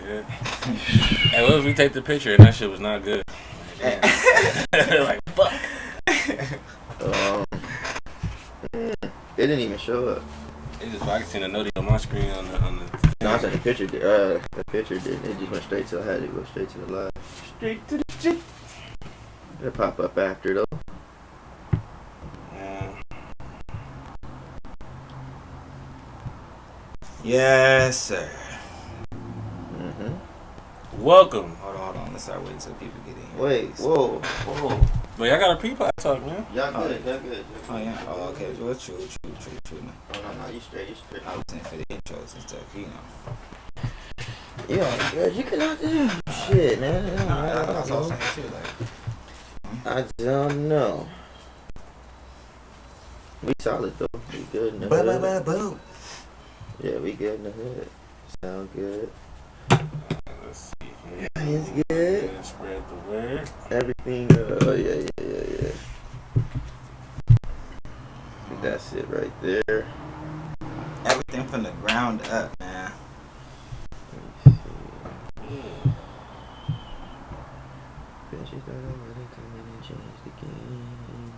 Yeah. Hey, what if we take the picture and that shit was not good? Like, fuck. It didn't even show up. It just, I can see the note on my screen on the. No, I said the picture did. The picture didn't. It just went straight to. I had to go straight to the live. Straight to the shit. It'll pop up after though. Yeah. Yes, sir. Welcome. Hold on. Let's start waiting until people get in here. Wait, whoa. But y'all got a pre-pod talk, man. Y'all good. Oh, yeah. Oh, okay. Well, true. No, you straight. I was in for the intros and stuff, you know. Yeah, you can not do shit, man. That's all I'm saying, too. Like, I don't know. We solid though. We good in the hood. Boom. Yeah, we good in the hood. Sound good. Let's see here. It's good. Yeah, spread the word. Everything. Oh yeah. That's it right there. Everything from the ground up, man. Then she started over and come in and change the game.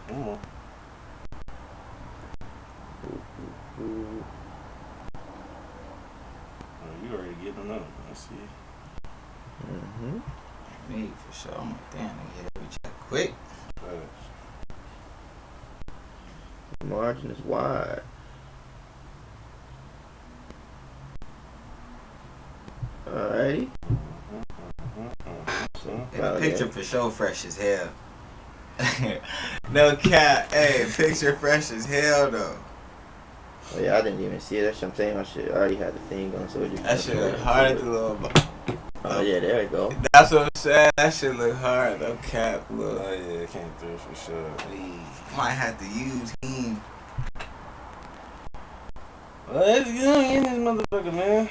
Come on. Ooh. Oh, you already getting them up. Let's see. Me, for sure. I'm like, damn, nigga hit every check quick. The margin is wide. Alrighty. And the picture for sure fresh as hell. No cap. Hey, picture fresh as hell, though. Oh yeah, I didn't even see it. That's what I'm saying. My shit I already had the thing on, so it just. That shit look hard to little. Oh yeah, there we go. That's what I'm saying. That shit look hard. No cap, look. Oh yeah, it came through for sure. We might have to use him. Let's go in this motherfucker, man.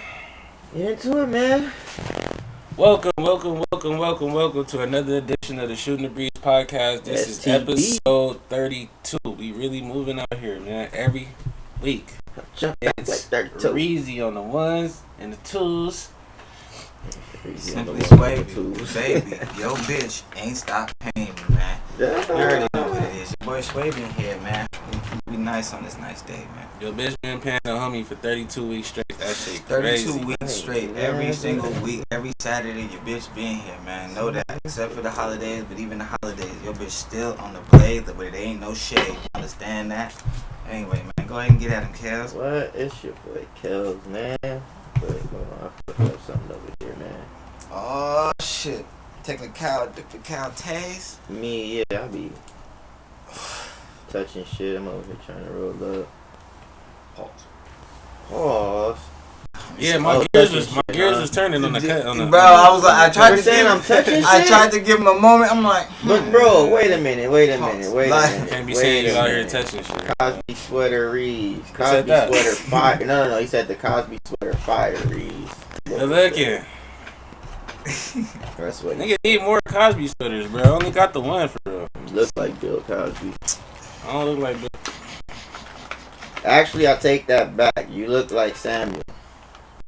Get into it, man. Welcome to another edition of the Shootin' the Breeze podcast. This is STB. episode 32. We really moving out here, man. Every week. Jump back It's like 32. Reezy on the ones and the twos. Simply Swavy, baby. Yo, bitch, ain't stop paying me, man. You already know what it is. Your boy Swavy in here, man. We nice on this nice day, man. Your bitch been paying the homie for 32 weeks straight. That shit 32 crazy. weeks straight, every single week, every Saturday, your bitch been here, man. Know that. Except for the holidays, but even the holidays, your bitch still on the play, but there ain't no shade. Understand that? Anyway, man, go ahead and get at him, Kels. What? It's your boy Kels, man. Wait, hold on. I fucked up something over here, man. Oh, shit. Technical taste. Me, yeah, I be touching shit. I'm over here trying to roll up. Pause. Yeah, my gears was turning on the cut. Bro, I was like, I tried to give him a moment. I'm like, But bro, wait a minute. Can't be saying you out here touching shit. Cosby sweater reads. Who said Cosby that? sweater fire. No. He said the Cosby sweater fire reads. Good looking. That's what he Nigga need more Cosby sweaters, bro. I only got the one for real. looks like. Bill Cosby. I don't look like Bill. Actually, I take that back. You look like Samuel.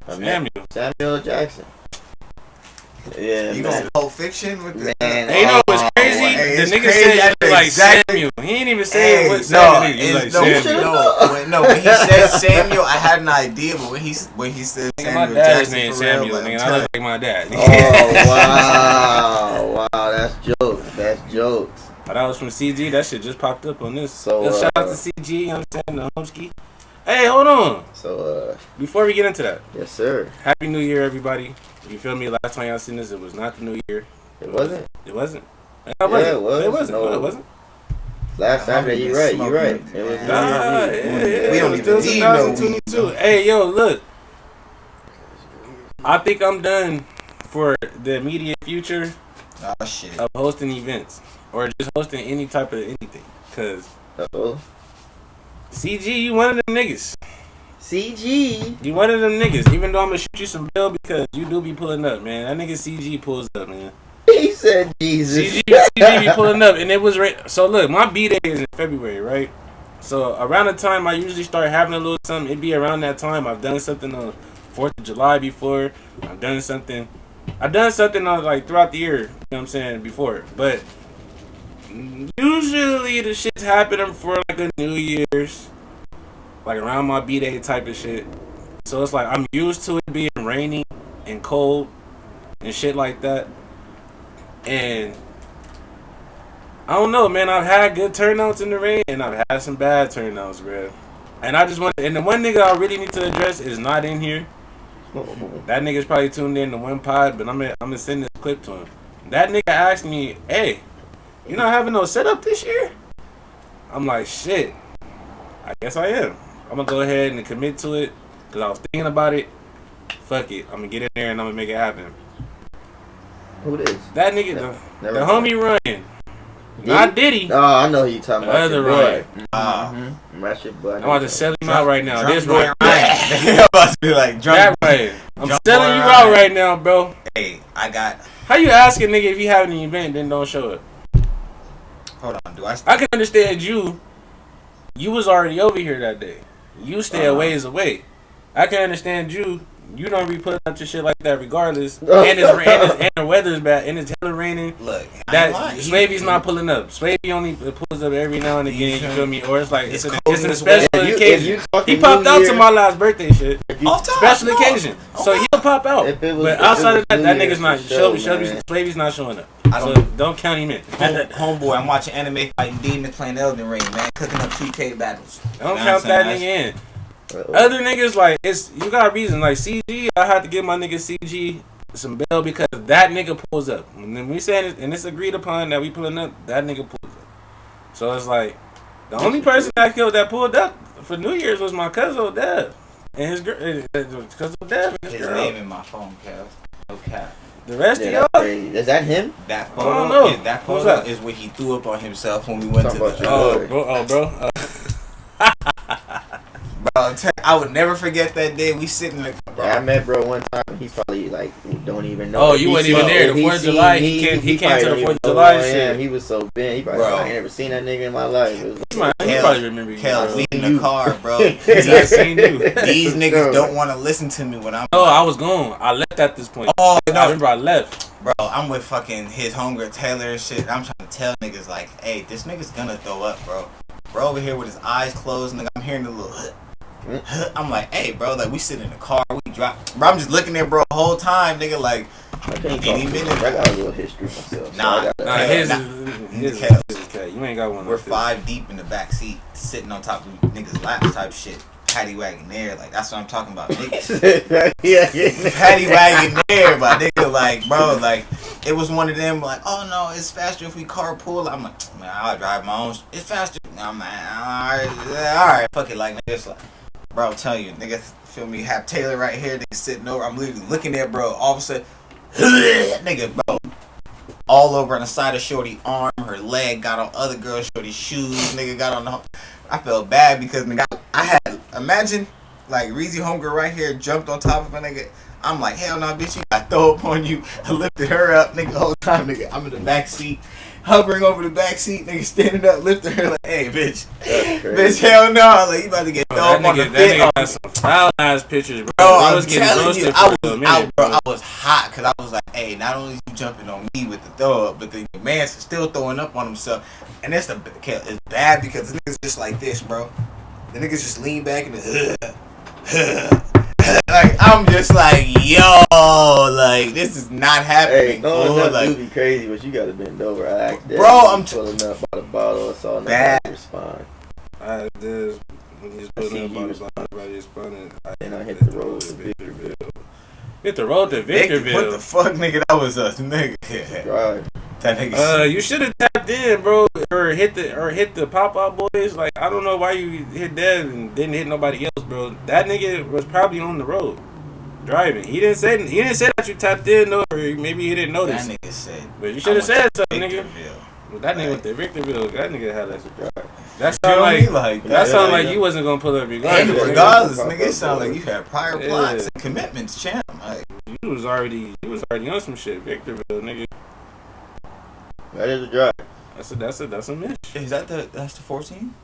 Samuel Jackson. Yeah, you man. gonna Pulp Fiction with the Man, Hey, you know what's crazy? Hey, The it's nigga crazy. said you look like Exactly. Samuel. He ain't even saying what no, Samuel is. He's like no, Samuel. when he said Samuel, I had an idea, but when he said Nigga, Samuel my dad's Jackson name for real, Samuel. like, Nigga, I'm I look like my dad. Oh wow, that's jokes. But that was from CG. That shit just popped up on this. So, Shout out to CG. You know what I'm saying? The Homesky. Hey, hold on. So Before we get into that, yes sir. Happy New Year, everybody. You feel me? Last time y'all seen this, it was not the New Year. It wasn't. It wasn't. It was. It wasn't. No. No, it wasn't. Last Saturday, you're right. It was. We don't even need no 2022. Hey, yo, look. I think I'm done for the immediate future Oh shit. of hosting events or just hosting any type of anything. Cause Uh-oh. CG, you one of them niggas. CG. You one of them niggas. Even though I'm gonna shoot you some bill because you do be pulling up, man. That nigga CG pulls up, man. He said Jesus. CG be pulling up, and it was right. So look, my B-Day is in February, right? So around the time I usually start having a little something, it be around that time. I've done something on 4th of July before. I've done something on like throughout the year, you know what I'm saying, before. But usually the shit's happening for like a New Year's, like around my B-Day type of shit. So it's like I'm used to it being rainy and cold and shit like that. And I don't know, man. I've had good turnouts in the rain, and I've had some bad turnouts, bro. And I just want, and the one nigga I really need to address is not in here. That nigga's probably tuned in to one pod, but I'm gonna send this clip to him. That nigga asked me, "Hey, you not having no setup this year?" I'm like, "Shit, I guess I am. I'm gonna go ahead and commit to it because I was thinking about it. Fuck it, I'm gonna get in there and I'm gonna make it happen." Who this? That nigga, the homie Ryan. Not Diddy. Oh, I know who you talking about. The other Ryan. That's your boy. I'm about to sell him out right now. This Ryan. I'm about to be like, that Ryan. I'm selling you out right now, bro. Hey, I got. How you asking nigga if you have an event then don't show up? Hold on, do I? I can understand you. You was already over here that day. You stay a ways away. I can understand you. You don't be putting up to shit like that regardless. And the weather's bad. And it's hella raining. Look, that Swavy's not pulling up. Swavy only pulls up every now and again. You feel me? Or it's like it's a special occasion. He popped out to my last birthday shit. Special occasion. So he'll pop out. But outside of that, that nigga's not. Swavy's not showing up. So don't count him in. Homeboy, I'm watching anime fighting demons playing Elden Ring, man. Cooking up 2K battles. Don't count that nigga in. Other niggas, like, you got a reason. Like, CG, I had to give my nigga CG some bail because that nigga pulls up. And then we saying it, and it's agreed upon that we pulling up, that nigga pulls up. So it's like, the only person that pulled up for New Year's was my cousin Dev. And his girl, cousin Dev and his girl. His name in my phone, Kev. Okay. The rest of y'all? Is that him? That photo is what he threw up on himself when we went to the... bro. Bro, I would never forget that day. We sitting in the car. Yeah, I met bro one time. He's probably like don't even know. Oh, you weren't even there. The 4th of July. He came to the 4th of July shit. He was so bent. He probably I ain't never seen that nigga in my life. He probably remember you. Kel, we in the car, bro. I seen you. These niggas don't want to listen to me when I'm. Oh, I was gone. I left at this point. Oh, no. I remember I left. Bro, I'm with fucking his homegirl Taylor and shit. I'm trying to tell niggas like, hey, this nigga's gonna throw up, bro. Bro over here with his eyes closed, nigga. I'm hearing the little. I'm like, hey, bro, like we sit in the car, we drop. Bro, I'm just looking there, bro, the whole time, nigga, like. Any minute. I got a little history myself. His you ain't got one. We're 5 deep in the back seat, sitting on top of niggas' laps type shit. Paddy wagon there, like that's what I'm talking about, niggas. Yeah. Paddy wagon there, but nigga, like, bro, like it was one of them, like, oh no, it's faster if we carpool. I'm like, man, I'll drive my own. It's faster. I'm like, all right, fuck it, like, nigga, it's like, bro, I'm telling you, nigga, feel me? Have Taylor right here, nigga sitting over. I'm literally looking at, bro. All of a sudden, nigga, bro, all over on the side of Shorty arm, her leg got on other girl Shorty's shoes. Nigga got on the. I felt bad because nigga, I had imagine like Reezy homegirl right here jumped on top of a nigga. I'm like, hell no, bitch, you got throw up on you. I lifted her up, nigga, the whole time, nigga. I'm in the back seat, hovering over the back seat, nigga, standing up, lifting her like, hey, bitch, bitch, hell no, like you about to get thrown up on the fit. That nigga had some foul ass pictures, bro. I was telling you, I was hot because I was like, hey, not only you jumping on me with the throw up, but the man's still throwing up on himself, and that's it's bad because the niggas just like this, bro. The niggas just lean back and like I'm just like, yo, like this is not happening. Hey, no, that like, do be crazy, but you gotta bend over. I act bro, I'm pulling up by the bottle or something. Bad. Respond. I did when he's pulling up by the bottle, everybody responded. And I hit the road to Victorville. Hit the road to Victorville. What the fuck, nigga? That was us, nigga. Right. That nigga. You should have tapped in, bro, or hit the Pop Out Boys. Like I don't know why you hit that and didn't hit nobody else, bro. That nigga was probably on the road driving. He didn't say that you tapped in though, or maybe he didn't notice. That nigga said. But you should have said something, nigga. Well, that nigga went to Victorville. That nigga had that surprise. That sound like you wasn't gonna pull up regardless, nigga. It sound like you had prior plots and commitments, champ. Like you was already on some shit, Victorville, nigga. That is a drive. That's a mission. Is that that's the 14?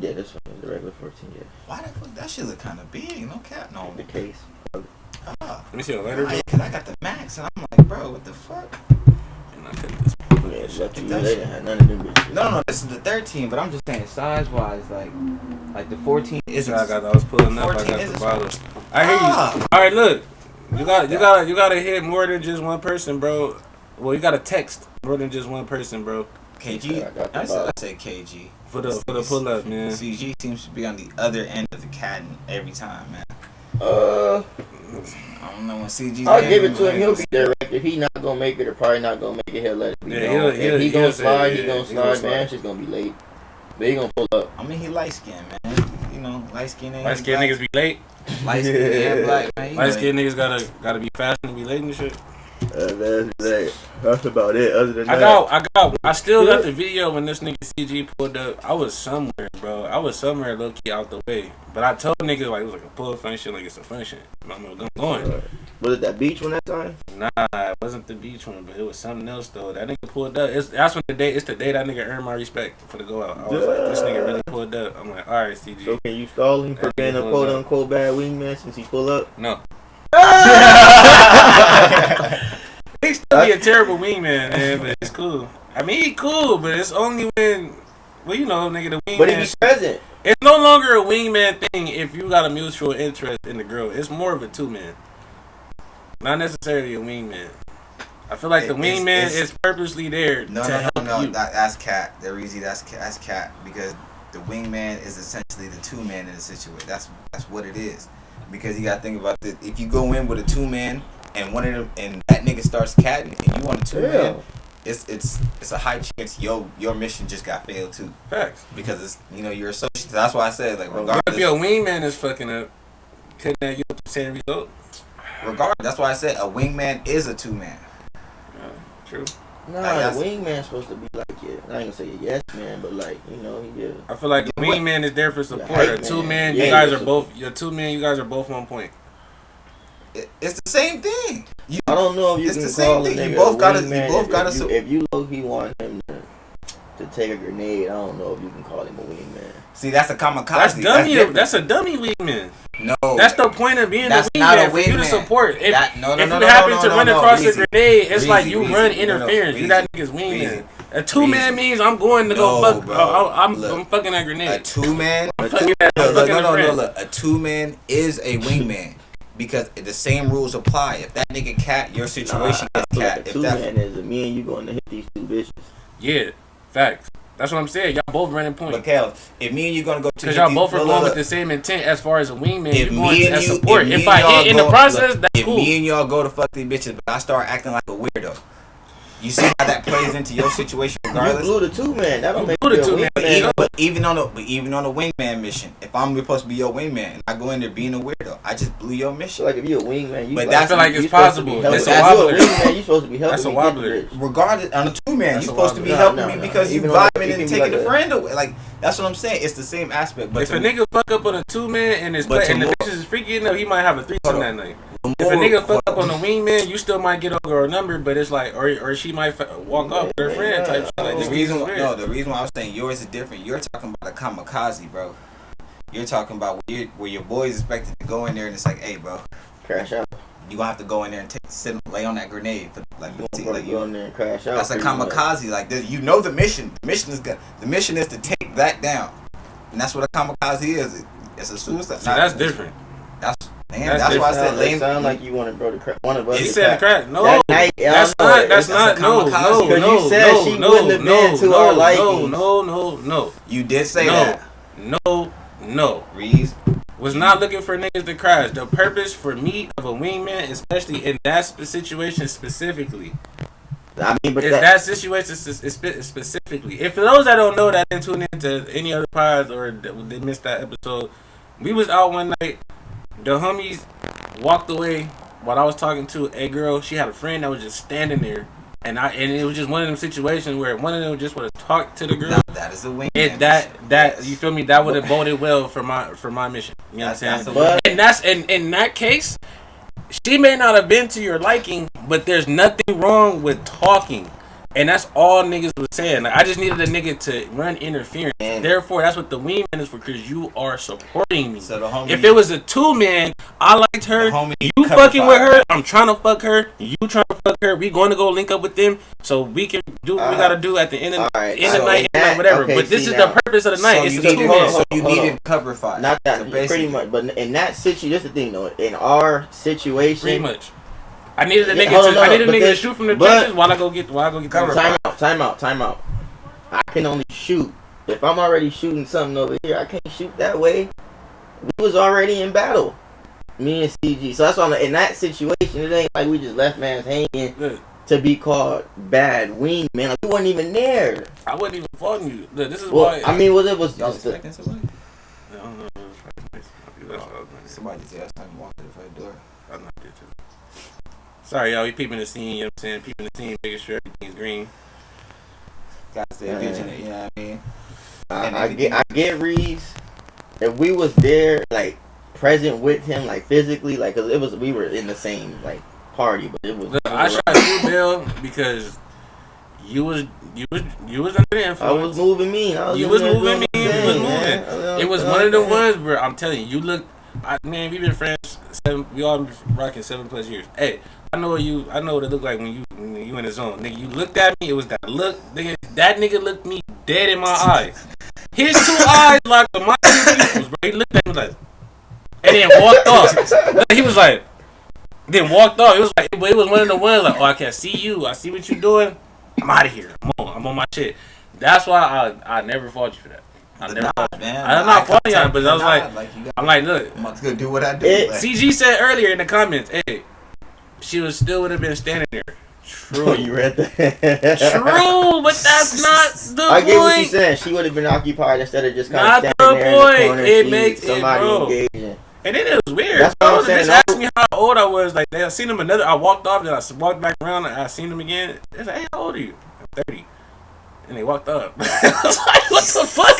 Yeah, this one is the regular 14. Yeah. Why the fuck that shit look kind of big? No cap, no. The case. Let me see a letter. Cause I got the max, and I'm like, bro, what the fuck? And I cut this. Yeah, lucky you, they didn't have none of them bitches. No, this is the 13, but I'm just saying size wise, like the 14 isn't. I was pulling up. I 14 got is the a bottle. I hear you. All right, look. You gotta hit more than just one person, bro. Well, you gotta text more than just one person, bro. KG. I say KG. For the pull up, man. CG seems to be on the other end of the cat every time, man. I don't know when CG. I'll give it to him. He'll be direct. If he not gonna make it or probably not gonna make it, he'll let it be. Yeah, if he gonna slide, he gonna slide. slide. Man, it's just gonna be late. But he gonna pull up. I mean, he light skinned, man. You know, light skinned niggas be late. Light skinned and black, man. Light skinned niggas gotta be fast and be late and shit. That's about it. Other than that, I still got the video when this nigga CG pulled up. I was somewhere, bro. I was somewhere low key out the way. But I told niggas like it was like a pull function, like it's a function. I'm going. Was it that beach one that time? Nah, it wasn't the beach one, but it was something else though. That nigga pulled up. It's the day that nigga earned my respect for the go out. I was like, this nigga really pulled up. I'm like, all right, CG. So can you stall him for being a quote unquote bad wingman since he pull up? No. He still be a terrible wingman, man, but it's cool. I mean, he cool, but it's only when, well, you know, nigga, the wingman. But he be present. It's no longer a wingman thing if you got a mutual interest in the girl. It's more of a two-man. Not necessarily a wingman. I feel like the wingman is purposely there to help you. That's cat. The reason that's cat because the wingman is essentially the two-man in the situation. That's what it is. Because you gotta think about this. If you go in with a two-man and one of them and that nigga starts catting and you want a two-man, it's a high chance your mission just got failed too. Facts. Because it's you're associated. That's why I said like regardless. If your wingman is fucking up, couldn't that you up the same result? Regardless, that's why I said a wingman is a two-man. True. Nah, the wingman's supposed to be like I ain't gonna say a yes man, but like I feel like the wingman is there for support. A two-man, you guys are both 1 point. It's the same thing. I don't know if you can call a nigga you both gotta. If you low-key want him to take a grenade, I don't know if you can call him a wingman. See, that's a kamikaze. That's a dummy wingman. No, that's the point of being a wingman, for you to support. If you happen to run across a grenade, it's like you run interference. You that nigga's wingman. A two-man means I'm going to go fuck. Bro, I'm fucking that grenade. A two-man. A two-man is a wingman. Because the same rules apply. If that nigga cat, your situation gets cat. If two-man is me and you going to hit these two bitches. Yeah, facts. That's what I'm saying. Y'all both running point. But Kel, if me and you gonna go to because y'all both are going with the same intent as far as a wingman. If you're going as support. If I hit in the process, that's cool. If me and y'all go to fuck these bitches, but I start acting like a weirdo. You see how that plays into your situation, regardless. You blew the two-man. That don't make you a wingman. But even on the wingman mission, if I'm supposed to be your wingman, and I go in there being a weirdo, I just blew your mission. Like if you're a wingman, I feel like it's possible. That's a wobbler. You supposed to be helping. That's a wobbler. Regardless, on a two-man, you're supposed to be helping me because you vibing and taking the friend away. Like that's what I'm saying. It's the same aspect. But if a nigga fuck up on a two-man and the bitches is freaky enough, he might have a threesome that night. If a nigga fuck up on a wingman, you still might get over her number, but it's like, or she might walk up with her friend type shit. Like, the reason why I was saying yours is different. You're talking about a kamikaze, bro. You're talking about where your boy is expected to go in there and it's like, hey, bro, crash out. You gonna have to go in there and lay on that grenade, go in there and crash out. That's a kamikaze. Like the mission. The mission is good. The mission is to take that down, and that's what a kamikaze is. It's a suicide. See, that's different. That's why I said lame. It sound like you wanted bro to crack. One of us. He said crack. No, that's not. No. You said she wouldn't have been to our liking. No. You did say that. No. Reese was not looking for niggas to crash. The purpose for me of a wingman, especially in that situation specifically. I mean, but that situation specifically. If for those that don't know, that didn't tune into any other pods or they missed that episode, we was out one night. The homies walked away while I was talking to a girl. She had a friend that was just standing there, and it was just one of them situations where one of them just would have talked to the girl. That is a wing. You feel me? That would have boded well for my mission. You know what I'm saying? And that's in that case, she may not have been to your liking, but there's nothing wrong with talking. And that's all niggas was saying. Like, I just needed a nigga to run interference. And therefore, that's what the wingman is for, because you are supporting me. So the homie, if it was a 2-man, I liked her. homie You fucking with her. I'm trying to fuck her. You trying to fuck her. We going to go link up with them so we can do what we got to do at the end of the night, whatever. Okay, but this is the purpose of the night. So it's you a 2-man. So you needed cover fire. Not that, so pretty much. But in that situation, that's the thing, though. In our situation, pretty much. I needed a nigga to shoot from the trenches while I go get cover. Time out. I can only shoot if I'm already shooting something over here. I can't shoot that way. We was already in battle, me and CG. So that's why in that situation, it ain't like we just left man's hanging to be called bad wing, man. Like, we wasn't even there. I wasn't even following you. This is why. I mean, it was Y'all just expecting somebody? I don't know. Somebody just asked time to walk to the front door. I'm not there too. Sorry, y'all. We peeping the scene. You know what I'm saying? Peeping the scene, making sure everything's green. Gotta stay vigilant. You know what I mean? I get Reeves. If we was there, like present with him, like physically, like, cause we were in the same like party, but it was. Look, I shot you, Bill, because you was under the influence. I was moving me. You was moving me. It was one of the ones where I'm telling you, you look. Man, we've been friends. We all been rocking 7+ years. Hey, I know what it looked like when you in the zone, nigga. You looked at me. It was that look, nigga. That nigga looked me dead in my eyes. His 2 eyes locked on my 2 people's, bro. He looked at me like, and then walked off. He was like, then walked off. It was like, but it was one of the ones like, oh, I can't see you. I see what you doing. I'm out of here. I'm on my shit. That's why I never fought you for that. I never fought you. Man, I'm not fighting you, but I was like I'm like, look. I'm about to go do what I do. CG said earlier in the comments, hey, she would have been standing there. True. You read that? True, but that's not the point. I get what she's saying. She would have been occupied instead of just kind of standing there in the corner. It makes somebody it, engaging. And then it was weird. That's what I'm saying. They asked me how old I was. Like, I seen him I walked off, then I walked back around, and I seen him again. They like, hey, how old are you? I'm 30. And they walked up. I was like, what the fuck?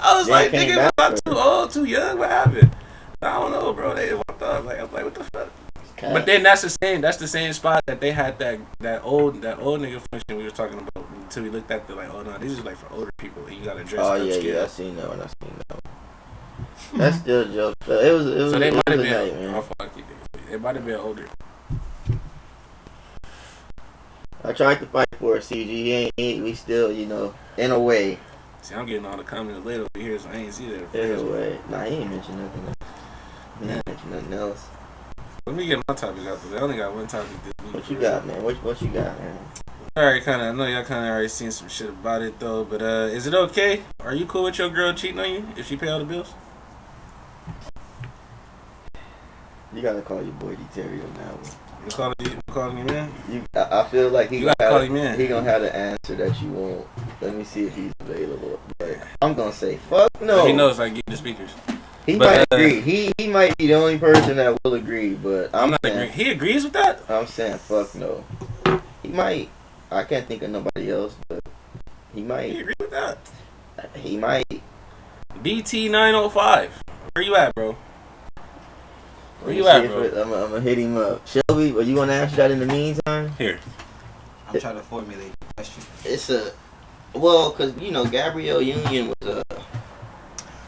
I was like, nigga, I'm too old, too young. What happened? I don't know, bro. They walked up. Like, I'm like, what the fuck? Okay. But then that's the same spot that they had that old nigga function we were talking about until we looked at the like, oh no, these are like for older people and you gotta dress up. Yeah, I seen that one. That's still a joke. It was so they might have been night, man. Oh, fuck you. It might have been older. I tried to fight for it, CG. We still, in a way. See, I'm getting all the comments later over here, so I ain't see that. In a way. Nah, he ain't mentioned nothing. He ain't mentioned nothing else. Let me get my topic out there. I only got one topic this week. What you got, man? What you got, man? I know y'all kind of already seen some shit about it, though. But is it okay? Are you cool with your girl cheating on you if she pay all the bills? You gotta call your boy D Terry on that one. You calling me man? I feel like he gonna have the answer that you want. Let me see if he's available. But I'm gonna say fuck no. He knows I give the speakers. He might agree. He might be the only person that will agree, but I'm not agreeing. He agrees with that? I'm saying fuck no. He might. I can't think of nobody else, but he might. He agree with that? He might. BT905. Where you at, bro? Where you at, bro? I'm gonna hit him up. Shelby, are you gonna answer that in the meantime? Here. I'm trying to formulate the question. It's because Gabrielle Union was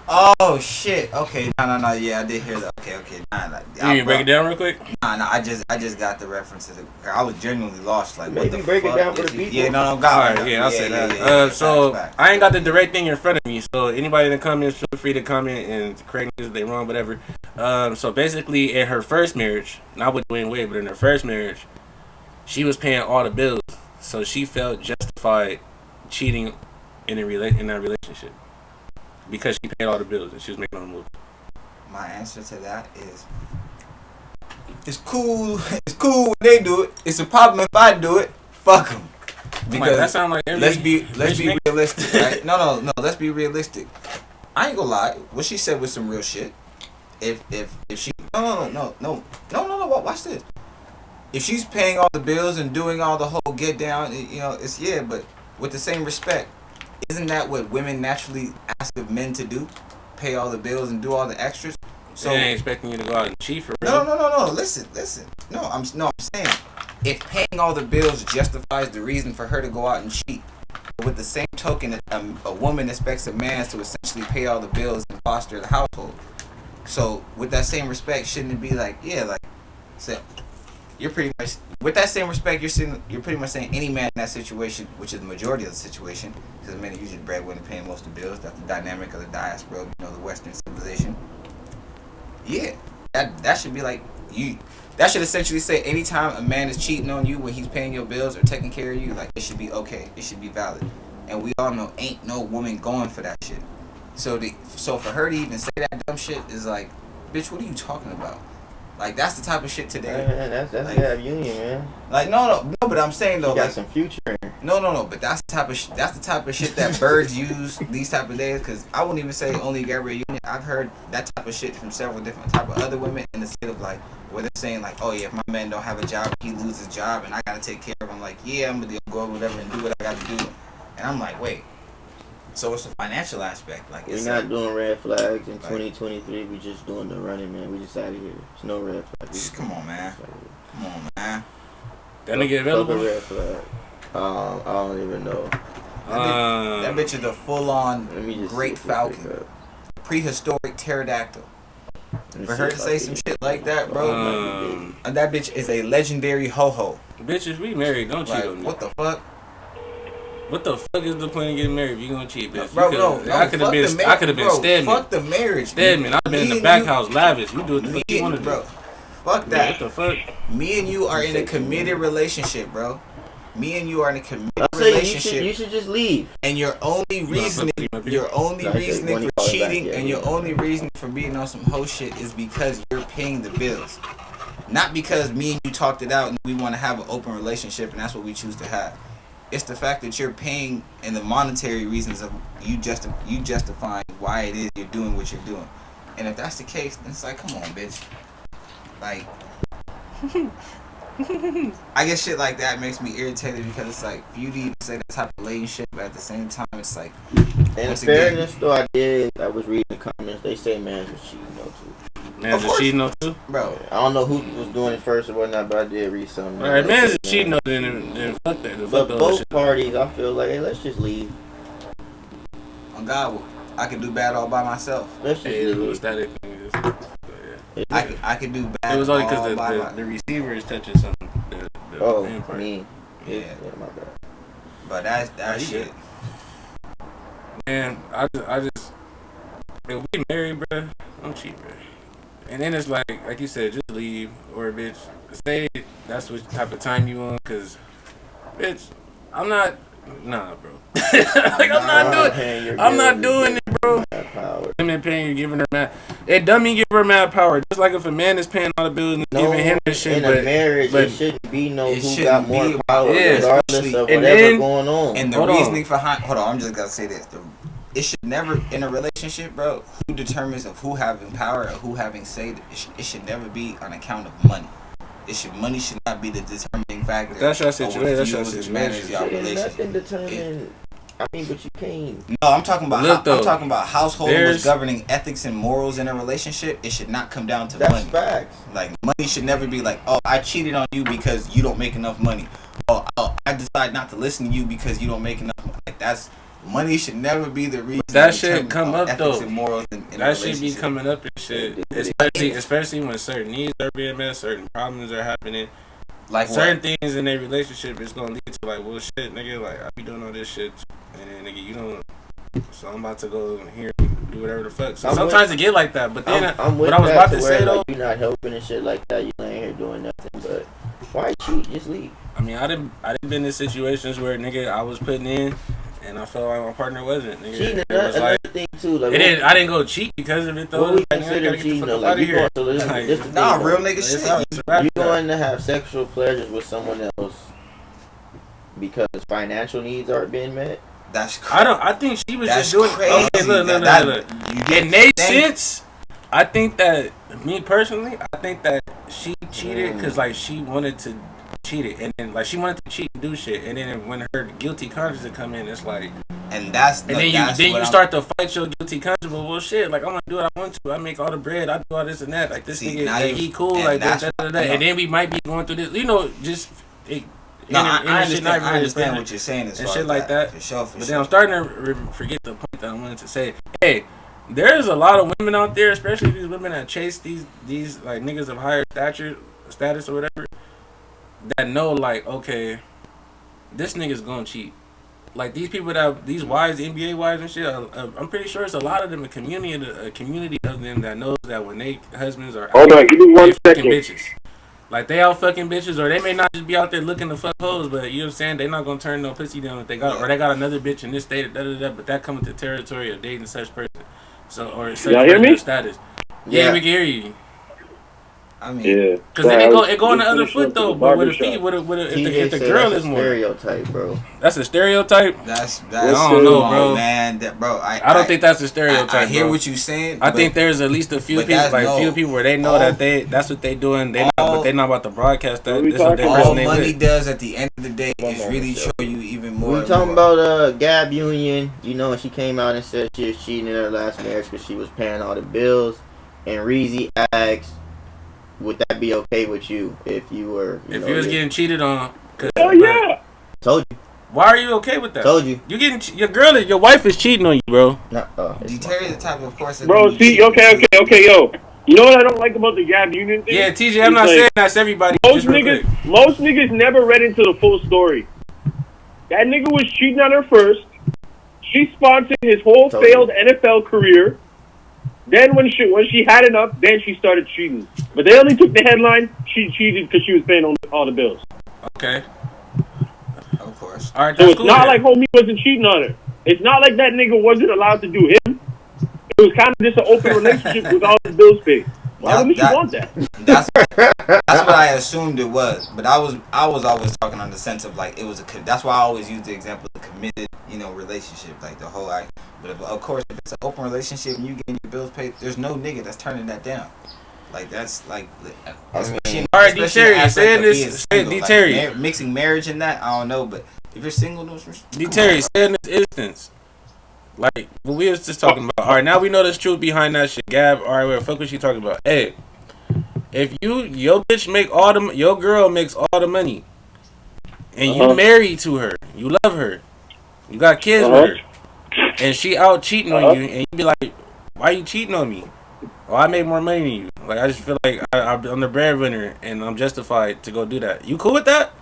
Oh shit! Okay, no. Yeah, I did hear that. Okay. You can break it down real quick? Nah. I just got the references. I was genuinely lost. Like, maybe what the break fuck it down for the is people. Yeah, no. Alright, yeah, I'll say that. So I ain't got the direct thing in front of me. So anybody in the comments, feel free to comment and correct me if they wrong, whatever. So basically, in her first marriage, not with Dwayne Wade, but in her first marriage, she was paying all the bills, so she felt justified cheating in that relationship. Because she paid all the bills and she was making all the moves. My answer to that is, it's cool. It's cool when they do it. It's a problem if I do it. Fuck them. Because that sound like let's be realistic, right? No. Let's be realistic. I ain't gonna lie. What she said was some real shit. If she no. Watch this. If she's paying all the bills and doing all the whole get down, it's but with the same respect. Isn't that what women naturally ask of men to do? Pay all the bills and do all the extras? So they ain't expecting you to go out and cheat for real. No. Listen. No, I'm saying if paying all the bills justifies the reason for her to go out and cheat, with the same token, a woman expects a man to essentially pay all the bills and foster the household. So with that same respect, shouldn't it be like, yeah, like, so you're pretty much, with that same respect, you're pretty much saying any man in that situation, which is the majority of the situation, because men are usually the breadwinner paying most of the bills. That's the dynamic of the diaspora, you know, the Western civilization. Yeah, that should be like you. That should essentially say anytime a man is cheating on you when he's paying your bills or taking care of you, like, it should be okay. It should be valid. And we all know ain't no woman going for that shit. So for her to even say that dumb shit is like, bitch, what are you talking about? Like, that's the type of shit today. Man, that's like, have union, man. Like, no, but I'm saying though, you got like, some future in her. No, but that's the type of shit that birds use these type of days. Cause I wouldn't even say only Gabrielle Union. I've heard that type of shit from several different type of other women in the state of like, where they're saying like, oh yeah, if my man don't have a job, he loses his job, and I gotta take care of him. I'm like, yeah, I'm gonna go over whatever and do what I gotta do. And I'm like, wait. So it's the financial aspect. Like, we're not doing red flags in 2023. We just doing the running, man. We just out of here. There's no red flags. Come on, man. That nigga available? Red flag. I don't even know. That bitch is a full-on great falcon, prehistoric pterodactyl. For her to say some shit like that, bro, that bitch is a legendary ho-ho. Bitches, we married. Don't cheat on me. What the fuck? What the fuck is the point of getting married if you gonna cheat, bitch? Bro, no, I could have been Stedman. Fuck the marriage. Stedman. I've been in the back house lavish. You do what the fuck you want to do. Bro, fuck that. What the fuck? Me and you are in a committed relationship, bro. Me and you are in a committed relationship. You should just leave. And your only reasoning for cheating and your only reason for being on some hoe shit is because you're paying the bills. Not because me and you talked it out and we want to have an open relationship and that's what we choose to have. It's the fact that you're paying and the monetary reasons of you justifying why it is you're doing what you're doing. And if that's the case, then it's like, come on, bitch. Like, I guess shit like that makes me irritated because it's like, for you to even say that type of relationship, but at the same time, it's like, in fairness, though, I was reading the comments. They say man was cheating though too. Man's a cheating though too, bro. I don't know who was doing it first or whatnot, but I did read something. All right, man's a cheating though. Then fuck that. But both parties, I feel like, hey, let's just leave. On God, I can do bad all by myself. Let's just leave. It was static. I could do bad. It was only because the receiver is touching something. Me. Yeah, my bad. But that shit. Man, I just if we married, bro, don't cheat, bro. And then it's like you said, just leave or bitch, say that's what type of time you on, cause bitch, I'm not, nah, bro. Like I'm not doing it, bro. Women paying you, giving her mad. It dummy give her mad power. Just like if a man is paying all the bills and giving him the shit. In a marriage, it shouldn't be who got more power, regardless of whatever going on. And the reasoning for hold on, I'm just gonna say this. It should never, in a relationship, bro, who determines of who having power or who having say, it should never be on account of money. Money should not be the determining factor. That's your situation. That's your situation. Nothing determine. I mean, but you can't. No, I'm talking about. I'm talking about household was governing ethics and morals in a relationship. It should not come down to money. That's facts. Like, money should never be like, oh, I cheated on you because you don't make enough money. Oh, I decide not to listen to you because you don't make enough money. Like, that's. Money should never be the reason. That shit come up though. And morals in that should be coming up and shit. Especially when certain needs are being met, certain problems are happening. Like certain things in their relationship is gonna lead to like, well, shit, nigga, like I be doing all this shit, and then nigga, you don't. So I'm about to go here and do whatever the fuck. So sometimes it get like that, but then what I was about to say though, you're not helping and shit like that. You ain't here doing nothing, but why cheat? Just leave. I mean, I didn't been in situations where nigga I was putting in. And I felt like my partner wasn't. Nigga. Cheating, another like, thing too. Like, I didn't go cheat because of it though. What we consider cheating though? Like, you going to real nigga shit. You going to have sexual pleasures with someone else because financial needs aren't being met? That's crazy. I think she was just doing crazy. Okay, look. In their sense, I think that me personally, I think that she cheated because like she wanted to. Cheated and then like she wanted to cheat and do shit, and then when her guilty conscience come in, it's like, and then you start to fight your guilty conscience. Well, shit, like I'm gonna do what I want to. I make all the bread. I do all this and that. Like this nigga, he cool. Like that. And then we might be going through this, just No, I understand. I understand what you're saying as and far shit as like that. For sure, for But sure. then I'm starting to forget the point that I wanted to say. Hey, there's a lot of women out there, especially these women that chase these like niggas of higher status or whatever, that know like, okay, this nigga's gonna cheat. Like these people that these wives, NBA wives and shit. I'm pretty sure it's a lot of them, a community of them that knows that when they husbands are Hold out, on, give me one they fucking second. bitches. Like they out fucking bitches, or they may not just be out there looking to fuck hoes, but you know what I'm saying? They not gonna turn no pussy down if they got, or they got another bitch in this state, but that comes with the territory of dating such person, so or such Y'all hear me? status. Yeah, we can hear you. I mean, Yeah. Cause then it go on the other foot though. But with a fee, if the girl is more stereotype, bro. That's a stereotype. that's I don't know, bro. Man, I don't think that's a stereotype. I hear bro. what you're saying. I think there's at least a few people, few people where they know that that's what they doing. But they not about to broadcast that. This is what all money does at the end of the day is really show you even more. We talking about Gab Union, you know, and she came out and said she was cheating in her last marriage because she was paying all the bills, and Reezy asked, would that be okay with you if you were? You was getting cheated on? Oh yeah. Told you. Why are you okay with that? Told you. You getting your wife is cheating on you, bro. Terry the type of person. Bro, see, okay, yo. You know what I don't like about the Gab Union thing? Yeah, TJ, I'm not saying that's everybody. Most niggas never read into the full story. That nigga was cheating on her first. She sponsored his whole failed NFL career. Then when she had enough, then she started cheating. But they only took the headline, she cheated because she was paying all the bills. Okay. Of course. All right, so it's not like homie wasn't cheating on her. It's not like that nigga wasn't allowed to do him. It was kind of just an open relationship with all the bills paid. Why wouldn't you want that? That's what I assumed it was. But I was always talking on the sense of like it was that's why I always use the example of committed, relationship, like the whole act. But of course, if it's an open relationship and you getting your bills paid, there's no nigga that's turning that down. Like that's like. All right, D Terry, saying this, D Terry, mixing marriage and that, I don't know, but if you're single, D Terry, say in this instance, like what we was just talking about. All right, now we know the truth behind that shit. Gab, all right, what the fuck was she talking about? Hey, if your bitch your girl makes all the money, and you married to her, you love her, you got kids with her, and she out cheating on you, and you be like, why you cheating on me? Oh, I make more money than you. Like I just feel like I'm the breadwinner, and I'm justified to go do that. You cool with that?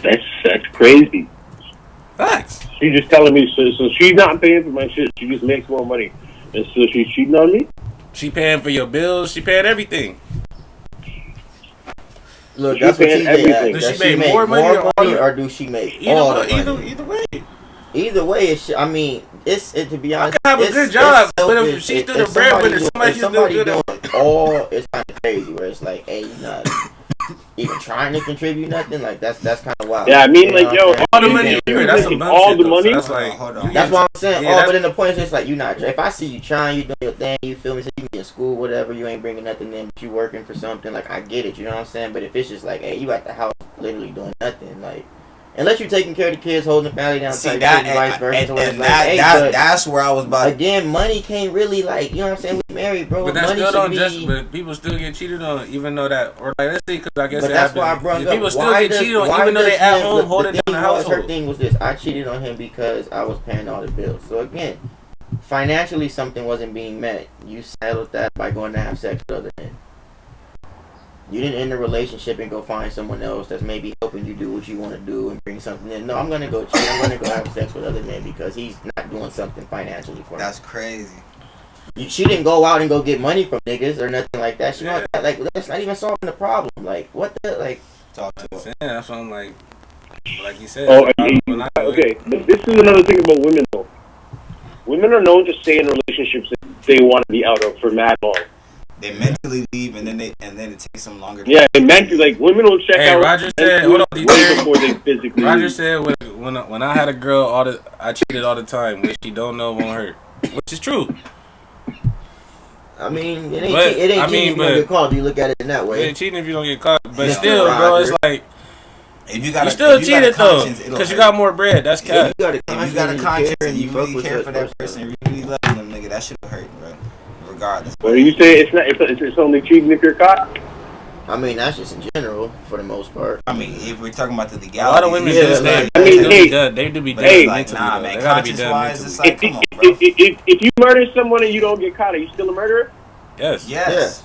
That's crazy. Facts. She just telling me so she's not paying for my shit. She just makes more money, and so she's cheating on me. She paying for your bills. She paying everything. Look, that's what TJ Does she make more money or do she make all the money? Either way. Either way, it's to be honest. I can have a good job, but if she's still the breadwinner, somebody doing all, it's kind of crazy. Where it's like, hey, you're not even trying to contribute nothing. Like that's kind of wild. Yeah, I mean, like, yo, all the money, that's some all the money. That's like, hold on. That's what I'm saying. But then the point is just like, you're not. If I see you trying, you doing your thing, you feel me? So you be in school, whatever, you ain't bringing nothing in, but you working for something. Like I get it, you know what I'm saying? But if it's just like, hey, you at the house, literally doing nothing, like. Unless you're taking care of the kids, holding the family down, see that, vice versa. And that's where I was about. Again, money can't really, like, you know what I'm saying? We married, bro. But that money still don't but people still get cheated on, even though that, or like, let's see, because I guess but that's why I brought up. People still get cheated on, even though they at home holding down the household. Her thing was this: I cheated on him because I was paying all the bills. So again, financially, something wasn't being met. You settled that by going to have sex with other men. You didn't end the relationship and go find someone else that's maybe helping you do what you want to do and bring something in. No, I'm going to go cheat. I'm going to go have sex with other men because he's not doing something financially for me. That's crazy. She didn't go out and go get money from niggas or nothing like that. She not like, that's not even solving the problem. Like, what the, like... Talk to her. Yeah, that's what I'm like you said. Okay, but this is another thing about women, though. Women are known to stay in relationships that they want to be out of for mad long. They mentally leave, and then it takes them longer. Yeah, they mentally, like, women will check out. Roger said, hold on, before they physically. Roger said, when I had a girl, I cheated all the time, which she don't know won't hurt, which is true. I mean, it ain't cheating if you don't get caught. You look at it in that way. It ain't cheating if you don't get caught, but still, bro, it's like. If you got you still cheated though, because you got more bread. That's cap. If you got a conscience and you really care for that person, you really love them, nigga, that shit will hurt, bro. Regardless. But you say it's not. It's only cheating if you're caught. I mean, that's just in general for the most part. I mean, if we're talking about the A legality, lot of women Yeah, do stay. like- I mean, They do be but done it's Hey. like, mentally. nah, Though. man. They gotta be Conscious done wise, mentally. it's like, If, come on, if, bro. if you murder someone and you don't get caught, are you still a murderer? Yes. Yes.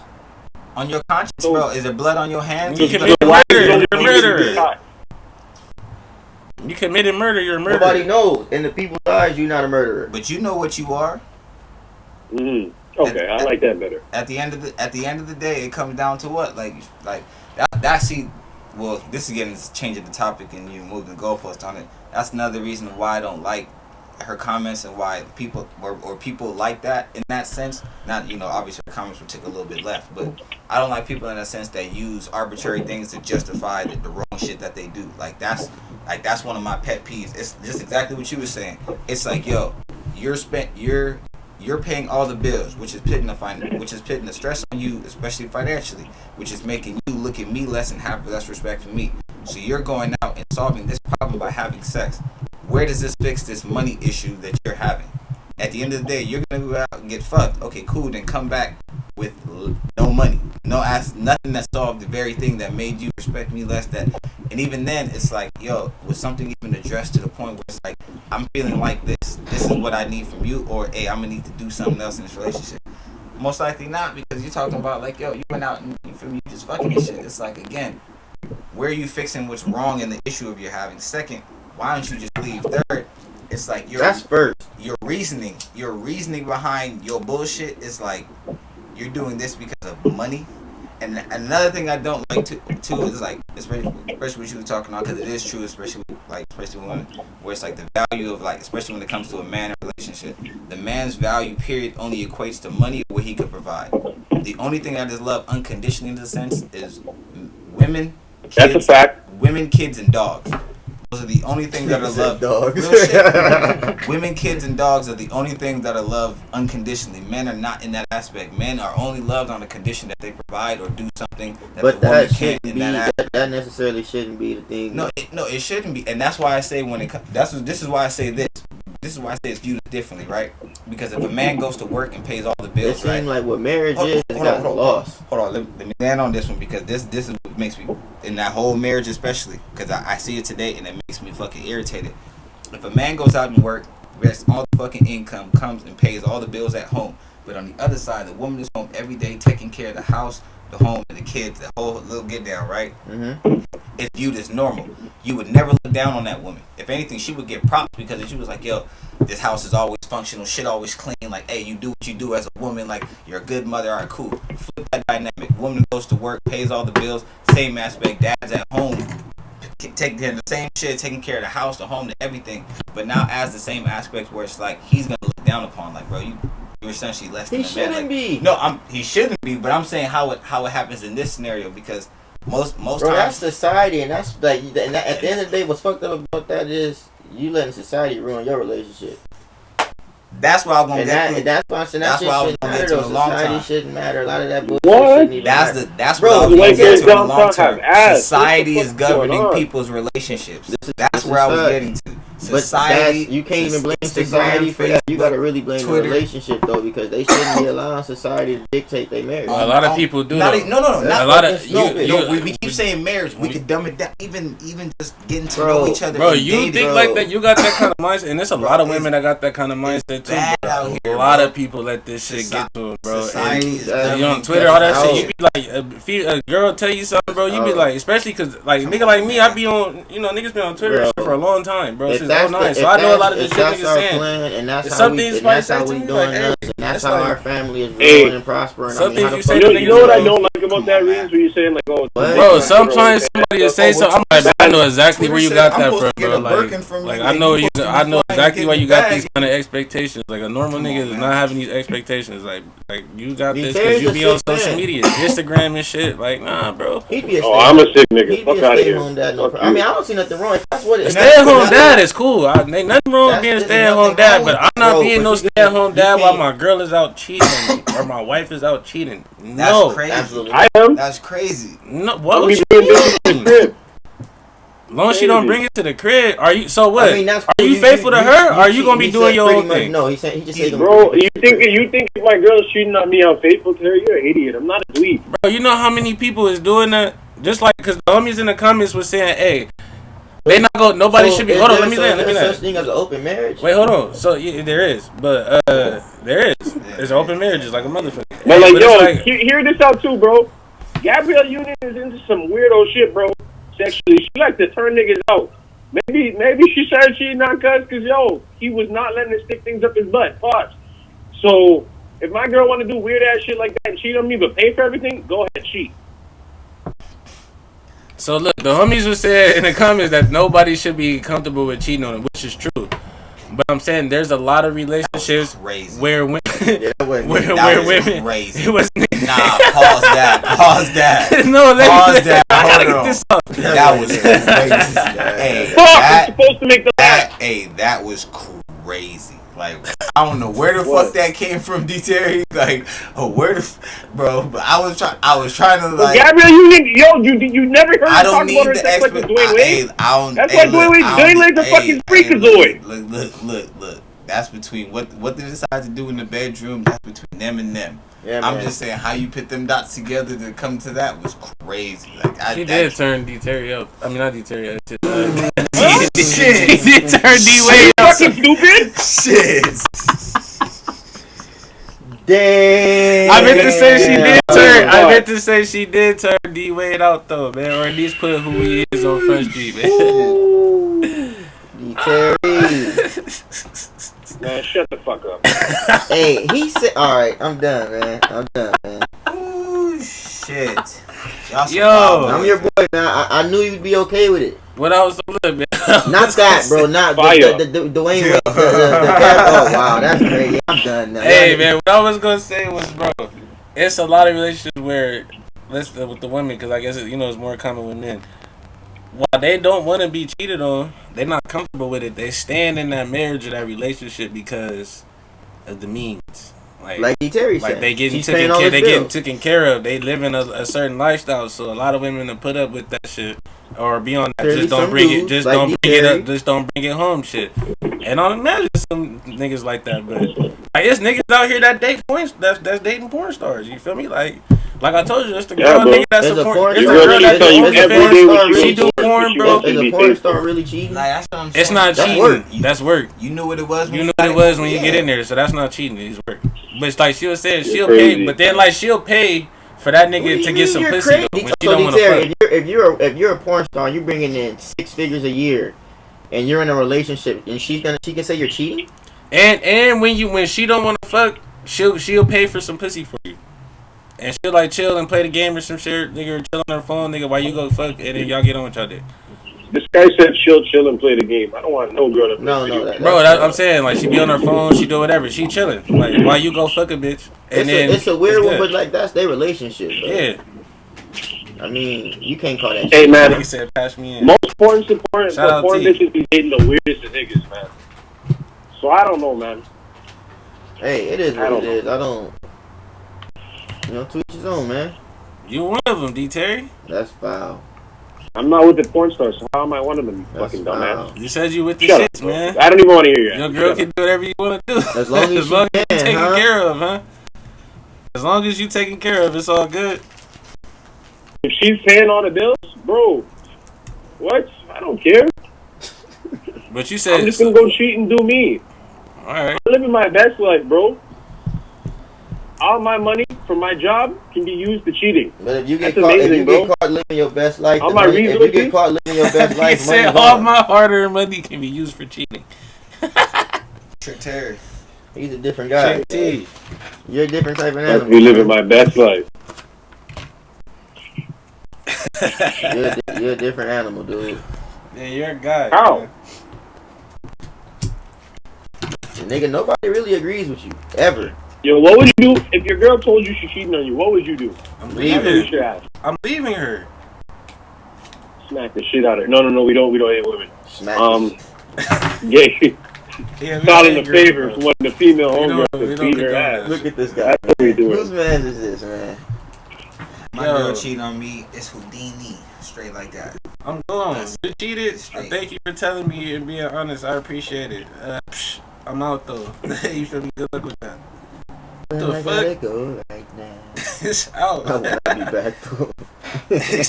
On your conscience, So- bro. Is there blood on your hands? You You committed better- Why murder. you You're a don't murderer. get caught? You committed murder. You're a murderer. Nobody knows. In the people's eyes, you're not a murderer. But you know what you are. Okay, I like that better. At the end of the day, it comes down to what? Like that. See, well, this is getting changing the topic and you moving the goalpost on it. That's another reason why I don't like her comments and why people or people like that in that sense. Not, you know, obviously her comments would take a little bit left, but I don't like people in a sense that use arbitrary things to justify the wrong shit that they do. Like that's one of my pet peeves. It's just exactly what you were saying. It's like, yo, you're paying all the bills, which is putting the stress on you, especially financially, which is making you look at me less and have less respect for me. So you're going out and solving this problem by having sex. Where does this fix this money issue that you're having? At the end of the day, you're gonna go out and get fucked. Okay, cool. Then come back with no money, nothing that solved the very thing that made you respect me less. And even then, it's like, yo, was something even addressed to the point where it's like, I'm feeling like this. This is what I need from you, or hey, I'm gonna need to do something else in this relationship. Most likely not, because you're talking about like, yo, you went out and you feel me, you just fucking and shit. It's like, again, where are you fixing what's wrong in the issue of you're having? Second, why don't you just leave? Third, it's like That's first. your reasoning behind your bullshit is like you're doing this because of money. And another thing I don't like too is like, especially what you were talking about, because it is true, especially with women, where it's like the value of like, especially when it comes to a man relationship, the man's value period only equates to money or what he could provide. The only thing that is love unconditionally in the sense is women, kids, That's a fact. women, kids, and dogs. Those are the only things that are loved. Dogs. Real shit. Women, kids, and dogs are the only things that are loved unconditionally. Men are not in that aspect. Men are only loved on the condition that they provide or do something that But the woman that can't shouldn't in be. that aspect. That necessarily shouldn't be the thing. No, it shouldn't be, and that's why I say this is why I say this. This is why I say it's viewed differently, right? Because if a man goes to work and pays all the It bills, seems right? like what marriage is Hold got on. lost. Hold on, let me land on this one, because this is what makes me, in that whole marriage especially, because I see it today and it makes me fucking irritated. If a man goes out and work, gets all the fucking income, comes and pays all the bills at home, but on the other side, the woman is home every day taking care of the house, the home, and the kids, the whole little get down, right? It's viewed as normal. You would never look down on that woman. If anything, she would get props because she was like, yo, this house is always functional, shit always clean, like, hey, you do what you do as a woman, like, you're a good mother, alright, cool. Flip that dynamic. Woman goes to work, pays all the bills, same aspect, dad's at home, taking care of the same shit, taking care of the house, the home, the everything, but now as the same aspects where it's like, he's gonna look down upon, like, bro, you're essentially less than He a man. shouldn't Like, be. no, he shouldn't be, but I'm saying how it happens in this scenario, because most Bro, times that's society, and that's like, and that, at the end of the day, what's fucked up about that is you letting society ruin your relationship. that's why I'm gonna And get through. that's why I'm saying that That's shit why I was shouldn't gonna matter. get to Though. a long Society time. shouldn't matter. A lot of that bullshit What? shouldn't even matter. That's Bro, what I was you gonna like get your to in the dumb long son term. have ass. Society What the is fuck is going governing on? people's relationships. This That's where I was sucks. getting to. But Society. you can't even blame Instagram, society for that. You Facebook, gotta really blame Twitter. the relationship though, because they shouldn't be allowing society to dictate their marriage. A lot of people do. Not though. no. That's Not a lot of fucking no. stupid. No, we keep saying marriage. We could dumb it down. Even just getting to know each other. Bro, and you dating. think bro. like that? You got that kind of mindset, and there's a Bro, lot of it's- women that got that kind of mindset too. bad Bro. out here, A lot bro. of people let this shit get to them, bro. And Society is you on governing Twitter, all that people's shit, you be like, a girl tell you something, bro. You be Oh. like, especially because like nigga like me, I be on, niggas been on Twitter and shit Bro. for a long time, bro. If Since that's 09, the- so I know a lot of if the shit that's niggas our saying. plan, and that's It's how some we, things and that's somebody how say we to me, doing like, hey, us, and that's it's how like- our family is Hey. growing and prospering. Some I mean, how things the you fuck say You know what I Bro. don't like about that, Reeves? When you're saying like, oh, What? Bro, sometimes somebody will say something. I'm like, I know exactly Twitter where you said, got I'm that supposed from, to get bro. a Birkin from Like you, I and know you you, supposed to I be know flying, exactly why getting you got the these bag. kind of expectations. Like a normal Come nigga on, is man. not having these expectations. Like you got These this because parents you are be on sick, social man. media, Instagram and shit. Like nah, bro. He'd be a Oh, I'm a sick nigga. He'd be Fuck a out of here. stay-at-home dad. No Fuck problem. I mean, you. I don't see nothing wrong. If that's what it A is. stay-at-home dad is cool. Ain't nothing wrong with That's being a just stay-at-home nothing dad, wrong but with I'm not bro, being but no you stay-at-home you dad while can't- my girl is out cheating on me or my wife is out cheating. That's No, crazy. Absolutely. I am. That's crazy. no. I'll What be you doing this in the mean? crib. long as she don't bring it to the crib, are you? So what? I mean, that's are cool. you faithful to her? Or are you gonna be he doing said your pretty own much, thing? No, he just said. Bro, you think if my girl's cheating on me, I'm faithful to her? You're an idiot. I'm not a dweeb. Bro, you know how many people is doing that? Just like, because the homies in the comments was saying, hey, they not go. Nobody should be. Hold on, let me land. There's such thing as an open marriage. Wait, hold on. So yeah, there is, but there is. There's open marriages like a motherfucker. But like, but yo, like, hear this out too, bro. Gabrielle Union is into some weirdo shit, bro. Sexually, she like to turn niggas out. Maybe she started cheating on Cuz because yo, he was not letting her stick things up his butt. Pause. So if my girl want to do weird ass shit like that and cheat on me, but pay for everything, go ahead, cheat. so look, the homies were saying in the comments that nobody should be comfortable with cheating on them, which is true. But I'm saying there's a lot of relationships where women, where women, crazy. it was Nah, pause that. no, Pause that. I gotta Hold get on. this up. That was crazy. Hey, Fuck, I'm supposed to make the laugh. that was crazy. Like, I don't know where the fuck that came from, D. Terry. Like, bro. But I was trying to like. Gabrielle Union, yo, you never heard her I talk don't need about her the sex like with expert. Dwayne Wade? That's Hey, why Dwayne Wade's a fucking freakazoid. Look. That's between what they decide to do in the bedroom. That's between them and them. Yeah, I'm just saying how you put them dots together to come to that was crazy. Like She did turn D. Terry up. I mean, not D. Terry. Shit. She did turn D. Wade up. Fucking stupid. Shit. Damn. I meant to say she did turn. I meant to say she did turn D. Wade out though, man, or at least put who he is on Front Street, man. D. Terry. Man, shut the fuck up. Hey, he said, all right, I'm done, man. Ooh, shit. Yo, I'm your boy, man. I knew you'd be okay with it. What I was look, man. Not that, bro. Not the Dwayne Wade. Oh, wow, that's crazy. I'm done now. Hey, man, what I was gonna say was, bro, it's a lot of relationships where, with the women, because I guess it's more common with men. While they don't want to be cheated on, they're not comfortable with it. They stand in that marriage or that relationship because of the means. Like D. Terry said, like they getting taken care of. They live in a certain lifestyle, so a lot of women to put up with that shit or be on that. Just don't bring it. Just don't bring it up. Just don't bring it home. Shit. And I imagine some niggas like that, but like it's niggas out here that date porn. That's dating porn stars. You feel me? Like I told you, it's the girl nigga that's a porn. It's the girl that she do porn, bro. Is a porn star really cheating? Like, that's what I'm saying. It's not cheating. That's work. You knew what it was. You knew what it was when you get in there, so that's not cheating. It's work. But it's like she was saying, she'll pay. But then like she'll pay for that nigga to get some pussy though, when she don't want to fuck. If you're a porn star, and you're bringing in 6 figures a year, and you're in a relationship, and she can say you're cheating. And when she don't want to fuck, she'll pay for some pussy for you. And she'll like chill and play the game or some shit, nigga, or chill on her phone, nigga, while you go fuck, and then y'all get on with y'all dick. This guy said she'll chill and play the game. I don't want no girl to play bro, I'm saying, like, she be on her phone, she do whatever, she chilling. Like, while you go fuck a bitch. And it's a weird one, but like that's their relationship, bro. Yeah. I mean, you can't call that shit. Hey, man. He said, pass me in. Most porn bitches be dating the weirdest of niggas, man. So I don't know, man. Hey, it is what it is. I don't. To each his own, man. You one of them, D. Terry. That's foul. I'm not with the porn stars, so how am I one of them, you fucking dumbass? You said you with the shits, man. I don't even want to hear you. Your girl can do whatever you want to do. As long as you're taken care of, huh? As long as you taken care of, it's all good. If she's paying all the bills, bro, what? I don't care. But you said I'm just gonna go cheat and do me. All right. I'm living my best life, bro. All my money from my job can be used to cheating. But if you get caught living your best life, if you get caught living your best life, he said all my hard-earned money can be used for cheating. Trick Terry. He's a different guy. You're a different type of animal. We living my best life. You're a different animal, dude. Yeah, you're a guy. How? Man. Nigga, nobody really agrees with you ever. Yo, what would you do if your girl told you she's cheating on you? What would you do? I'm leaving. I'm leaving her. Smack the shit out of her. No, we don't hate women. Smack. Not in the favor for when the female homegirl to beat her ass. Look at this guy. That's what we doing. Whose man is this, man? My girl cheat on me. It's Houdini. Straight like that. I'm going. You cheated. Straight. Thank you for telling me and being honest. I appreciate it. I'm out though. You feel me? Good luck with that. Well, I fuck? gotta go right now. It's out. I will not be back though.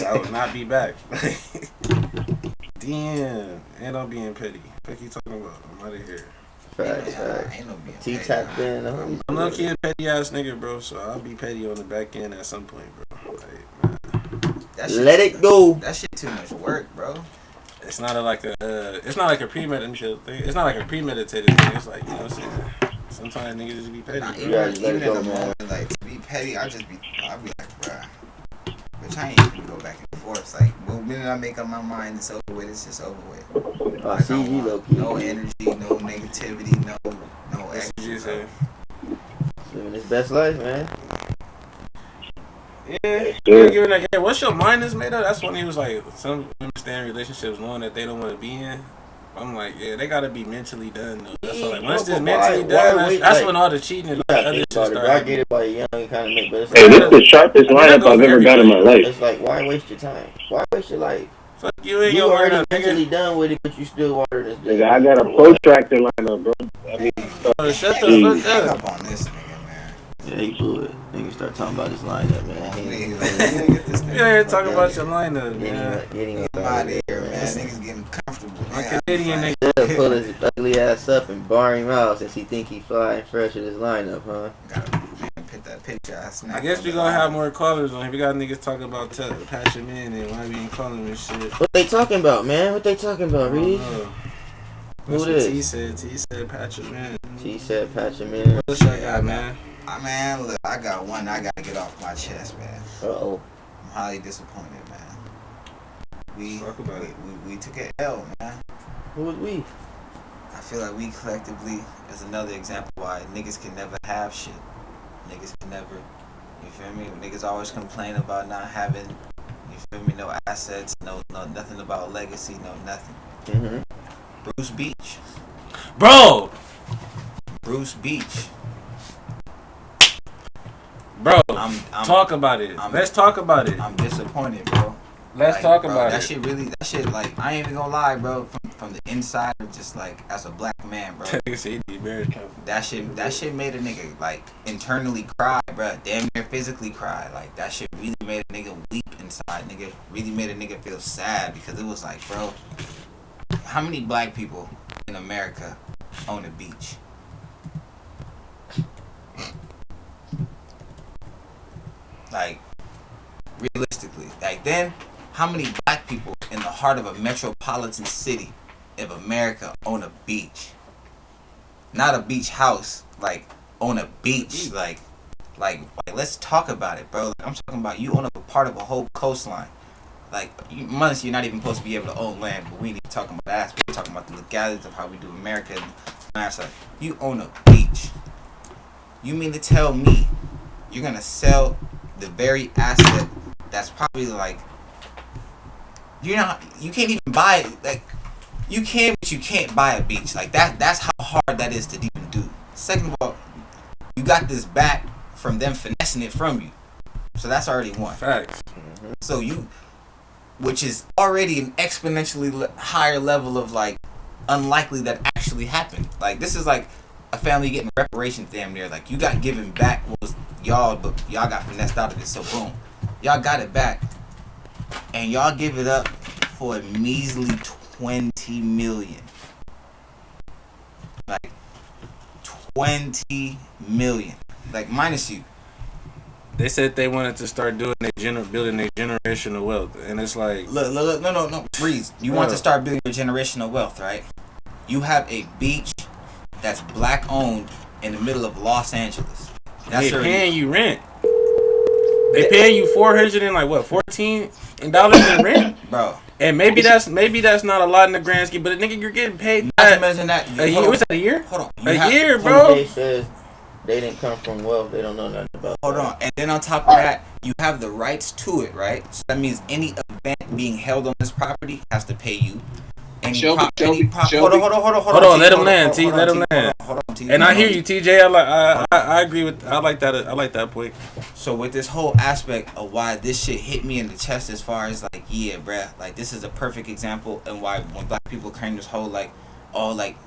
I will not be back. Damn. And I'm being petty. What you talking about? I'm out of here. Facts. Ain't no being T petty. tapped in. Homie. I'm not a petty ass nigga, bro. So I'll be petty on the back end at some point, bro. Like, man, That shit- Let it go. That shit too much work, bro. it's not like a premeditated thing. It's not like a premeditated thing. It's like, you know what I'm saying? Sometimes niggas just be petty. Not Bro. even, Yeah, just let even it in go, the man. moment, like to be petty, I'll be like, bruh. Bitch, I ain't even go back and forth. Like, the minute I make up my mind, it's over with. It's just over with. I Like, see I you want low key. no energy, no negativity, no That's what you extra. say. Living his best life, man. Yeah. Yeah, what's your mind is made of? That's when he was like, some women stay in relationships knowing that they don't want to be in. I'm like, yeah, they gotta be mentally done though. That's all, like once Yeah, this but mentally why done, wait, that's like, when all the cheating and You all the gotta other think shit about it, bro. I started. get it by young and kind of make, but it's Hey, like, this is the sharpest I mean, that lineup goes I've for ever got in my everybody. life. it's like, why waste your time? Why waste your life? Fuck you and You your already lineup, mentally nigga. done with it, but you still water this Nigga, bitch. I got a protractor lineup, bro. I mean, Bro, shut the Jeez. fuck Hang up. up on this nigga, man. Yeah, he blew it. Nigga start talking about his lineup, man. Please, like, get this You nigga ain't the talking fuck about out your of lineup, Getting man. him, getting him here. I'm out of here, man. Niggas getting comfortable. My Man, Canadian nigga. Instead of pull his ugly ass up and bar him out since he think he fly and fresh in his lineup, huh? Gotta put that picture I I snapped. guess on we the gonna have line. more callers on. If we got niggas talking about Passion Man and why we ain't calling this shit. What they talking about, man? What they talking I about, don't Reed? know. Who That's what this? T said. T said Passion Man. She said, patch him in. What else y'all got, man? Man, look, I got one I gotta get off my chest, man. Uh-oh. I'm highly disappointed, man. Talk about it. We took an L, man. Who was we? I feel like we collectively is another example why niggas can never have shit. Niggas can never, you feel me? Niggas always complain about not having, you feel me, no assets, no nothing about legacy, no nothing. Mm-hmm. Bruce Beach. Bro! Bruce Beach. Bro, I'm talk about it. Let's talk about it. I'm disappointed, bro. Let's Like, talk bro, about that it. That shit, like, I ain't even gonna lie, bro. From the inside, just like as a black man, bro. That shit made a nigga like internally cry, bro. Damn near physically cry. Like that shit really made a nigga weep inside. Nigga really made a nigga feel sad because it was like, bro, how many black people in America own a beach? Like, realistically, like then, how many black people in the heart of a metropolitan city of America own a beach? Not a beach house, like own a beach, like let's talk about it, bro. Like, I'm talking about you own a part of a whole coastline. Like months, you're not even supposed to be able to own land, but we need to talk about that. We're talking about the legalities of how we do America. And like, you own a beach. You mean to tell me you're gonna sell the very asset that's probably like you can't even buy it. Like you can, but you can't buy a beach. Like that's how hard that is to even do. Second of all, you got this back from them finessing it from you, so that's already one. Facts. So which is already an exponentially higher level of like unlikely that actually happened. Like this is like a family getting reparations damn near. Like you got given back what was y'all, but y'all got finessed out of it. So boom, y'all got it back, and y'all give it up for a measly 20 million. Like 20 million. Like minus you. They said they wanted to start doing building their generational wealth, and it's like, Look, no, Breeze. You want to start building your generational wealth, right? You have a beach that's black owned in the middle of Los Angeles. That's they paying you rent. They paying you $14 in rent, bro. and maybe that's not a lot in the grand scheme, but nigga, you're getting paid Not to that mention that. a year. Was that a year? Hold on. A year, bro. They says they didn't come from wealth. They don't know nothing about. Hold on. And then on top of that, you have the rights to it, right? So that means any event being held on this property has to pay you. Shelby, Hold on, let him land, T. Let him land. Hold on, T. And I hear you, TJ. I agree with. I like that. I like that point. So with this whole aspect of why this shit hit me in the chest, as far as like, yeah, bruh, like this is a perfect example, and why when black people claim this whole like, oh, like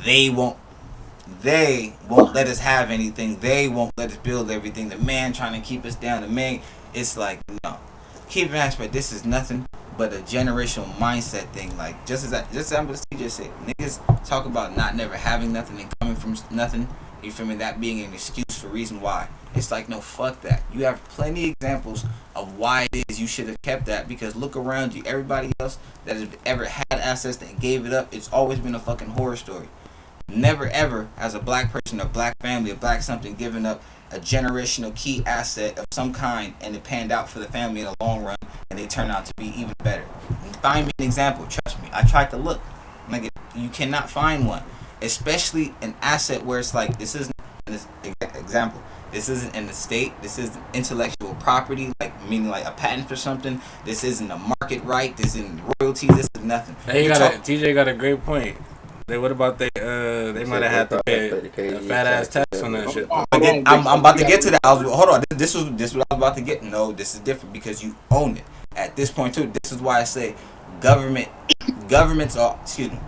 they won't let us have anything. They won't let us build everything. The man trying to keep us down. The man, it's like, no. Keep in aspect, this is nothing but a generational mindset thing. Like, just as CJ said, niggas talk about not never having nothing and coming from nothing. You feel me? That being an excuse for reason why. It's like, no, fuck that. You have plenty of examples of why it is you should have kept that, because look around you. Everybody else that has ever had access and gave it up, it's always been a fucking horror story. Never ever has a black person, a black family, a black something given up a generational key asset of some kind, and it panned out for the family in the long run, and they turn out to be even better. Find me an example. Trust me, I tried to look. Like, you cannot find one, especially an asset where it's like, this isn't this example. This isn't an estate. This isn't intellectual property, like meaning like a patent for something. This isn't a market right. This isn't royalties. This is nothing. Hey, TJ got a great point. What about they might have had to pay a fat ass tax on that shit. I'm about to get to that. Hold on. This was what I was about to get. No, this is different because you own it at this point too. This is why I say governments are, excuse me,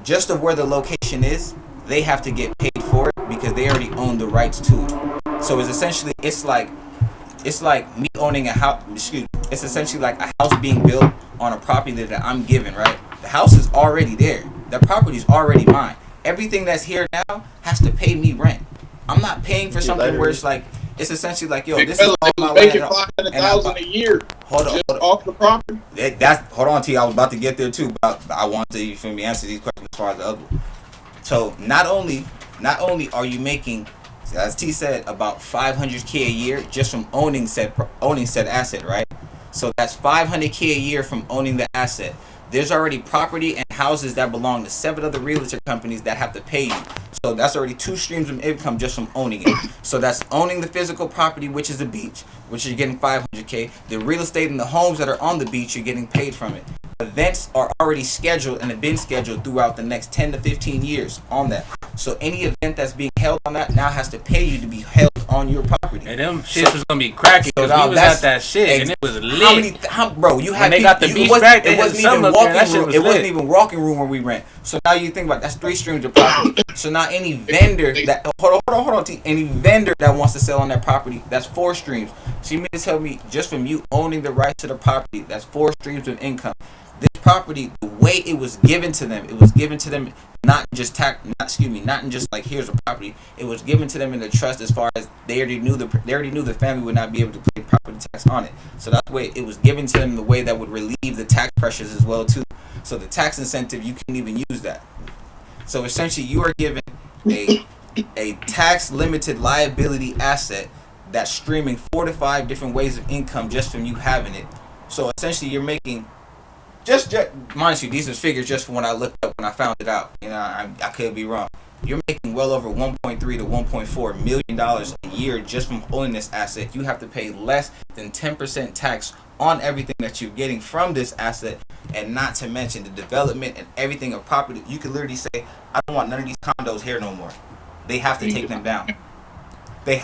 just of where the location is, they have to get paid for it because they already own the rights to it. So it's essentially it's like me owning a house. Excuse me. It's essentially like a house being built on a property that I'm given, right? The house is already there. The property is already mine. Everything that's here now has to pay me rent. I'm not paying for something where it's like, it's essentially like, yo, this is all my making land. $500,000 a year. Hold on. Off the property. Hold on, T. I was about to get there too, but I want to, you feel me, answer these questions as far as the other one. So not only are you making, as T said, about $500K a year just from owning said asset, right? So that's $500K a year from owning the asset. There's already property and houses that belong to 7 other realtor companies that have to pay you. So that's already 2 streams of income just from owning it. So that's owning the physical property, which is the beach, which you're getting $500K. The real estate and the homes that are on the beach, you're getting paid from it. Events are already scheduled and have been scheduled throughout the next 10 to 15 years on that. So any event that's being held on that now has to pay you to be held on your property. And them shits was gonna be cracking because we was at that shit and it was lit. Bro, you had when they got the beach back, it wasn't even walking room. It wasn't even walking room where we rent. So now you think about that's 3 streams of property. So now any vendor that hold on, T, any vendor that wants to sell on that property, that's 4 streams. So you mean to tell me just from you owning the rights to the property, that's 4 streams of income. This property, the way it was given to them, not just like here's a property. It was given to them in the trust, as far as they already knew the family would not be able to pay property tax on it. So that's the way it was given to them, the way that would relieve the tax pressures as well too. So the tax incentive, you can't even use that. So essentially, you are given a tax limited liability asset that's streaming 4 to 5 different ways of income just from you having it. So essentially, you're making. Just mind you, these are figures just from when I looked up, when I found it out. You know, I could be wrong. You're making well over $1.3 to $1.4 million a year just from owning this asset. You have to pay less than 10% tax on everything that you're getting from this asset, and not to mention the development and everything of property. You could literally say, I don't want none of these condos here no more. They have to take them down.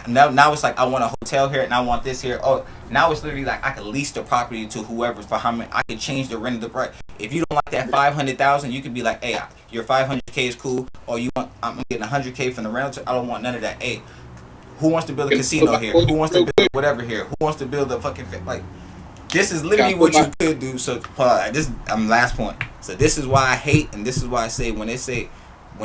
Now it's like, I want a hotel here and I want this here. Oh, now it's literally like I could lease the property to whoever for how many. I could change the rent of the price. If you don't like that $500,000, you could be like, hey, your $500K is cool, or you want, I'm getting $100K from the rental. I don't want none of that. Hey, who wants to build a casino here? Who wants to build whatever here? Who wants to build a fucking like? This is literally what you could do. So this, last point. So this is why I hate, and this is why I say when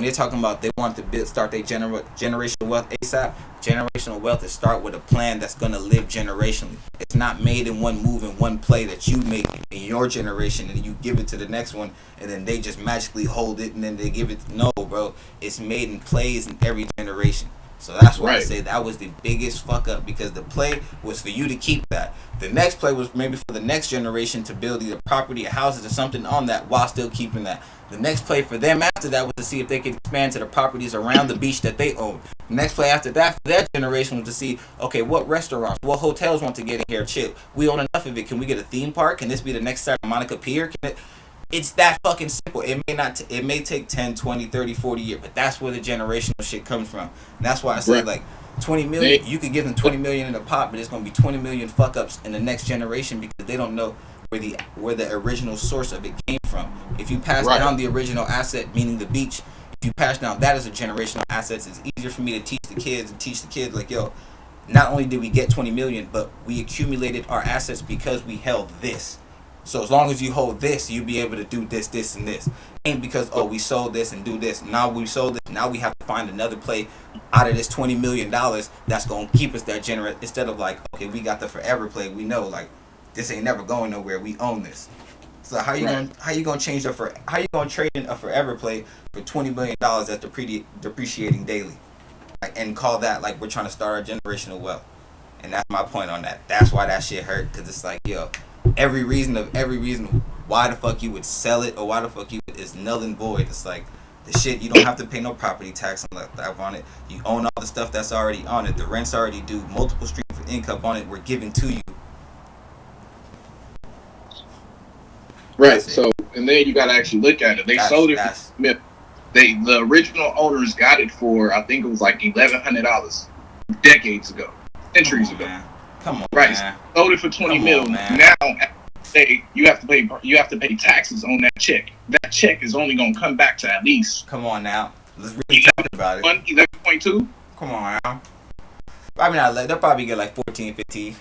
they're talking about they want to start their generational wealth ASAP, generational wealth is start with a plan that's going to live generationally. It's not made in one move and one play that you make in your generation and you give it to the next one and then they just magically hold it and then they give it. No, bro. It's made in plays in every generation. So that's why I say that was the biggest fuck up, because the play was for you to keep that. The next play was maybe for the next generation to build either property or houses or something on that while still keeping that. The next play for them after that was to see if they could expand to the properties around the beach that they own. The next play after that for that generation was to see, okay, what restaurants, what hotels want to get in here, chill. We own enough of it. Can we get a theme park? Can this be the next Santa Monica Pier? It's that fucking simple. It may not. It may take 10, 20, 30, 40 years, but that's where the generational shit comes from. And that's why I say like 20 million. You could give them 20 million in a pot, but it's gonna be 20 million fuck ups in the next generation because they don't know where the original source of it came from. If you pass down the original asset, meaning the beach, if you pass down that as a generational asset, it's easier for me to teach the kids like, yo, not only did we get 20 million, but we accumulated our assets because we held this. So as long as you hold this, you'll be able to do this, this, and this. Ain't because, oh, we sold this and do this. Now we sold it. Now we have to find another play out of this $20 million that's going to keep us that generous. Instead of like, okay, we got the forever play. We know, like, this ain't never going nowhere. We own this. So how you gonna change how you gonna trade in a forever play for $20 million that's depreciating daily? Like, and call that like we're trying to start our generational wealth. And that's my point on that. That's why that shit hurt. Because it's like, yo, every reason why the fuck you would sell it or why the fuck you would is null and void. It's like the shit, you don't have to pay no property tax on it. You own all the stuff that's already on it. The rent's already due. Multiple streams of income on it were given to you. Right. So, and then you got to actually look at it. They sold it. The original owners got it for, I think it was like $1,100 decades ago, centuries ago. Man. Come on, right? Man. Sold it for $20 million. Now, you have to pay taxes on that check. That check is only gonna come back to at least. Come on now, let's really talk about it. 11.2. Come on now. I mean, they'll probably get like 14, 15.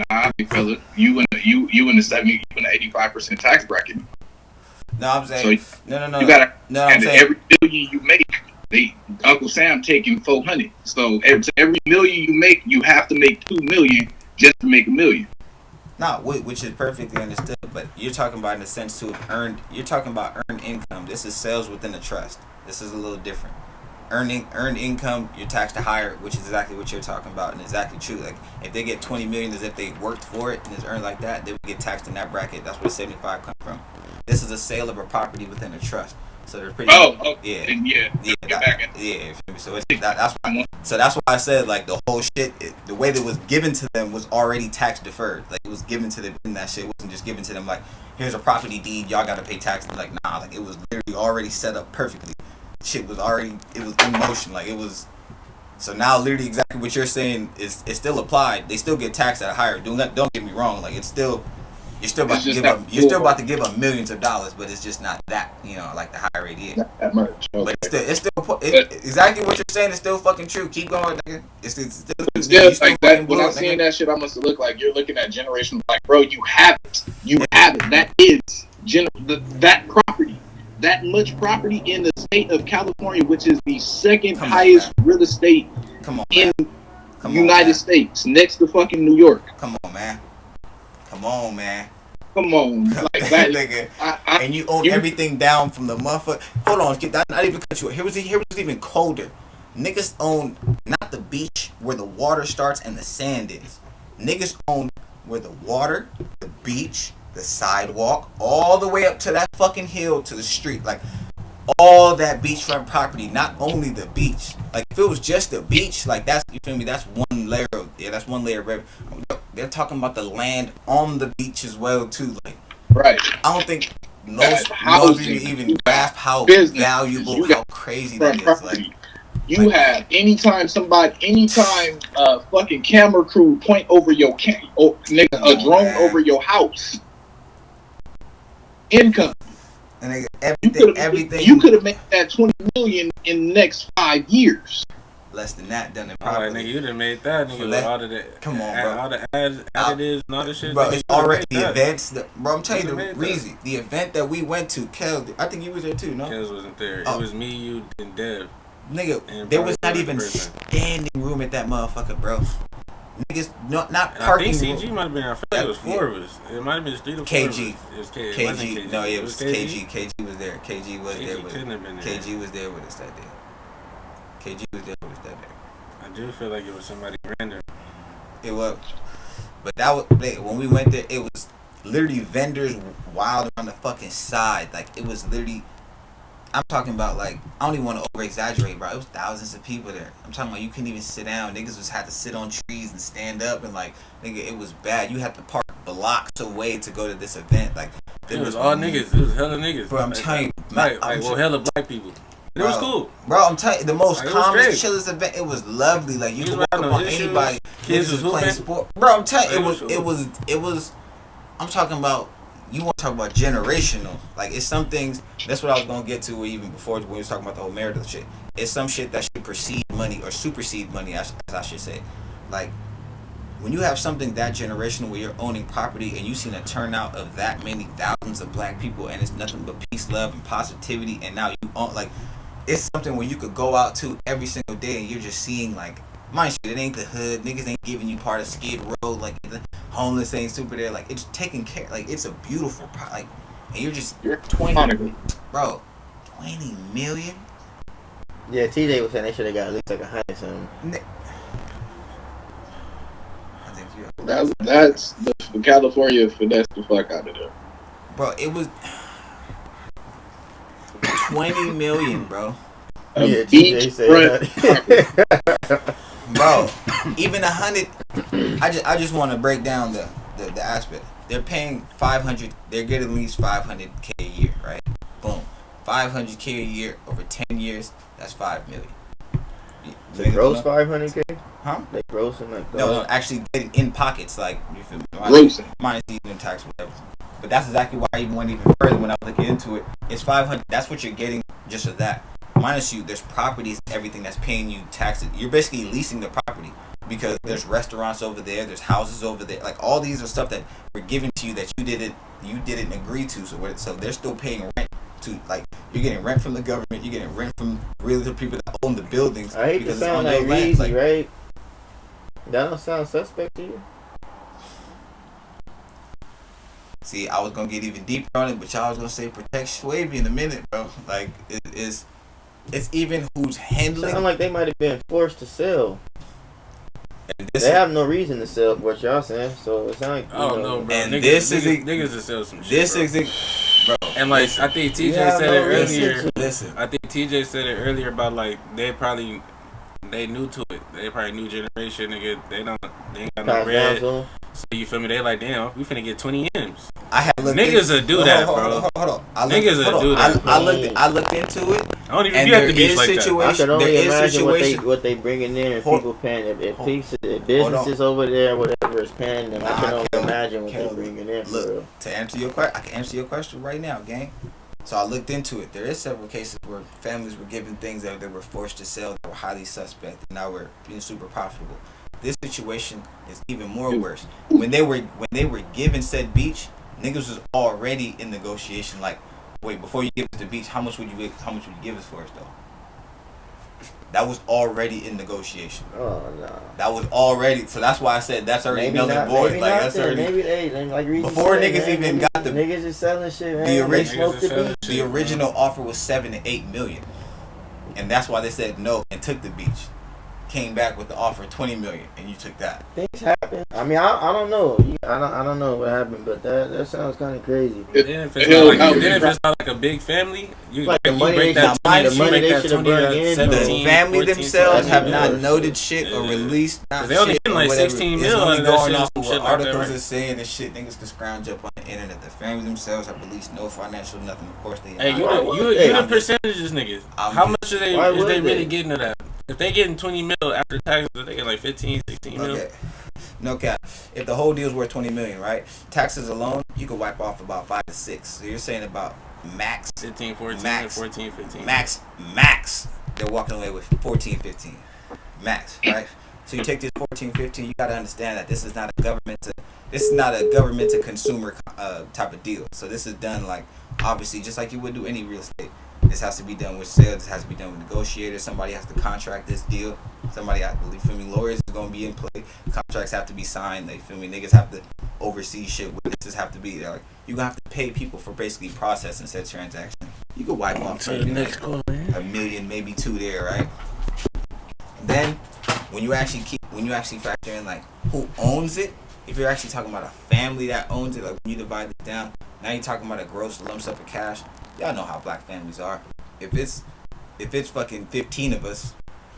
Nah, because you in the 70, you in the 85% tax bracket. No, I'm saying so no. You gotta, no, I'm saying every million you make, Uncle Sam taking 400. So every million you make, you have to make 2 million just to make $1 million. No, which is perfectly understood. But you're talking about in the sense to earned. You're talking about earned income. This is sales within a trust. This is a little different. Earned income, you're taxed to higher, which is exactly what you're talking about and exactly true. Like if they get 20 million as if they worked for it and it's earned like that, they would get taxed in that bracket. That's where 75 comes from. This is a sale of a property within a trust. So they're pretty. So that's why I said like the whole shit, the way that it was given to them was already tax deferred. Like it was given to them, and that shit wasn't just given to them. Like here's a property deed, y'all got to pay taxes. Like nah, like it was literally already set up perfectly. Shit was already, it was in motion. Like it was. So now literally exactly what you're saying is still applied. They still get taxed at a higher. Don't get me wrong. Like it's still. You're still about to give them millions of dollars, but it's just not that, like the high rate is. Not that much. Okay. But it's exactly what you're saying is still fucking true. Keep going, nigga. It's still like that. When I'm seeing that shit, I must look like you're looking at generational. Like, bro, you have it. You have it. That is that property. That much property in the state of California, which is the second highest real estate in the United States, next to fucking New York. Come on, man. Come on, man. Come on, like that, nigga. And you own everything down from the motherfucker. Hold on, not even cut you. Here was even colder. Niggas own not the beach where the water starts and the sand is. Niggas own where the water, the beach, the sidewalk, all the way up to that fucking hill to the street. Like all that beachfront property, not only the beach. Like if it was just the beach, like that's, you feel me? That's one layer of revenue. They're talking about the land on the beach as well too. Like, right. I don't think most people even grasp how valuable, how crazy that is. Like, you have anytime fucking camera crew point over your a drone over your house. Income. And everything. You could have made that 20 million in the next 5 years. Less than that done it properly. Alright, nigga, you done made that, nigga. With all of that. Come on, bro. All the additives and all the shit. Bro, it's already the events. Bro, I'm telling you the reason. The event that we went to, Kels, I think you was there too, no? Kels wasn't there. It was me, you, and Dev. Nigga, there was not even standing room at that motherfucker, bro. Niggas, not parking. I think CG might have been there. I feel like it was 4 of us. It might have been 3 to 4 KG. of us. It was KG. No, it was KG. KG was there. KG was there with us. KG was there with us that day. KG was there with us that day. I do feel like it was somebody random. It was. But that was, when we went there, it was literally vendors wild on the fucking side. Like, it was literally, I'm talking about, like, I don't even want to over-exaggerate, bro. It was thousands of people there. I'm talking about you couldn't even sit down. Niggas had to sit on trees and stand up and, like, nigga, it was bad. You had to park blocks away to go to this event. Like, It was all niggas. It was hella niggas. Bro, I'm telling you, well, hella black people. It was cool. Bro, I'm telling you, the most Like, calmest, chillest event. It was lovely. Like, you could walk up on anybody. Kids was playing sport. Bro, I'm telling you, it was. I'm talking about. You want to talk about generational? Like, it's some things. That's what I was gonna get to even before when we was talking about the whole marital shit. It's some shit that should precede money or supersede money, as I should say. Like, when you have something that generational where you're owning property and you've seen a turnout of that many thousands of black people and it's nothing but peace, love, and positivity, and now you own, like, it's something where you could go out to every single day and you're just seeing, like, mind you, it ain't the hood, niggas ain't giving you part of Skid Row, like, the homeless ain't super there, like, it's taken care, like, it's a beautiful, like, and you're 20, bro, 20 million? Yeah, TJ was saying they should have got at least like 100 something. That's the California finesse the fuck out of them. Bro, it was 20 million, bro. Yeah, TJ said that. Bro, even 100. I just want to break down the aspect. They're paying 500. They're getting at least 500K a year, right? Boom, 500K a year over 10 years. That's 5 million. They gross 500K? Huh? They grossing like no, actually getting in pockets, like, you feel me? Grossing. Minus even tax, whatever. But that's exactly why I even went even further when I was looking into it. It's 500. That's what you're getting just of that. Minus you, there's properties, everything that's paying you taxes. You're basically leasing the property because there's restaurants over there, there's houses over there. Like, all these are stuff that were given to you that you didn't agree to. So they're still paying rent to, like, you're getting rent from the government, you're getting rent from really the people that own the buildings. I hate to sound like Reezy, right? That don't sound suspect to you? See, I was gonna get even deeper on it, but y'all was gonna say protect Swavy in a minute, bro. Like, it's even who's handling. Sound like they might have been forced to sell. They have no reason to sell what y'all saying, so it sounds like, I don't know, bro. And niggas to sell some shit. This bro. is bro. And like, I think TJ said it earlier. Listen, I think TJ said it earlier about, like, they new to it. They probably new generation, nigga. They ain't got no bread. So you feel me? They like, damn, we finna get 20 M's. Niggas will do that, bro. Hold on. Niggas will do that. I looked into it. I don't even have to be like that. I can only imagine what they bringing in and people paying. If businesses over there, whatever is paying them, I can only imagine what they bringing in. Look, to answer your question, I can answer your question right now, gang. So I looked into it. There is several cases where families were given things that they were forced to sell that were highly suspect, and now we're being super profitable. This situation is even more worse. When they were given said beach, niggas was already in negotiation. Like, wait, before you give us the beach, how much would you give us for it though? That was already in negotiation. Oh no. That was already. So that's why I said that's already null and void. Like, that's already. Maybe they like before said, niggas man, even got the niggas is selling shit, man. The original offer was 7 to 8 million, and that's why they said no and took the beach. Came back with the offer 20 million, and you took that. Things happen. I mean, I don't know. I don't know what happened, but that sounds kind of crazy. Then if it's not like a big family, you like the money break they that 20, the money they should have brought in. 17, The family 14, themselves have 17, not noted shit or released. They only getting like 16 It's mil only on going that off shit, of some what shit like that, articles right? is saying and shit niggas can scrounge up on the internet. The family themselves have released no financial nothing. Of course they. Hey, you the percentages, niggas. How much are they? Is they really getting to that? If they getting 20 mil after taxes, they get like 15, 16 mil. Okay. No cap. If the whole deal's worth 20 million, right? Taxes alone, you could wipe off about 5 to 6. So you're saying about max 15, 14, max, 14, 15. Max. They're walking away with 14, 15. Max, right? So you take this 14, 15, you gotta understand that this is not a government to consumer type of deal. So this is done like obviously just like you would do any real estate. This has to be done with sales. This has to be done with negotiators. Somebody has to contract this deal. Somebody has to, feel me, lawyers is going to be in play. Contracts have to be signed. They feel me. Niggas have to oversee shit. Witnesses have to be there. Like, you're going to have to pay people for basically processing said transaction. You could wipe off a million, maybe 2 there, right? Then when you actually factor in like who owns it, if you're actually talking about a family that owns it, like when you divide it down, now you're talking about a gross lump sum of cash. Y'all know how black families are. If it's fucking 15 of us,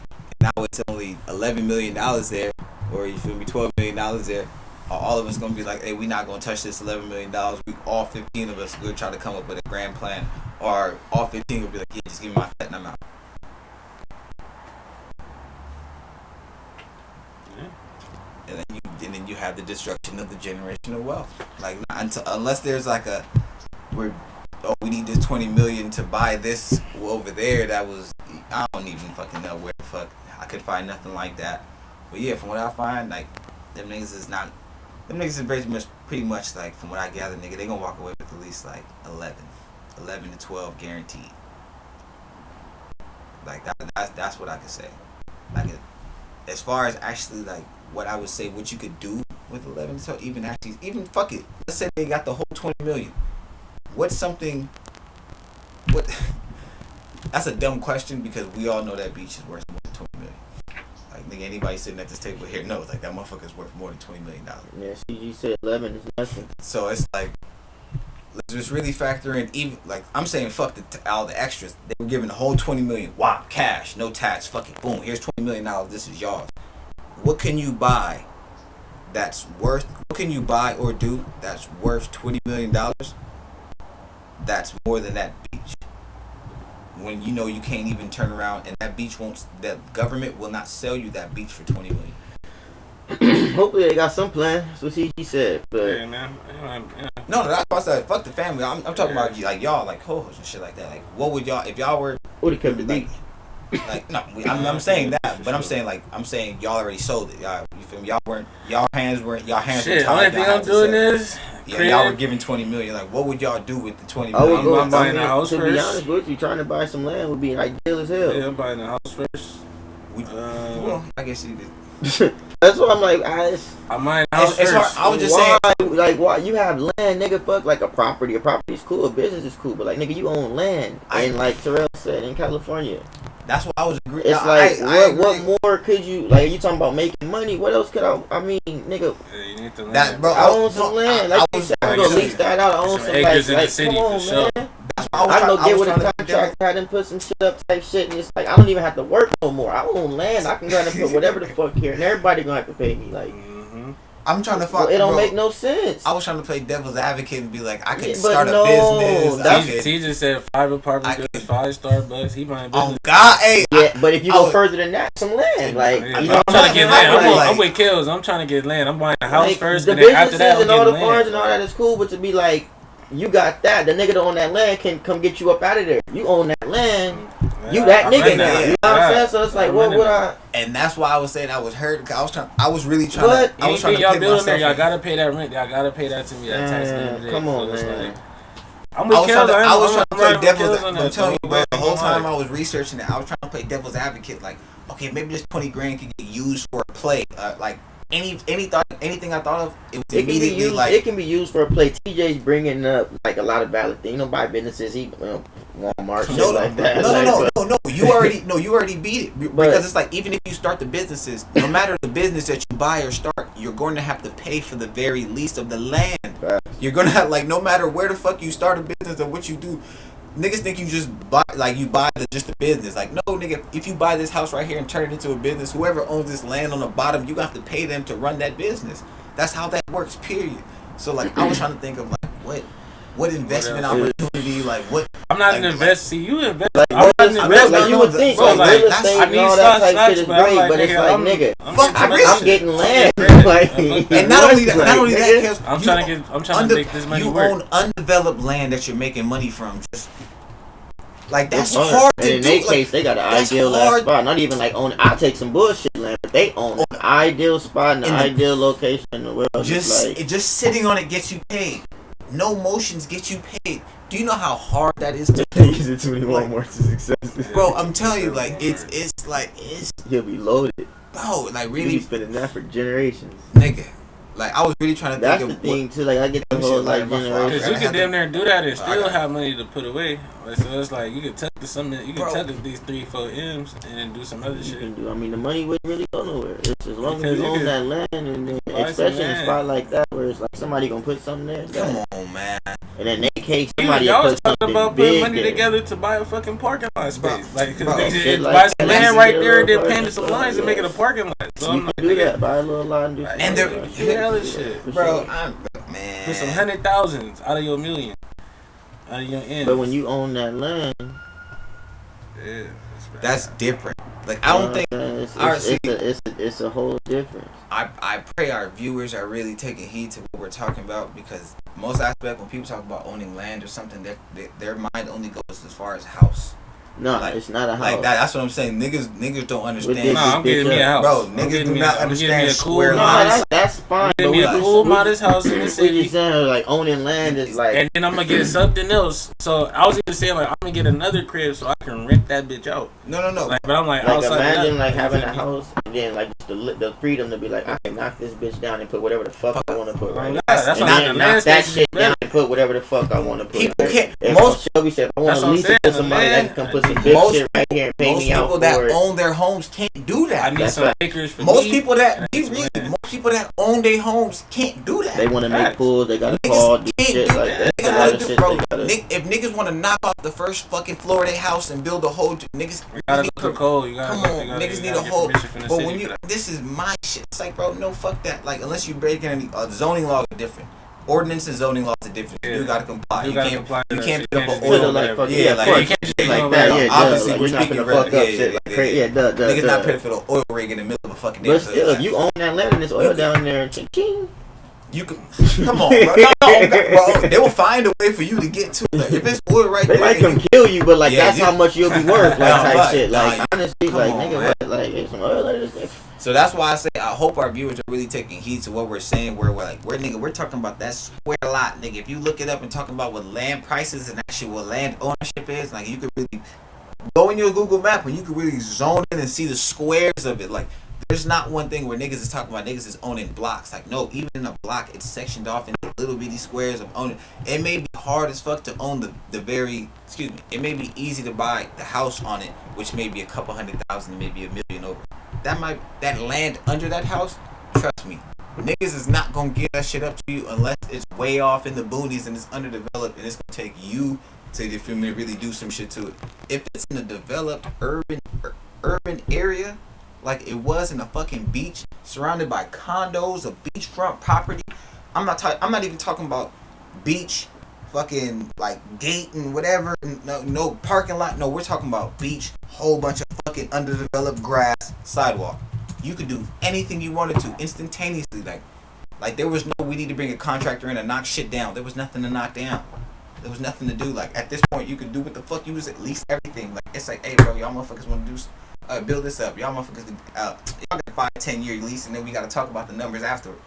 and now it's only $11 million there, or you feel me, $12 million there, all of us gonna be like, hey, we not gonna touch this $11 million. We all 15 of us will try to come up with a grand plan, or all 15 will be like, yeah, just give me my cut and I'm out. And then you have the destruction of the generational wealth. Like unless there's like we need this 20 million to buy this over there. That was, I don't even fucking know where the fuck I could find nothing like that. But yeah, from what I find, like them niggas is pretty much like, from what I gather, nigga, they gonna walk away with at least like 11 to 12 guaranteed. Like that's what I could say. Like as far as actually like what I would say, what you could do with 11 to 12, even fuck it. Let's say they got the whole 20 million. What's something? What? That's a dumb question, because we all know that beach is worth more than 20 million. Like, nigga, anybody sitting at this table here knows, like, that motherfucker's worth more than $20 million. Yeah, CG said 11 is nothing. So it's like, let's just really factor in, even like, I'm saying fuck all the extras. They were giving the whole 20 million. Wow, cash, no tax. Fuck it, boom. Here's $20 million. This is yours. What can you buy? What can you buy or do that's worth $20 million? That's more than that beach. When you know you can't even turn around, and that government will not sell you that beach for $20 million. Hopefully they got some plan. That's what CG said. But Yeah, man. No, that's why I said fuck the family. I'm talking about like y'all, like ho-hos and shit like that. Like, what would y'all, if y'all were, would have kept the beach. like no, I'm saying that, but I'm saying y'all already sold it. Y'all, you feel me? Y'all hands were Shit, tied. only thing I'm doing is, y'all were giving 20 million. Like, what would y'all do with the 20 I million? would I'm buying a house to first. be honest with you, trying to buy some land would be ideal as hell. Yeah, I'm buying a house first. Well, I guess you did. That's what I'm like. I'm buying a house It's hard. first. I was just saying, like, why you have land, nigga? Fuck, like a property. A property is cool. A business is cool, but like, nigga, you own land. And like Terrell said, in California. that's what I was agreeing. It's like, what more could you, like, you talking about making money? What else could I mean, nigga, Yeah, you need the land. That, bro, I own some land. Like you said, I'm gonna lease that out. I own some acres in the like, city come on, for sure. man. That's I go get with a contract, had them put some shit up type shit, and it's like, I don't even have to work no more. I own land. I can go ahead and put whatever the fuck here, and everybody gonna have to pay me. Like, I'm trying to fuck. it don't bro, make no sense. I was trying to play devil's advocate and be like, I could Yeah, but start no, a business. He just said 5 apartment buildings, 5 Starbucks. He buying business. Oh God, hey. Yeah, but if you go further than that, some land. Like, Yeah, you I'm know, trying to get land. like- I'm with Kills. I'm trying to get land. I'm buying a house like, first, the and then after businesses that, I'm and all getting the farms land. and all that is cool, but to be like, you got that, the nigga that own that land can come get you up out of there. You own that land, you that nigga now. You know what I'm saying? So it's like, what would I? And that's why I was saying I was hurt. Cause I was really trying But to. I was trying to y'all pit building there. myself. Y'all gotta pay that rent. Y'all gotta pay that to me. That tax at the end of the day. Come on, So it's man. like, I'm with I was Kills. trying to play riding with devil's. Kills on I'm that, telling you, bro. The whole time I I was researching it, I was trying to play devil's advocate. Like, okay, maybe this 20 grand could get used for a play. Like anything I thought of, it was It can be immediately used. like. It can be used for a play. TJ's bringing up like a lot of valid things. You know, buy businesses. Walmart, shit like that. No. You already beat it because it's like, even if you start the businesses, no matter the business that you buy or start, you're going to have to pay for the very least of the land. You're gonna have, like, no matter where the fuck you start a business or what you do. Niggas think you just buy just a business. Like, no, nigga, if you buy this house right here and turn it into a business, whoever owns this land on the bottom, you have to pay them to run that business. That's how that works, period. So, like, I was trying to think of, like, what investment opportunity, like, what. I'm not an investor. See, you invest. Like, I'm not an investor. like you would think, Bro, like, real that's- estate I and need all that type stocks, shit is but I'm great, like, but it's like, nigga, I'm getting land. Like, And not only that, Kev, I'm trying to make this money work. You own undeveloped land that you're making money from. Just like, that's It's hard to and do. in their Like, case, they got an that's ideal hard. ass spot. Not even like own. I take some bullshit land, but they own an ideal spot and an ideal location in the world. Just sitting on it gets you paid. No motions get you paid. Do you know how hard that is to do? He's a 21 more to success. Bro, I'm telling you, like, it's He'll be loaded. bro, like, He'll really, be spending that for generations. nigga. Like, I was really trying to That's think the of thing too. Like, I get the Let me whole see, like like, my generation. Because you I could got damn near do that and I still got- have money to put away. Like, so it's like you could tuck to something. You could Bro. tuck to these 3-4 M's and then do some other You shit. can do. I mean, the money wouldn't really go nowhere. It's as long Because as you you own could that land, and then, buy some especially in a land. spot like that where it's like somebody gonna put something there. Come on, man. And in that case, somebody Y'all will was put talking something about putting big money there. together to buy a fucking parking lot space. Like, Bro, cause shit buy like some that. land That's right a there and then little paint some parking lines and lot, make it a parking lot. So You I'm can like, do nigga, that. Buy a little lot and do some And other they're- shit. yeah, hella shit. For Bro, sure. man. Put some 100,000s out of your million, out of your end. But when you own that land, yeah, That's different. Like, I don't think. it's a whole difference. I pray our viewers are really taking heed to what we're talking about, because most aspect when people talk about owning land or something, their mind only goes as far as house. No, Like- it's not a house. Like that. That's what I'm saying. Niggas don't With understand. this- No, I'm getting me a house. Bro, I'm niggas getting do me not I'm getting me understand a cool square No, lines. that's fine. Give me a cool modest house in the We city. just saying like owning land is like And then I'm gonna get something else. So I was even saying like I'm gonna get another crib so I can rent that bitch out. No. Like, but I'm like, like outside imagine of that, like having you a feel me? house and then like just the freedom to be like I can knock this bitch down and put whatever the fuck I want to put right. Yeah, that's And what I I'm can saying. knock that Landscape shit is better. down and put whatever the fuck I want to put. People right. can't- If most- Shelby said I want That's to what I'm lease it to saying, somebody man. that can put some big Most- shit right here and pay Most me out people for that it. own their homes can't do I that. need That's some right. acres for Most me. people that and be some real. land. Most people that own their homes can't do that. They want to make Facts. pools. They gotta Niggas call do can't shit do like that. that. They A lot gotta of do, shit bro. they gotta. If niggas want to knock off the first fucking floor of their house and build a whole, niggas You gotta need go to code. You gotta Come go, on, you gotta, niggas you need gotta a get whole. permission from the But city when for you, that. this is my shit. It's like, bro, no, fuck that. Like, unless you break any zoning laws are different. Ordinance and zoning laws are different. Yeah. You gotta comply. You You gotta can't. comply to You that can't shit. put You up can't an just To do the order. whatever. like, Yeah, yeah, like, of you course, can't just shit do like whatever. that. Yeah, Obviously, like, we're you're not speaking gonna about- fuck up yeah, shit like yeah, crazy. yeah. Yeah, Niggas not putting for the oil rig in the middle of a fucking But neighborhood. still, if you own that land and there's oil down there, ching ching. You can come on, bro. No, bro. They will find a way for you to get to it. If it's oil right They there, might come kill you, but like Yeah, that's you- how much you'll be worth, like Nah, type right. shit. Like Nah, honestly, come like on, nigga, man. what? Like there's some oil in this. So that's why I say I hope our viewers are really taking heed to what we're saying. Where we're like, we're talking about that square lot, nigga. If you look it up and talking about what land prices and actually what land ownership is, like you could really go in your Google map and you could really zone in and see the squares of it. Like there's not one thing where niggas is talking about niggas is owning blocks. Like no, even in a block, it's sectioned off into little bitty squares of owning. It may be hard as fuck to own the very. Excuse me. It may be easy to buy the house on it, which may be a couple $100,000, maybe $1 million over. That land under that house, trust me, niggas is not gonna give that shit up to you unless it's way off in the boonies and it's underdeveloped and it's gonna take you to, if you really do some shit to it. If it's in a developed urban area, like it was in a fucking beach, surrounded by condos, a beachfront property. I'm not even talking about beach, fucking like gate and whatever. No parking lot. No, we're talking about beach, whole bunch of fucking underdeveloped grass, sidewalk. You could do anything you wanted to instantaneously. Like there was no, we need to bring a contractor in and knock shit down. There was nothing to knock down. There was nothing to do. Like at this point, you could do what the fuck you was, at least everything. Like it's like, hey bro, y'all motherfuckers want to do, build this up. Y'all motherfuckers, y'all got a 5-10 year lease, and then we got to talk about the numbers afterward.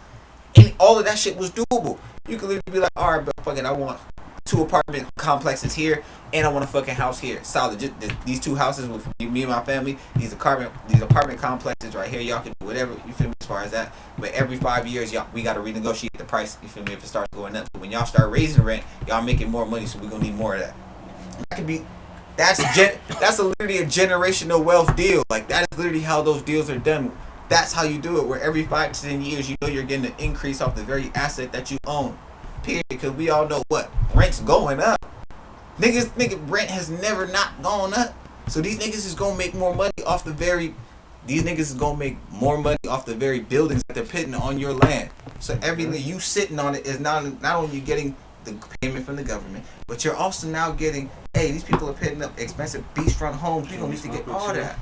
And all of that shit was doable. You could literally be like, all right, bro, fuck it, I want 2 apartment complexes here, and I want a fucking house here. Solid. These 2 houses with me and my family. These apartment complexes right here. Y'all can do whatever, you feel me, as far as that. But every 5 years, y'all, we got to renegotiate the price. You feel me? If it starts going up, so when y'all start raising rent, y'all making more money. So we are gonna need more of that. That could be. That's literally a generational wealth deal. Like that is literally how those deals are done. That's how you do it. Where every 5 to 10 years, you know you're getting an increase off the very asset that you own. Period. Because we all know what rent's going up. Nigga, rent has never not gone up. So these niggas is gonna make more money off the very. These niggas is gonna make more money off the very buildings that they're putting on your land. So everything you sitting on it is not only you getting the payment from the government, but you're also now getting. Hey, these people are putting up expensive beachfront homes. We gonna need to get all that.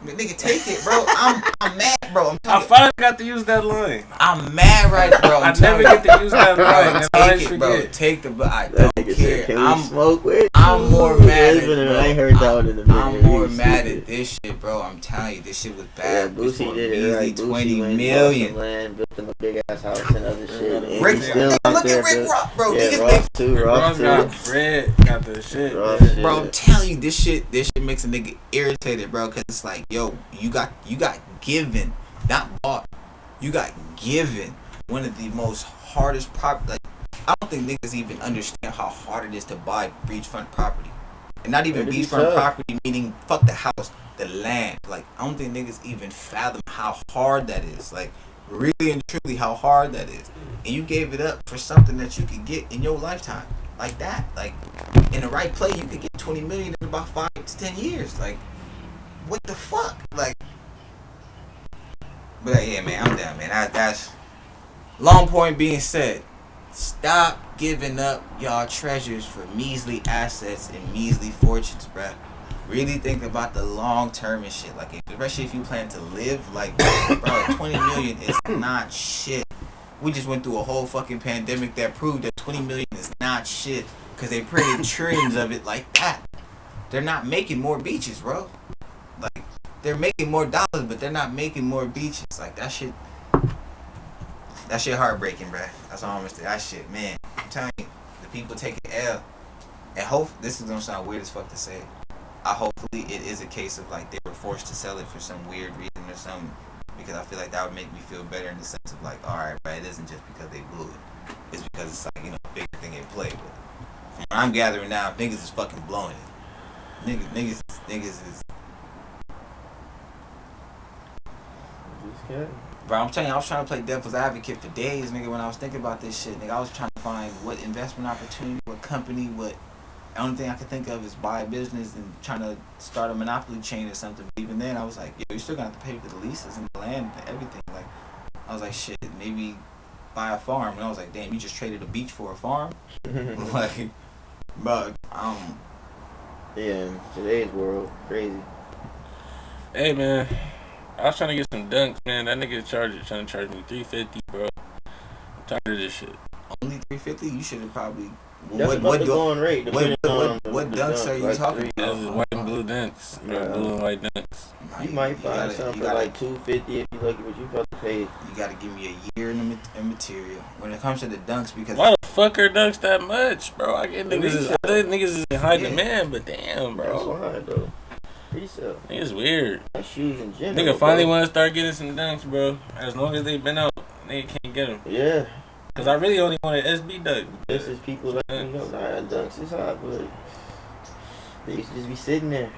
Nigga, take it, bro. I'm mad, bro. I finally got to use that line. I'm mad right now, bro. I never get to use that line. And I always Take it, bro. forget. Take the. I That don't nigga care. said, can we smoke with I'm you?" more mad It's at, been- bro. I ain't heard that one in a minute. I'm more He mad stupid. at this shit, bro. I'm telling you, this shit was Yeah, bad. This Boosie was did it easy, right. Boosie 20 went and bought million. some land, built him a big ass house and other shit. And Rick, he's still look out at there, Rick Rock, bro. Yeah, Niggas Ross make, too. Bro, Ross got too. bread, got the shit. Ross man. shit. bro. I'm telling you, this shit makes a nigga irritated, bro. Cause it's like, yo, you got given, not bought. You got given one of the most hardest property. Like, I don't think niggas even understand how hard it is to buy beachfront property. And not even It'd be beachfront tough. property, meaning fuck the house, the land. Like, I don't think niggas even fathom how hard that is. Like, really and truly how hard that is. And you gave it up for something that you could get in your lifetime. Like that. Like, in the right play, you could get 20 million in about 5 to 10 years. Like, what the fuck? Like, but yeah, man, I'm down, man. That's long point being said. Stop giving up y'all treasures for measly assets and measly fortunes, bruh. Really think about the long term and shit. Like, especially if you plan to live, like, bro, 20 million is not shit. We just went through a whole fucking pandemic that proved that 20 million is not shit because they printed trillions of it like that. They're not making more beaches, bro. Like, they're making more dollars, but they're not making more beaches. Like, that shit heartbreaking, bruh. That's all I'm gonna say. That shit, man. I'm telling you, the people taking L. And hope this is gonna sound weird as fuck to say. Hopefully it is a case of like they were forced to sell it for some weird reason or something. Because I feel like that would make me feel better in the sense of like, alright, right, it isn't just because they blew it. It's because it's like, you know, a bigger thing at play. But from what I'm gathering now, niggas is fucking blowing it. Niggas is. Bro, I'm telling you, I was trying to play devil's advocate for days, nigga, when I was thinking about this shit. Nigga, I was trying to find what investment opportunity, what company, what. The only thing I could think of is buy a business and trying to start a monopoly chain or something. But even then, I was like, yo, you still gonna have to pay for the leases and the land and everything. Like, I was like, shit, maybe buy a farm. And I was like, damn, you just traded a beach for a farm? Like, bro, Yeah, in today's world, crazy. Hey, man. I was trying to get some dunks, man. That nigga trying to charge me $350, bro. I'm tired of this shit. Only $350? You should have probably. That's about the going rate. What dunks are you like talking This about? is white and blue dunks. Yeah. Blue and white dunks. You might find something for like $250 if you lucky, but you probably pay. You gotta give me a year in material when it comes to the dunks because Why the fuck are dunks that much, bro? I get niggas is in high demand, but damn, That's bro. why though. Resale. Niggas weird. Like shoes in general. Nigga finally want to start getting some dunks, bro. As long as they been out, nigga can't get them. Yeah. Cause I really only want an SB dunk. This is people like you know, dunks is hot, but they used to just be sitting there.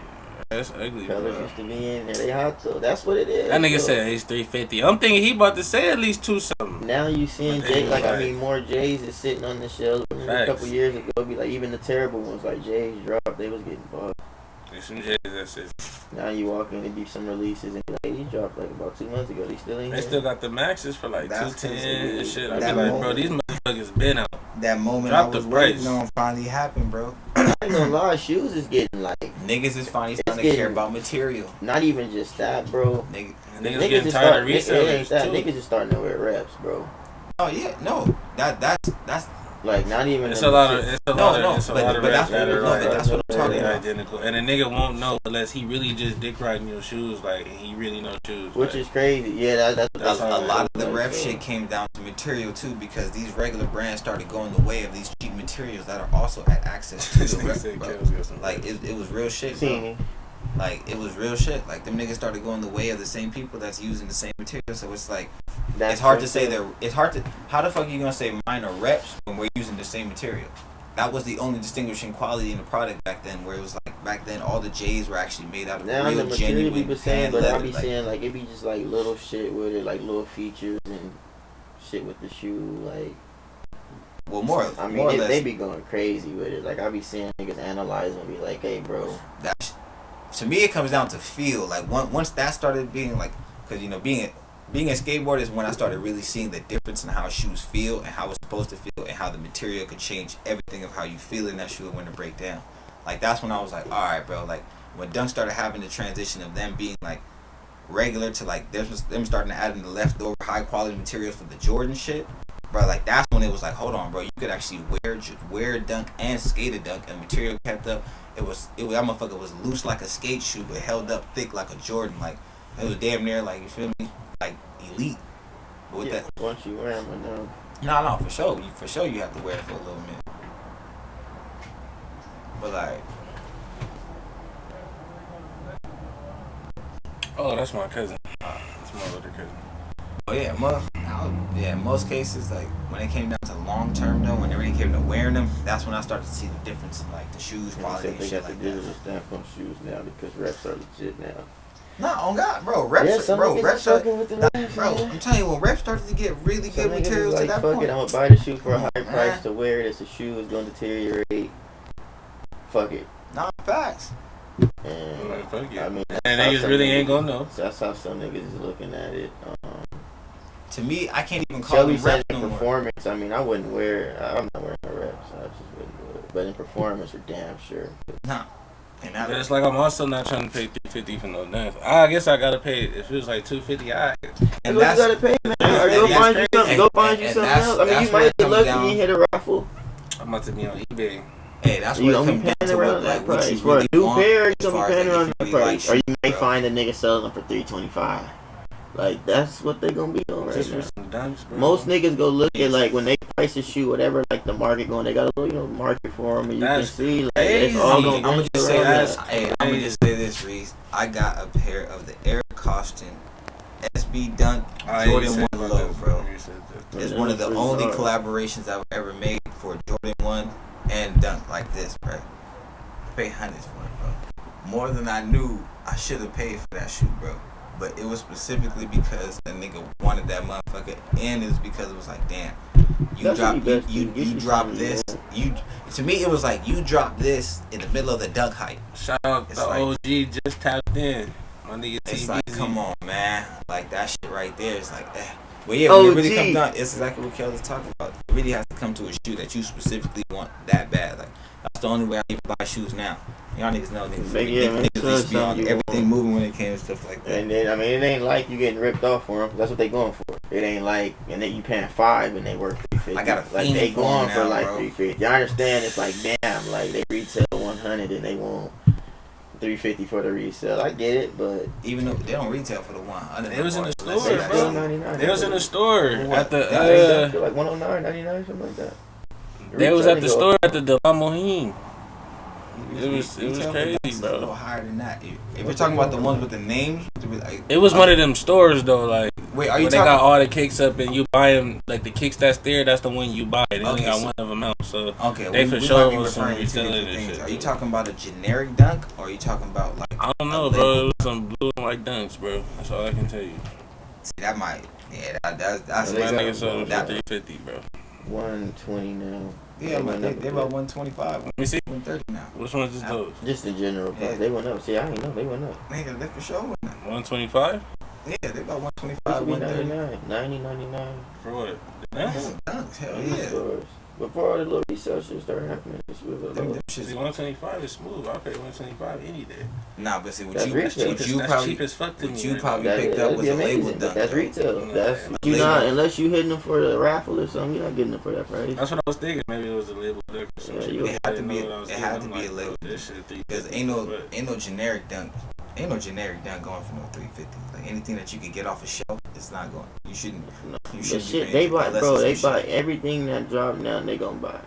That's ugly, Fellas bro. used to be in there. They hot though. That's what it is. That nigga though. said he's $350. I'm thinking he about to say at least two something. Now you seeing But they Jay, was like I like- mean more J's is sitting on the shelves. A Facts. couple years ago, be like even the terrible ones like J's dropped, they was getting bought. There's some J's that says Now you walk in and be some releases and be like, these dropped like about 2 months ago. They still ain't they here. still got the maxes for like That's 210 and shit. I be that like, moment- bro, these motherfuckers been out. that moment Drop I the was price. waiting on finally happened, bro. I ain't gonna lie, shoes is getting like Niggas is finally starting to getting- care about material. not even just that, bro. Nigga. Niggas Niggas getting is tired of it ain't resellers that. too. Niggas is starting to wear reps, bro. Oh yeah, no. That's Like not even. It's in a the lot of shit. it's a No, lot no, of it's a but- lot of but reps that's that what- are no, like but that's what I'm talking really about. identical, and a nigga won't know unless he really just dick riding your shoes, like and he really knows shoes. Which like, is crazy. Yeah, that's That's a how lot of the like, rep so- shit came down to material too because these regular brands started going the way of these cheap materials that are also at access to This the nigga rep, said bro. Kel's got some Like reps. it was real shit, Seen bro. it. Like it was real shit. Like them niggas started going the way of the same people that's using the same material. So it's like That's it's hard to true, say too. that. It's hard to. How the fuck are you gonna say mine are reps when we're using the same material? That was the only distinguishing quality in the product back then. Where it was like back then all the J's were actually made out of Now the real material genuine people saying, hand but I leather. be Like, saying like it be just like little shit with it, like little features and shit with the shoe. Like well, more. I mean, more or they less, be going crazy with it. Like I be seeing niggas analyze and be like, hey, bro. that to me it comes down to feel. Like once that started being like, because you know being a skateboarder is when I started really seeing the difference in how shoes feel and how it's supposed to feel and how the material could change everything of how you feel in that shoe when it break down. Like that's when I was like, all right, bro. Like when Dunk started having the transition of them being like regular to like them starting to add in the leftover high quality materials for the Jordan shit, bro. Like that's when it was like, hold on, bro. You could actually wear a Dunk and skate a Dunk and material kept up. It was that motherfucker was loose like a skate shoe but held up thick like a Jordan. Like it was damn near like, you feel me, like elite. But with Yeah, that, once you wear them, no, for sure. You have to wear it for a little minute. But like, Oh, that's my cousin. That's my older cousin. oh yeah, Yeah, in most cases, like when it came down to long term though, when it really came to wearing them, that's when I started to see the difference in like the shoes quality and They shit got like the that. digital stamp on shoes now because reps are legit now. No, on God, bro, reps, Yeah, some niggas reps is fucking with the reps, bro. man. I'm telling you, when reps started to get really Some good niggas is materials like, to that fuck point, it, I'm gonna buy the shoe for a Come high on, price man. to wear it. It's the shoe is gonna deteriorate. Fuck it. nah, facts. And Like, fuck it. I mean, that's And how niggas some really niggas- ain't gonna know. That's how some niggas is looking at it. To me, I can't even call Shelby them said reps in no more. performance, I mean, I wouldn't wear, I'm not wearing the reps, I just wouldn't do it. But in performance, for damn sure. Nah, and that, But it's like I'm also not trying to pay $350 for no dance. I guess I gotta pay it. If it was like $250, I. And what you gotta pay, man. Or go that's find you crazy. something. Go find you And something that's- else. I mean, that's you where might it get comes lucky down. and hit a raffle. I'm about to be on eBay. hey, that's You what it gonna comes be down paying to. around What, that like, what price you for a really new want pair. You as gonna far be as, paying like, around if that you really price, like or you shoes, may bro. find a nigga selling them for $325. Like that's what they gonna be on right Just for now. some dunks, bro. Most niggas go look at like when they price a shoe, whatever, like the market going. They got a little, market for them, and you That's can see like crazy. it's all gonna. I'm gonna bring just you say around this. that. Hey, I'm gonna just say this, Reese. I got a pair of the Air Costin SB Dunk Jordan 1 low, bro. It's one of the only collaborations I've ever made for Jordan 1 and Dunk like this, bro. I paid hundreds for it, bro. More than I knew I should have paid for that shoe, bro. But it was specifically because the nigga wanted that motherfucker, and it's because it was like, damn, you That's drop what you best do. you Get you drop something this. you You to me it was like you drop this in the middle of the Dunk hype. Shout out It's the like- OG just tapped in. My nigga It's TVZ. like, come on, man. Like, that shit right there is like, eh. Well, yeah, when it really comes down, it's exactly what Kel is talking about. It really has to come to a shoe that you specifically want that bad. Like, that's the only way I even buy shoes now. Y'all niggas know niggas. But yeah, man, Niggas used to be on something you everything want. moving when it came to stuff like that. And then I mean, it ain't like you getting ripped off for them. That's what they going for. It ain't like and then you paying $5 and they worth $350. I got a like fiend they for going them for now, like bro. $350. I understand it's like damn, like they retail 100 and they want $350 for the resale. I get it, but Even though they don't retail for the one. It was in the Let's say store, that bro. shit. $99. They was in the store What? at the. I feel like $109.99, something like that. They was at the Retailing store at the Del Mohim. It was Retail for crazy, Dunks is a bro. little higher than that. If we're talking about the ones with the names, like, It was one of them stores though, like wait, are where you they got talking? all the kicks up and you buy them. Like the kicks that's there, that's the one you buy. They only Okay, got so- one of them out, so Okay, they we for might sure be was some referring to two reselling different and things. shit. Are you talking about a generic dunk, or are you talking about like? I don't know, a bro. label? It was some blue and white dunks, bro. That's all I can tell you. See, that might, yeah, that's Yeah, My they got nigga sold it that- for $350, bro. 120 now. yeah, but they about 125, Let me see. 130 now. Which one's is those? Just the general price. Yeah. They went up. See, I didn't know they went up. Nigga, they for sure went up. 125 Yeah, they about It 125, should be 130. 99, 90, 99. for what? The Them dunks? dunks, hell in the yeah. stores. Before all the little resale shit started happening, this was a Them little. See, shits. 125 is smooth. I pay 125 any day. Nah, but see, what That's you, retail. what Cheap as, you that's probably, cheap as fuck to what me. you right probably now. picked up that'd was be a label amazing, dunk. That's though. retail. Yeah, That's like you label. not unless you hitting them for the raffle or something. You're not getting them for that price. That's what I was thinking. Maybe it was a label dunk or some Yeah, shit. you- It had to be, I didn't know what I was it had to thinking. be a I'm label. like, bro, this shit Because 350 ain't no generic dunk. Ain't no generic dunk going for no 350. Like anything that you could get off a shelf, it's not going. You shouldn't. No, You but shouldn't be shit, paying they for it buy, unless bro. it's They some buy shit. everything that drop now. They gonna buy.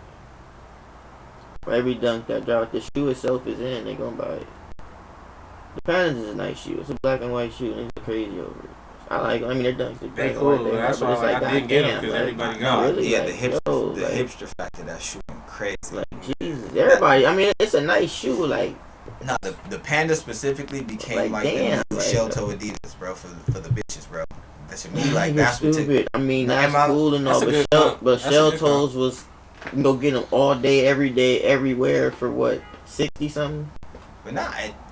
For every dunk that drop, the shoe itself is in. They gonna buy it. The Patterns is a nice shoe. It's a black and white shoe, and it's crazy over it. I like. I mean, they're dunks. They're black They and cool, white. but They that's hard, why but it's I didn't get 'em, 'cause goddamn, everybody like, got 'em. really, Yeah, like, the hipster, yo, the like, hipster factor that shoe went crazy. like Jesus, everybody. I mean, it's a nice shoe. Like, No, the Panda specifically became Like, like damn, the new like, shell toe Adidas, bro, for the bitches, bro. That should be like you're that's what took. stupid. I mean, Nah, that's am I- cool and all, that's a but good shell, comp. but That's a shell good toes was you can go get them all day, everywhere for what 60 something. But nah,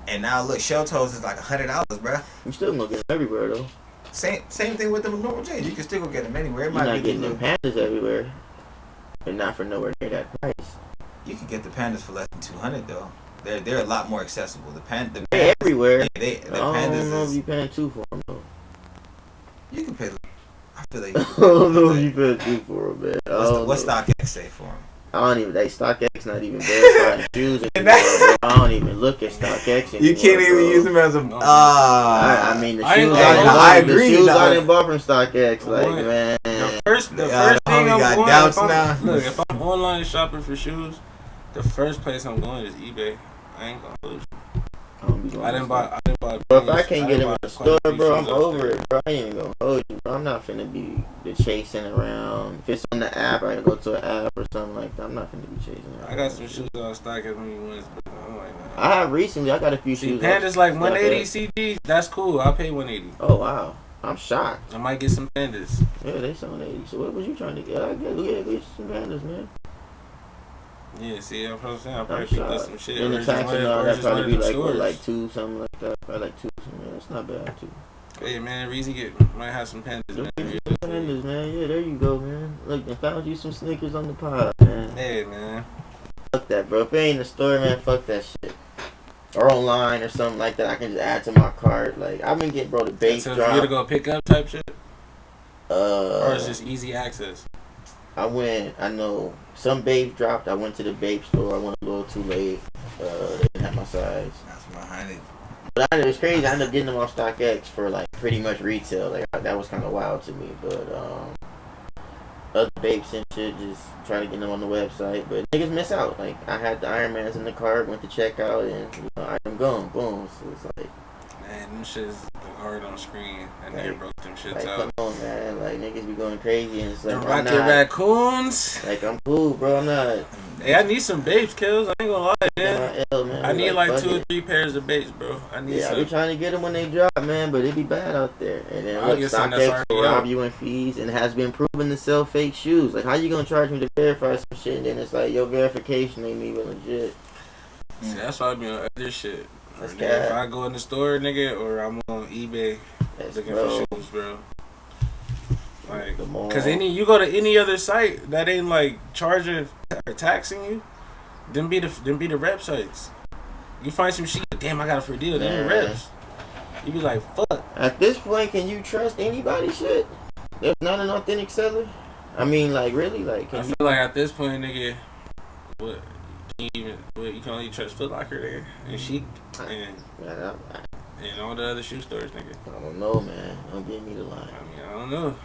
and now look, shell toes is like $100, bro. You still gonna get them everywhere though. Same thing with the normal jeans. You can still go get them anywhere. It You're might not be getting the them pandas everywhere, and not for nowhere near that price. You can get the Pandas for less than 200 though. They're a lot more accessible. The They Pandas, everywhere. the I don't Pandas know if is you paying two for them though. you can pay. I feel like I don't know if you paying two for them, man. what's StockX say for them? I don't even. They StockX not even verifying shoes anymore, bro. I don't even look at StockX anymore. You can't even bro. use them as a. No. I mean, the I ain't shoes gonna I, lie. bought, I agree, The shoes dog. I didn't bought from StockX, like What? man. The first the thing homie I'm got going, doubts if I'm, now. look, if I'm online shopping for shoes, the first place I'm going is eBay. I ain't gonna lose. I don't be going I to didn't buy about. But if I can't get them in the bought store, quite a few bro, I'm shoes over upstairs. it, bro. I ain't even gonna hold you, bro. I'm not finna be the chasing around. If it's on the app, I gotta go to an app or something like that. I'm not finna be chasing around. I got some shoes on stock at me once, but I'm like, nah. I have recently. I got a few See, shoes. Panda's like off 180 StockX. CG. That's cool. I'll pay 180. Oh wow, I'm shocked. I might get some Pandas. Yeah, they selling 80. So what was you trying to get? I get some pandas, man. Yeah, see, I'm saying I'll probably I'm pick up shocked. some shit. And Or the just tax one and of- all or that just one probably of be them like what, stores. like 2 something like that. Probably like 2 something. Man, that's not bad too. Hey man, Reezy might have some Pandas. Look Man. at some pandas, man. Yeah, there you go, man. Look, I found you some sneakers on the pod, man. Hey man. Fuck that, bro. If it ain't in the store, man, fuck that shit. Or online or something like that, I can just add to my cart. Like I've been getting, bro, the bait So for you to drop. go pick up type shit, or it's just easy access. I know some babes dropped. I went to the babe store. I went a little too late. They didn't have my size. That's behind it. But it was crazy. I ended up getting them off StockX for like pretty much retail. Like that was kind of wild to me. But other babes and shit just try to get them on the website. But niggas miss out. Like I had the Iron Mans in the cart, went to checkout, and item gone. Boom. So it's like. Man, them shits look hard on screen. That nigga broke them shits Like, out. come on, man. Like, niggas be going crazy and it's The like, I'm Rocket not. Raccoons. Like, I'm cool, bro. I'm not. Hey, I need some babes, kills. I ain't gonna lie, man. My L, man. I need like fuck 2 or it. 3 pairs of babes, bro. I need Yeah, I some. be trying to get them when they drop, man, but it be bad out there. And then, I'll look, get some that's StockX already will rob out. you in fees and has been proven to sell fake shoes. Like, how you gonna charge me to verify some shit and then it's like, your verification ain't even legit? See, that's why I be on other shit. Or, That's nigga, bad. if I go in the store, nigga, or I'm on eBay That's looking bro. for shoes, bro. Like, The mall. cause you go to any other site that ain't like charging or taxing you, them be the websites. You find some shit, damn, I got it for a deal. Then the Man. reps. You be like, fuck. At this point, can you trust anybody shit? There's not an authentic seller? I mean, like, really? Like, I can feel like at this point, nigga, what? You can only trust Foot Locker there and Chic and all the other shoe stores, nigga. I don't know, man. Don't give me the line. I mean, I don't know.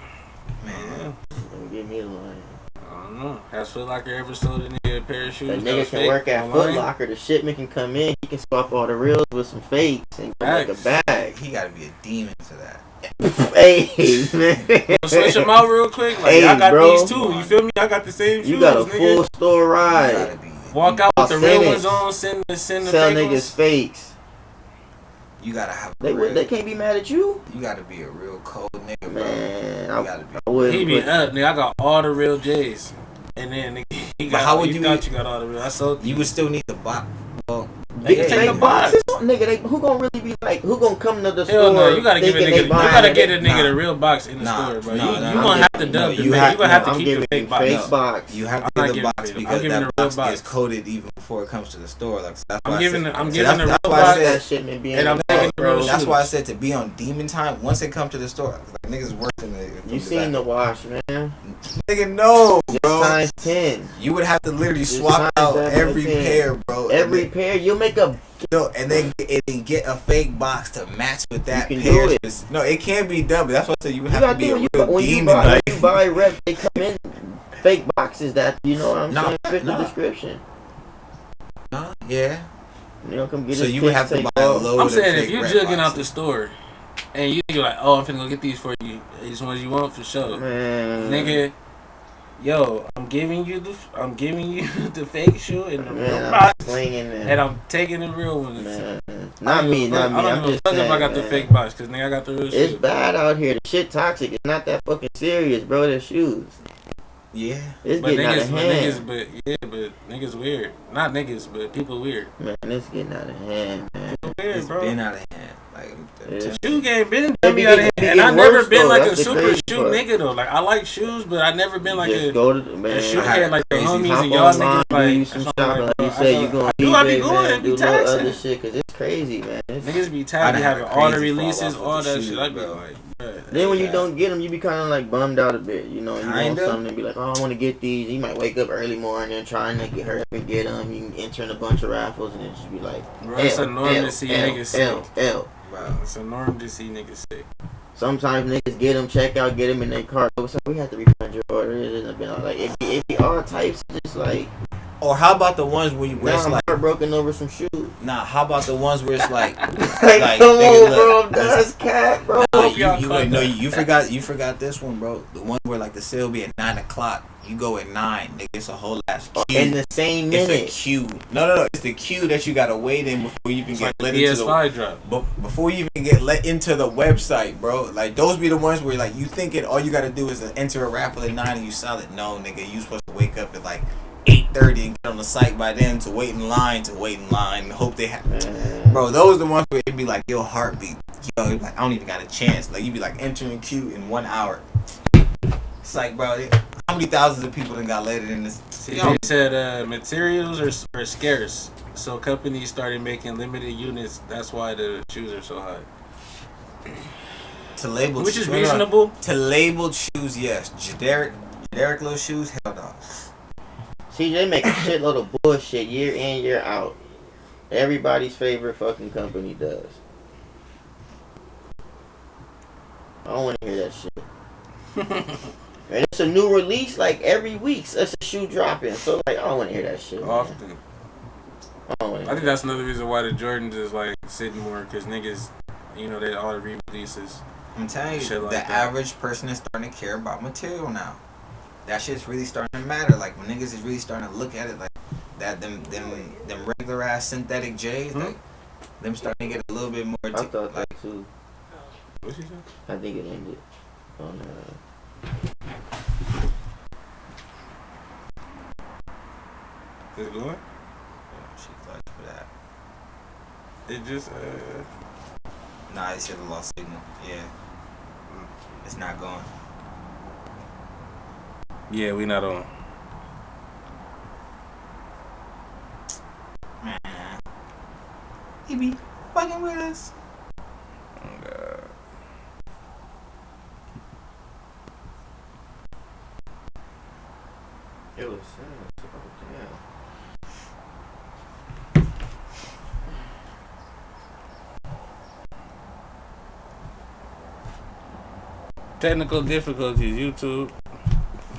Man. Don't give me the line. I don't know. Has Foot Locker ever sold a nigga a pair of shoes? That that nigga was can fake work at online? Foot Locker. The shipment can come in. He can swap all the reels with some fakes and make a bag. He gotta be a demon for that. Hey, man. Switch them out real quick. Like, Hey, I got bro. these too. You feel me? I got the same shoes, You got a nigga. full store You ride. gotta be. Walk out with the real Authentic. ones on, send the Sell fake niggas ones. fakes. You gotta have. They can't be mad at you. You gotta be a real cold nigga, bro. Man, You gotta be. I wouldn't He be put- up, nigga. I got all the real J's. And then nigga, he But got how would you you thought eat- you got all the real. I sold You would still need the box. Well, They can take They the box. Nigga, who gonna really be like? Who gonna come to the Hell store? no, you gotta give a thinking nigga. they You buying gotta it? get a nigga Nah. the real box in the Nah, store, bro. nah, you nah, you I'm gonna have to giving- dub no, the you fake. have- You gonna have to I'm keep the giving fake you box. fake box. you have to I'm get not the giving box it. I'm because giving that the real box box. is coded even before it comes to the store. Like so that's I'm why giving I the- said, I'm so giving that's, the that's real why I box. said, That shipment being And I'm in taking bulk, the real bro. that's why I said to be on demon time. Once it comes to the store, like niggas worse than the. You seen the wash, man? nigga? No, Just bro. times 10. You would have to literally Just swap times out that by every 10. pair, bro. Every pair, you'll make a. No, and then get a fake box to match with that You can pair. do it. No, it can't be done. But that's what I said. You would You have gotta to be think a when real you demon. buy, Like, when you buy reps, they come in fake boxes that you know what I'm Nah, saying fit nah. the description. nah, yeah. You don't come get So his you would kicks, have to take buy a off. load I'm of saying if fake you red jugging out boxes. the store and you're like, oh, I'm finna go get these for you. These ones you want for sure, Man, nigga. Yo, I'm giving you the fake shoe and the real man, I'm box, slinging and them. I'm taking the real ones. Man, I not don't me, give a not fuck- me. I don't I'm give a just fuck saying, if I got the man. fake box, cause nigga, I got the real It's shit. bad out here. The shit toxic. It's not that fucking serious, bro. The shoes. Yeah. It's But getting out niggas, of but hand. niggas, but niggas weird. Not niggas, but people weird. Man, it's getting out of hand, man. People weird, It's bro. been out of hand. Like, Yeah. Shoe game been It be me out of hand, getting and I never worse, been though. like a That's the super crazy shoe part. nigga though. Like I like shoes, but I never been like Just a go to the man. shoe I had head like the crazy homies Hop and y'all online, niggas do like. you some that's what I'm shopping, like bro, you said, you go on I be eBay, going man, and do be little other taxing. shit, cause it's crazy, man. It's, Niggas be I'd tagged, have having a all the crazy fall releases, off all with the that shoes, shit. I be bro. like, bruh. then when you Yeah. don't get them, you be kind of like bummed out a bit, you know. You want Kinda. something and be like, oh, I want to get these. You might wake up early morning and trying to get hurry up and get them. You can enter in a bunch of raffles and then just be like, Bro, it's a norm to see niggas sick. L. Wow. It's a norm to see niggas sick. Sometimes niggas get them, check out, get them in their cart. So we have to refund your order. It hasn't been all like it be all types of just like Or how about the ones where Now it's I'm like, heartbroken over some shoes. nah? How about the ones where it's like, Like, like come nigga, on, look, bro. That's cat, bro. nah, Hope y'all you caught no, that. you forgot this one, bro. The one where like the sale be at 9 o'clock. You go at 9, nigga. It's a whole ass queue. In the same It's a minute. queue. No. It's the queue that you gotta wait in before you even It's get like the let into the. PS5 drop. Before you even get let into the website, bro. Like those be the ones where like you thinking all you gotta do is enter a raffle at 9 and you solid. No, nigga, you supposed to wake up at like 8:30 and get on the site by then to wait in line and hope they have. Bro, those the ones where it be like your heartbeat. Yo, it be like I don't even got a chance. Like you be like entering queue in 1 hour. It's like, bro, how many thousands of people done got let in this? See, they said materials are scarce, so companies started making limited units. That's why the shoes are so high. To label, Which is reasonable. To label shoes, yes. Generic little shoes, hell no. See, they make a shitload of bullshit year in, year out. Everybody's favorite fucking company does. I don't want to hear that shit. And it's a new release like every week. It's a shoe dropping. So like I don't want to hear that shit. Often. Man. I don't want to. I think that's another reason why the Jordans is like sitting more, because niggas, you know, they all the re-releases. I'm telling you, like the that. average person is starting to care about material now. That shit's really starting to matter. Like when niggas is really starting to look at it like that, them regular ass synthetic J's, like them starting to get a little bit more. I thought that too. What you say? I think it ended on. Is it going? She clutched for that. It just Nah, it should have lost signal. Yeah, it's not going. yeah, we not on. Man, he be fucking with us. It was sad. Oh, damn. Technical difficulties, YouTube.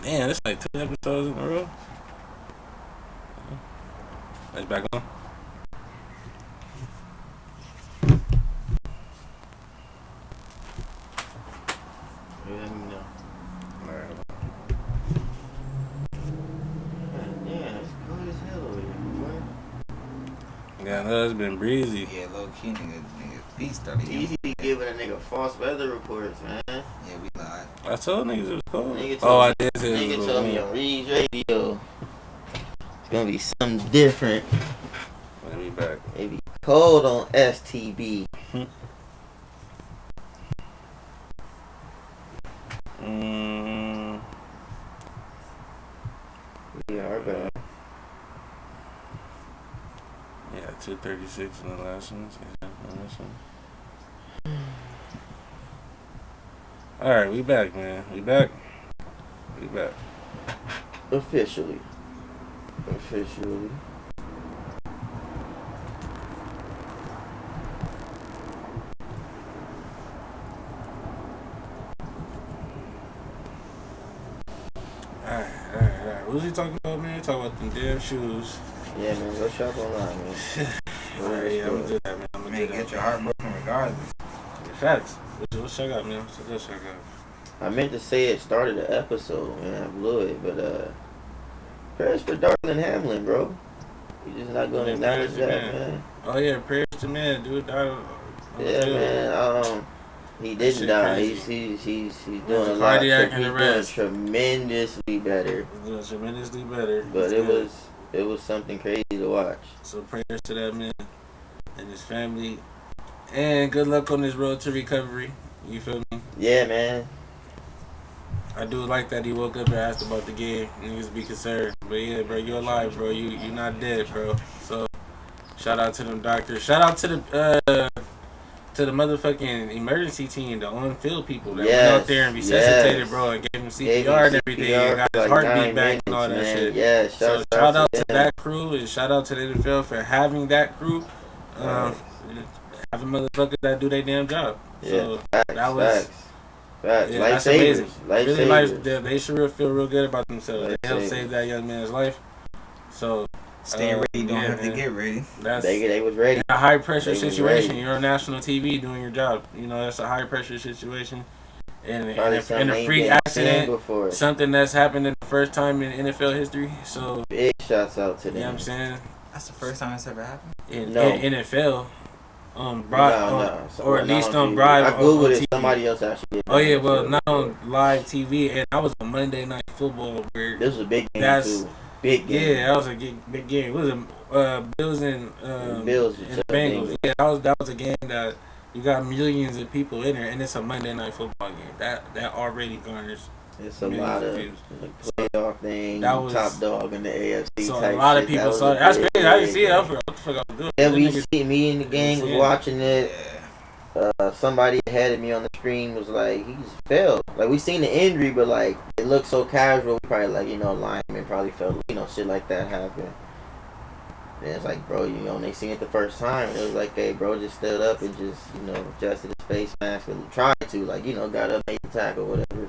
Man, it's like 2 episodes in a row. It's back on. Let me know. Alright. Yeah, it's cold as hell over here, boy. Yeah, I know it's been breezy. Yeah, low key nigga feet started. Easy giving a nigga false weather reports, man. Yeah, we lied. I told niggas it was cold. Nigga Oh, told I me- did say it Nigga was told me cold. on Reed's radio. It's gonna be something different. Let me back. It be cold on STB. We are back. Yeah, 236 in the last one. Yeah, on this one. Alright, we back, man. We back. Officially. Alright. What was he talking about, man? Talking about them damn shoes. Yeah, man. Go shop online, man. Alright, yeah, I'm gonna do that, man. I'm gonna Man, do get that. your heart broken regardless. Facts. What's check out, man? What's check out? I meant to say it started the episode, man. I blew it, but prayers for Darlin Hamlin, bro. You just not gonna Yeah, acknowledge prayers, that, man. man. Oh yeah, prayers to man, dude. Yeah, man. He That didn't shit die. crazy. He's doing With a the lot. cardiac He's doing arrest. tremendously better. He's doing tremendously better. But He's good. it was something crazy to watch. So prayers to that man and his family, and good luck on this road to recovery. You feel me? Yeah, man. I do like that he woke up and asked about the game. Niggas be concerned, but yeah, bro, you're alive, bro. You not dead, bro. So shout out to them doctors. Shout out to the motherfucking emergency team, the on-field people that went out there and resuscitated, bro, and gave him CPR and everything, and got his heartbeat back and all that shit. Yeah, So shout out to that crew, and shout out to the NFL for having that crew. Having motherfuckers that do their damn job. So that was facts. yeah, that's amazing. Really, Lifesavers. they should feel real good about themselves. They helped Lifesavers. save that young man's life. So Stay ready, don't have to man. get ready. That's They was ready. a high pressure They was situation. ready. You're on national TV doing your job. You know, that's a high pressure situation. And Probably in something a ain't freak been seen accident, before. something that's happened in the first time in NFL history. So Big shouts out to you know what I'm them. saying? That's the first time it's ever happened. No. In NFL, No. So, or at least not on TV. Broad. I googled on it. TV. Somebody else actually did. Oh yeah, well not on live TV, and I was on Monday Night Football where This was a big game that's too. Big game. yeah, that was a big game. It was Bills and Bills and Bengals. Yeah, that was a game that you got millions of people in there, and it's a Monday Night Football game. That already garners. It's a millions lot of of views. playoff thing. That was- Top dog in the AFC. So a type lot of shit. people was saw a that. That's big, crazy. I didn't see it. I big forgot what the fuck I was doing. Yeah, Them we niggas- see me in the game was Yeah. watching it. Yeah. Somebody ahead of me on the screen was like, he's fell. Like we seen the injury, but like it looked so casual. We probably like lineman probably felt shit like that happen. And it's like, bro, when they seen it the first time, it was like, hey, bro, just stood up and just adjusted his face mask and tried to got up, made the tackle, whatever,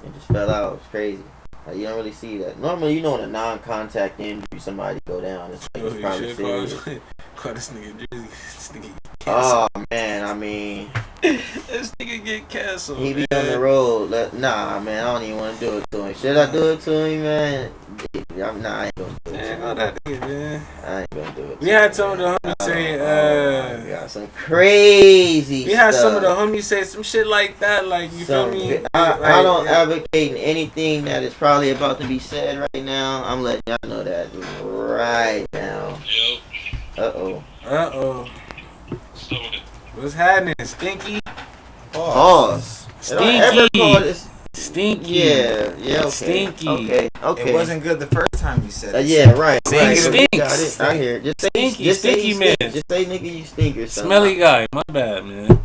and just fell out. It's crazy. Like, you don't really see that. Normally, in a non-contact injury, somebody go down. It's like it's You probably should serious. call this nigga Drizzy. This nigga get Oh canceled. man, I mean, This nigga get canceled. he be man. on the road. Nah, man, I don't even want to do it to him. Should I do it to him, man? I ain't gonna do it. Man, all that nigga, man. I ain't gonna do it. We had some of the homies say, we got some crazy. we had stuff. some of the homies say some shit like that, like you feel me? I don't advocate anything that is probably about to be said right now. I'm letting y'all know that right now. Yep. Uh-oh. What's happening? Stinky? Pause. Did I ever call this? Stinky. Yeah, okay. Stinky. Okay. It wasn't good the first time you said it. Yeah, right. Stinky Got stinks. it. I hear it. Just say Stinky, just say stinky you man. stink. Just say nigga you stink or something. Smelly guy. My bad, man.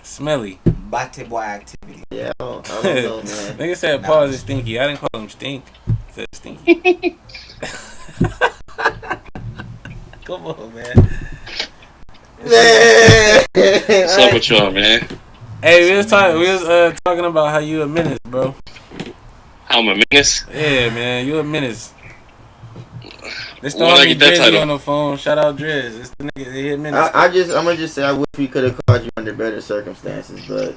Smelly. Bate boy activity. Yeah, I don't know, man. Nigga said pause is stinky. I didn't call him stink. I said stinky. Come on, man. What's up with y'all, man? Hey, we was talking about how you a menace, bro. I'm a menace. Yeah, man, you a menace. This the Why'd I homie get that Drizzy title? on the phone. Shout out Driz. It's the nigga. They hit menace. I'm gonna just say I wish we could have called you under better circumstances, but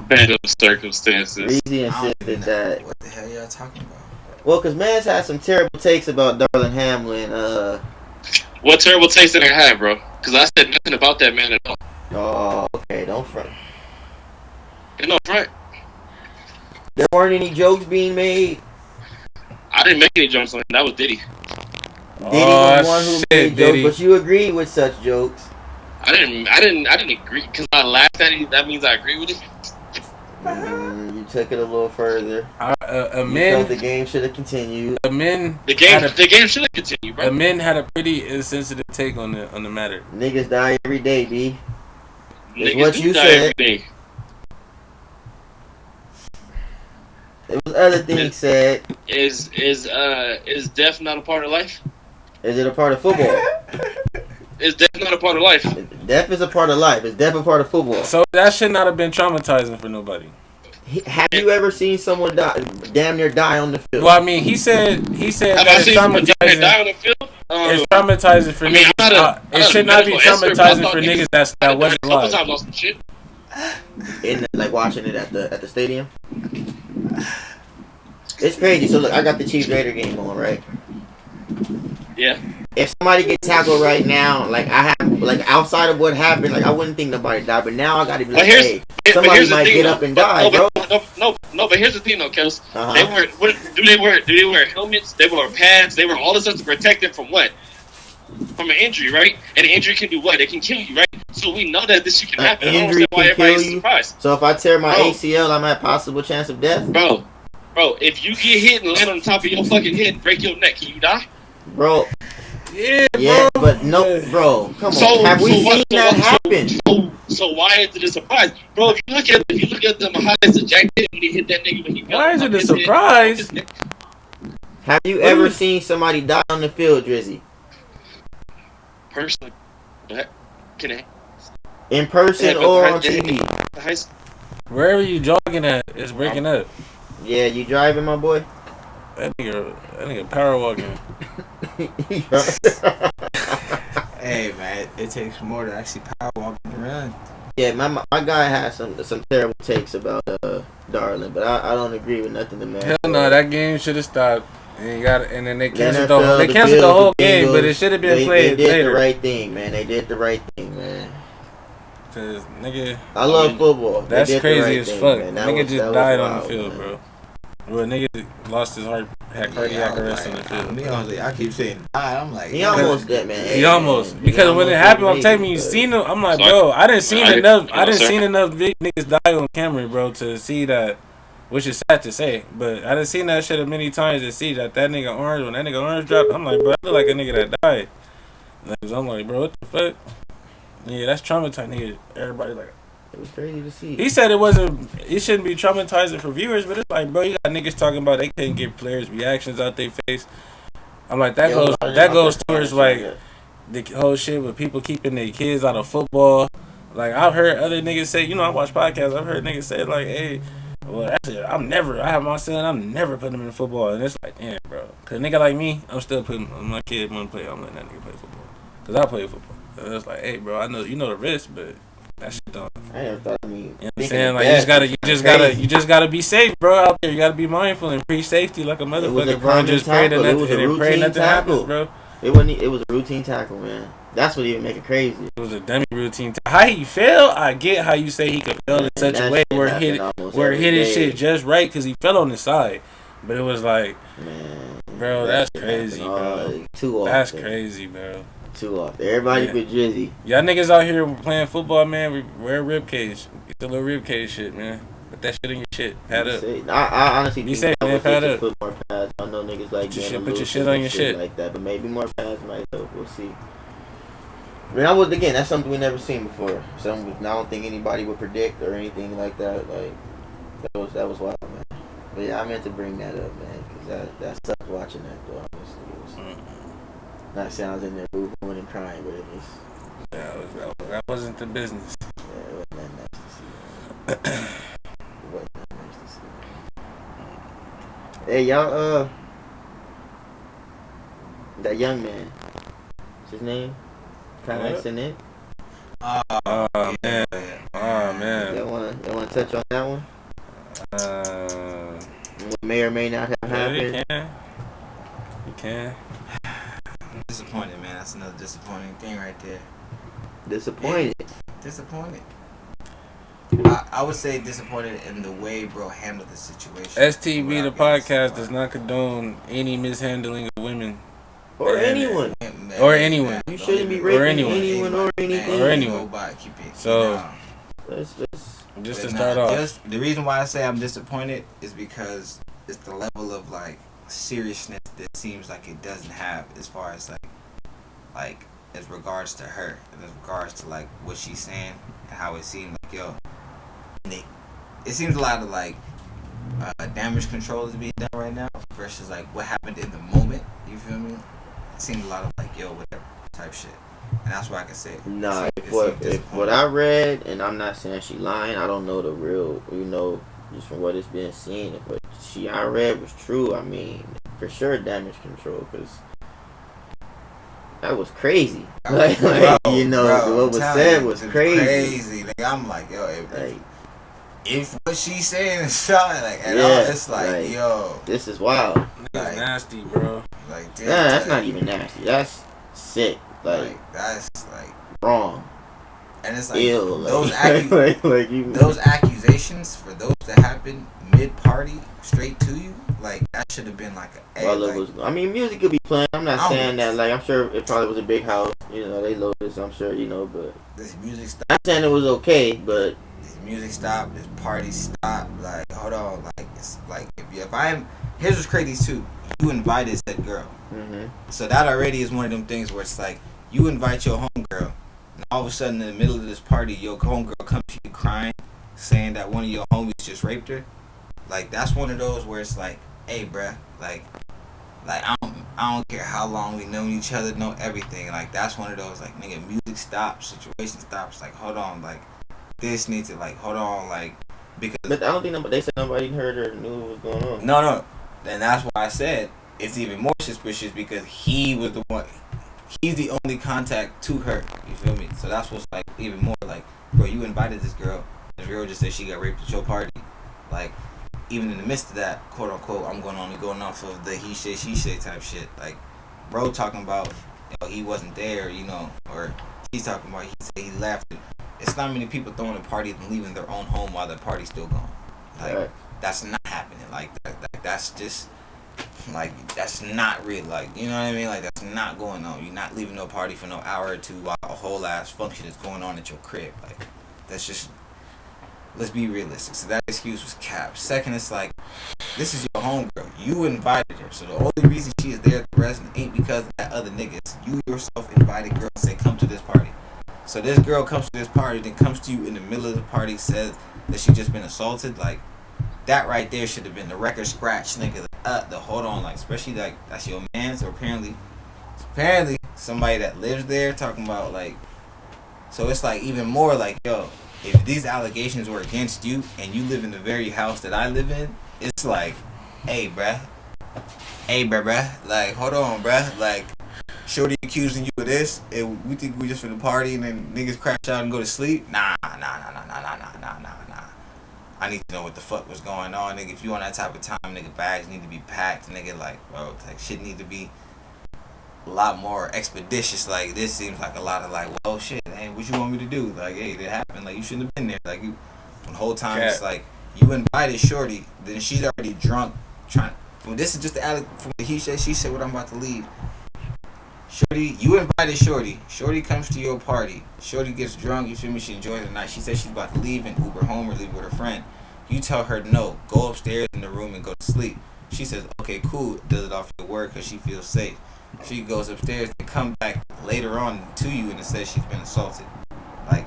Bad circumstances. Reezy I don't even insisted know that. what the hell y'all talking about. Well, cause man's had some terrible takes about Darlin Hamlin. What terrible taste did I have, bro? Because I said nothing about that man at all. Oh, okay, don't front. No, right? There weren't any jokes being made. I didn't make any jokes on him. That was Diddy. Diddy was one who shit, made Diddy. jokes, but you agreed with such jokes. I didn't agree because I laughed at it. That means I agree with it. You took it a little further. You felt the game should have continued. The game should have continued, bro. men had a pretty insensitive take on the matter. Niggas die every day, B. It's Niggas what do you die said. every day. There was other things said. Is death not a part of life? Is it a part of football? Is death not a part of life? Death is a part of life. Is death a part of football? So that should not have been traumatizing for nobody. Have you ever seen someone damn near die on the field? Well, I mean, he said Have that I it's seen someone die traumatizing. on the field? It's traumatizing for I mean, niggas. I'm not It should not be medical expert, but I traumatizing thought for niggas- niggas that wasn't a couple alive. times lost some shit. Like watching it at the stadium. It's crazy. So look, I got the Chiefs Raider game on, right? Yeah. If somebody gets tackled right now, outside of what happened, I wouldn't think nobody died. But now I gotta be like, hey, somebody might get up and die, bro. No, but here's the thing, though, Kels. Uh-huh. They weren't. What do they wear? Do they wear helmets? They wear pads. They wear all this stuff to protect them from what? From an injury, right? And an injury can do what? It can kill you, right? So we know that this shit can happen. I don't Injury understand why can everybody's kill you. surprised, So if I tear my Bro. ACL, I'm at possible chance of death, bro. If you get hit and land on the top of your fucking head and break your neck, can you die? bro. Yeah, Yeah, bro. but no, bro. Come on. Have we seen that happen? So why is it a surprise, bro? If you look at the highlights of Jack Diddy when he hit that nigga when he Why is it a his head, surprise? Have you What do ever you- seen somebody die on the field, Drizzy? Personally, but can I? In person Yeah, but or I- on TV? High school. Wherever you jogging at, it's breaking up. Yeah, you driving, my boy? That nigga power walking. Hey man, it takes more to actually power walk and run. Yeah, my guy has some terrible takes about Darling, but I don't agree with nothing the man. Hell no, that game should have stopped. And then they canceled NFL, they canceled the Bills, whole the game, but Bengals, it should have been they played did later. the right thing, man. They did the right thing, man. Cause nigga, I love football. They that's did the crazy right as thing, fuck. man. That Nigga was- just that was died on the wild, field, man. bro. Well, nigga lost his heart, had cardiac arrest on the field. Me, I keep saying, I'm like, He almost did, man. He almost man. because He when it almost happened, I'm didn't telling make you, it, seen him. I'm like, Sorry. bro, I didn't seen I- enough. hello, I didn't sir. seen enough big niggas die on camera, bro, to see that. Which is sad to say, but I done seen that shit many times to see that nigga Orange, when that nigga Orange dropped, I'm like, bro, I look like a nigga that died. Like, I'm like, bro, what the fuck? Yeah, that's traumatizing, nigga. Everybody like. It was crazy to see. He said it shouldn't be traumatizing for viewers, but it's like, bro, you got niggas talking about they couldn't get players' reactions out their face. I'm like, that goes towards like the whole shit with people keeping their kids out of football. Like, I've heard other niggas say, I watch podcasts, I've heard niggas say like, hey, well, that's it. I have my son, I'm never putting him in football. And it's like, damn, bro. Cause a nigga like me, I'm still putting my kid want to play, I'm letting that nigga play football. Cause I play football. And it's like, hey, bro, I know, the risk, but that shit don't. I never thought. You know what I'm saying? Like, you just gotta be safe, bro, out there. You gotta be mindful and preach safety like a motherfucker, bro. And just pray that nothing happens, bro. It was a routine tackle, man. That's what even make it crazy. It was a dummy routine. How he fell, I get how you say he could fell in such a way where it hit his shit just right because he fell on his side. But it was like, man, bro, that's crazy, bro. Too often. That's crazy, bro. Too often. Everybody but Drizzy. Y'all niggas out here playing football, man. We wear rib cage. Get the little rib cage shit, man. Put that shit in your shit. Pad up. I honestly Be think safe, man. Pad up. Put more pads. I know niggas like Put your shit on your shit like that, but maybe more pads might help. We'll see. I mean, that's something we never seen before. Something I don't think anybody would predict or anything like that. Like that was wild, man. But yeah, I meant to bring that up, man, because that sucked watching that though. Honestly, it was not saying I was in there boo-hooing and crying, but it was. That wasn't the business. Yeah, it wasn't that nice to see. It wasn't that nice to see. Hey, y'all, that young man, what's his name? Kind of in it. Oh man. Y'all wanna touch on that one? What may or may not have happened. You can. Disappointed, man. That's another disappointing thing right there. Disappointed. Disappointed. I would say disappointed in the way bro handled the situation. STB, the podcast, does not condone any mishandling of women. Or anyone. Or anyone. You shouldn't be raping anyone or anything. Or anyone. So, just to start off. The reason why I say I'm disappointed is because it's the level of like seriousness that seems like it doesn't have as far as like as regards to her, and as regards to like what she's saying and how it seemed like it seems a lot of like damage control is being done right now versus like what happened in the moment. You feel me? It seemed a lot of like whatever type shit, and that's why I can say it. Nah, if what I read, and I'm not saying she lying, I don't know the real, just from what it's been seen. If what I read was true, I mean, for sure damage control, because that was crazy. Like, bro, what was said was crazy. Like, I'm like, if what she's saying is shot, like, at all, it's like, this is wild. That's nasty, bro. Like, damn, that's not even nasty. That's sick. Like that's like wrong. And it's like ill. Those accusations for those that happen mid-party straight to you, like that should have been like I mean, music could be playing. I'm not saying that. Like, I'm sure it probably was a big house. They loaded. So I'm sure but this music stopped. I'm not saying it was okay, but this music stopped. This party stopped. Like, hold on. Like, it's like if I'm here's what's crazy too. You invited said girl, so that already is one of them things where it's like you invite your homegirl, and all of a sudden in the middle of this party, your homegirl comes to you crying, saying that one of your homies just raped her. Like, that's one of those where it's like, hey, bruh, like I don't care how long we know each other, know everything. Like, that's one of those, like, nigga, music stops, situation stops. Like, hold on, like, this needs to, like, hold on, like, because. But I don't think they said nobody heard or knew what was going on. No. And that's why I said it's even more suspicious because he was the one. He's the only contact to her. You feel me? So that's what's like even more like, bro, you invited this girl. This girl just said she got raped at your party. Like, even in the midst of that, quote unquote, I'm going off of the he said she said type shit. Like, bro talking about, you know, he wasn't there, you know, or he's talking about he said he left. It's not many people throwing a party and leaving their own home while the party's still going. Like, right. That's not happening. Like that's just. Like, that's not real. Like, you know what I mean? Like, that's not going on. You're not leaving no party for no hour or two while a whole ass function is going on at your crib. Like, that's just, let's be realistic. So that excuse was capped. Second, it's like, this is your homegirl. You invited her. So the only reason she is there at the resident ain't because of that other nigga. It's you yourself invited girl and say, come to this party. So this girl comes to this party, then comes to you in the middle of the party, says that she just been assaulted. Like, that right there should have been the record scratch, nigga. The hold on, like, especially like that's your man. So apparently somebody that lives there talking about like. So it's like even more like, yo, if these allegations were against you and you live in the very house that I live in, it's like, hey bruh, like, hold on bruh, like, shorty accusing you of this and we think we just for the party and then niggas crash out and go to sleep. Nah. I need to know what the fuck was going on, nigga. If you on that type of time, nigga, bags need to be packed, nigga. Like, bro, like, shit need to be a lot more expeditious. Like, this seems like a lot of like, well, shit, hey, what you want me to do? Like, hey, that happened. Like, you shouldn't have been there. Like, you, the whole time it's like you invited shorty, then she's already drunk. Well, this is just from the he said, she said, what I'm about to leave. Shorty, you invited Shorty. Shorty comes to your party. Shorty gets drunk. You feel me? She enjoys the night. She says she's about to leave and Uber home or leave with her friend. You tell her no. Go upstairs in the room and go to sleep. She says, okay, cool. Does it off your word because she feels safe. She goes upstairs and come back later on to you and it says she's been assaulted. Like,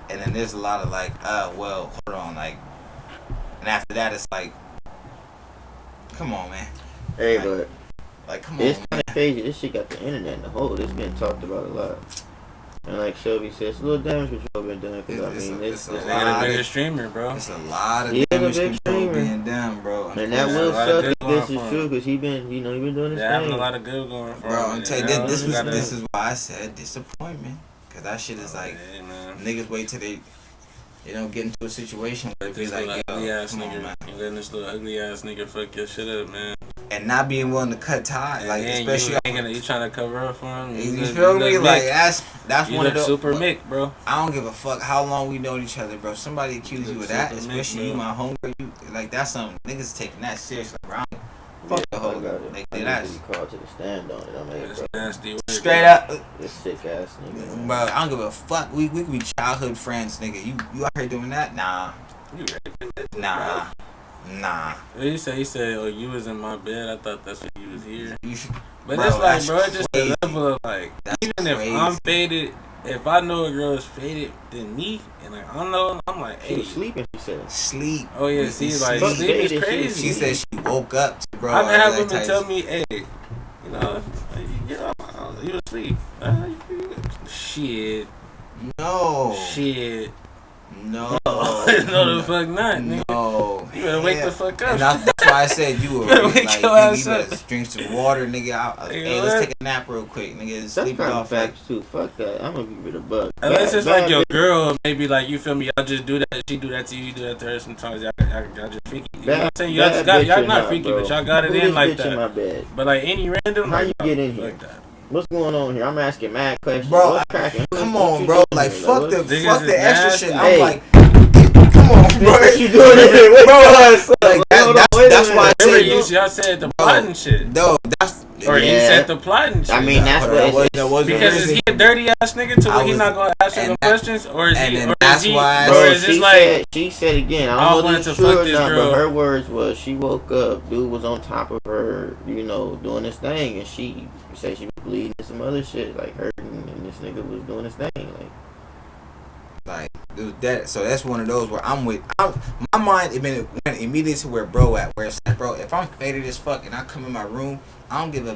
and then there's a lot of like, well, hold on, like, and after that it's like, come on, man. Hey, like, but like, come on, it's man. kind of crazy. This shit got the internet in the hole. It's been talked about a lot. And like Shelby said, it's a little damage control been done. Because, I mean, it's a This lot nigga of the biggest streamer, bro. It's a lot of He is a damage big control streamer. being done, bro. And that Yeah, will a lot of suck good if going this is for true. him. Because he been doing his Yeah, having a thing. lot of good going for Bro, him. I'm man. telling Now you, we gotta- this is why I said disappointment. Cause that shit is like, yeah, man. niggas wait till they, get into a situation where they be This like, little ugly yo, ass come on, nigga. man. You letting this little ugly ass nigga fuck your shit up, man. And not being willing to cut ties, like, And especially. you trying to cover up for him. You feel me? Like, that's you one of look those. super Mick, bro. I don't give a fuck how long we know each other, bro. Somebody accuse you of that, Super especially Mick, you, bro. my homegirl. You like that's something niggas taking that seriously. Around. Fuck the whole. Like I that's need to be called to the stand on it. I mean, It's bro, nasty work. straight up. this sick ass nigga. Bro, I don't give a fuck. We could be childhood friends, nigga. You out here doing that? Nah. You raping it, Nah. What he said, oh, you was in my bed. I thought that's what you was here. You should, But bro, it's like, that's bro, it's just crazy. the level of like, That's even if crazy. I'm faded, if I know a girl is faded than me, and like, I don't know, I'm like, She hey. was sleeping, she said. Sleep. Oh, yeah, see, like, Fuck sleep is faded, crazy. She said she woke up to bro. I've had that women type tell shit. me, hey, you know, you asleep. Shit. No. Shit. No. No, the fuck not, nigga. No. You better wake the fuck up. And that's why I said you were Better like, wake your nigga, ass you up. better drink some water, nigga. Hey, what? let's take a nap real quick, nigga. That's Sleep it kind of off. Like, facts too. Fuck that. I'm gonna give it a buck. Unless it's Bad like your bitch- girl, maybe like you feel me, y'all just do that, she do that to you, you do that to her. Sometimes y'all just freaky. You know what I'm saying? Y'all just got, bitch y'all in not my, freaky, bro. but y'all got it Who in this like bitch in my that. bed? But like any random, How like, you get in fuck here? that. What's going on here? I'm asking mad questions. Bro, What's cracking? come What on, you bro. doing Like, here? fuck What- the Niggas fuck is the extra nasty. shit. Hey. I'm like, come on, bro. What you doing in here? What's Bro, going on? like, Hold on, wait a that's why I minute. said Remember, y'all said the plotting shit. No, that's Or he Yeah. said the plotting shit. I mean, that's what that was Because is he a dirty ass nigga to I where he was- not gonna ask you and no that- questions, or is and he, then or is that's he, why I or Bro, is this like, she said again. I I don't know wanted if to it's true fuck or this not, girl. but her words was she woke up, dude was on top of her, you know, doing his thing, and she said she was bleeding and some other shit, like hurting, and this nigga was doing his thing, like it was that. So that's one of those where my mind went immediately to where bro at. Where it's like, bro, if I'm faded as fuck and I come in my room, I don't give a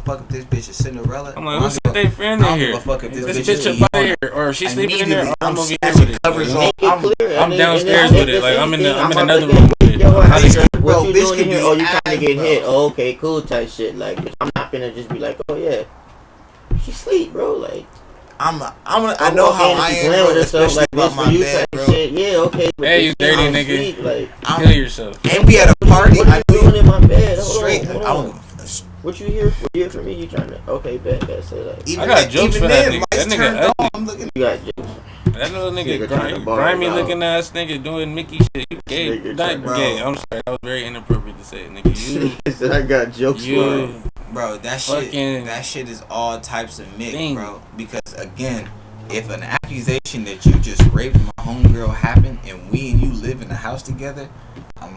fuck if this bitch is Cinderella. I'm like, I what's don't they friend I in don't here. give a fuck if This this bitch cheating up out on here, or if she's sleeping in there, immediately, I'm over here snatching with it. covers Like, off. I'm downstairs with it. Like, I'm in another room with it. Yo, How they what bro, you bitch doing in could here? be Oh, you trying to ass, get bro. hit? Oh, okay, cool type shit. Like, bitch, I'm not gonna just be like, oh yeah, she sleep, bro. Like, I know how I am, bro, especially like, about bitch, my for you bed, type bro. shit. Yeah, okay. But Hey, bitch, you dirty don't nigga. sleep, like, Kill yourself. And we at a party. what I you know doing you in my bed? Hold straight. on, I hold on. don't. What you here for? You here for me? You trying to? Okay, bet, say that. Even I got jokes for that then, nigga. lights That nigga turned ugly. on, I'm looking. You got jokes. That little Nigga nigga, trying to bar grimy it out. looking ass nigga doing Mickey shit. You gay. Nigga trying Not to- gay. I'm sorry. That was very inappropriate to say. Nigga, He said I got jokes for you him. Bro, that shit is all types of mix, Thing. bro. Because again, if an accusation that you just raped my homegirl happened and we and you live in the house together, I'm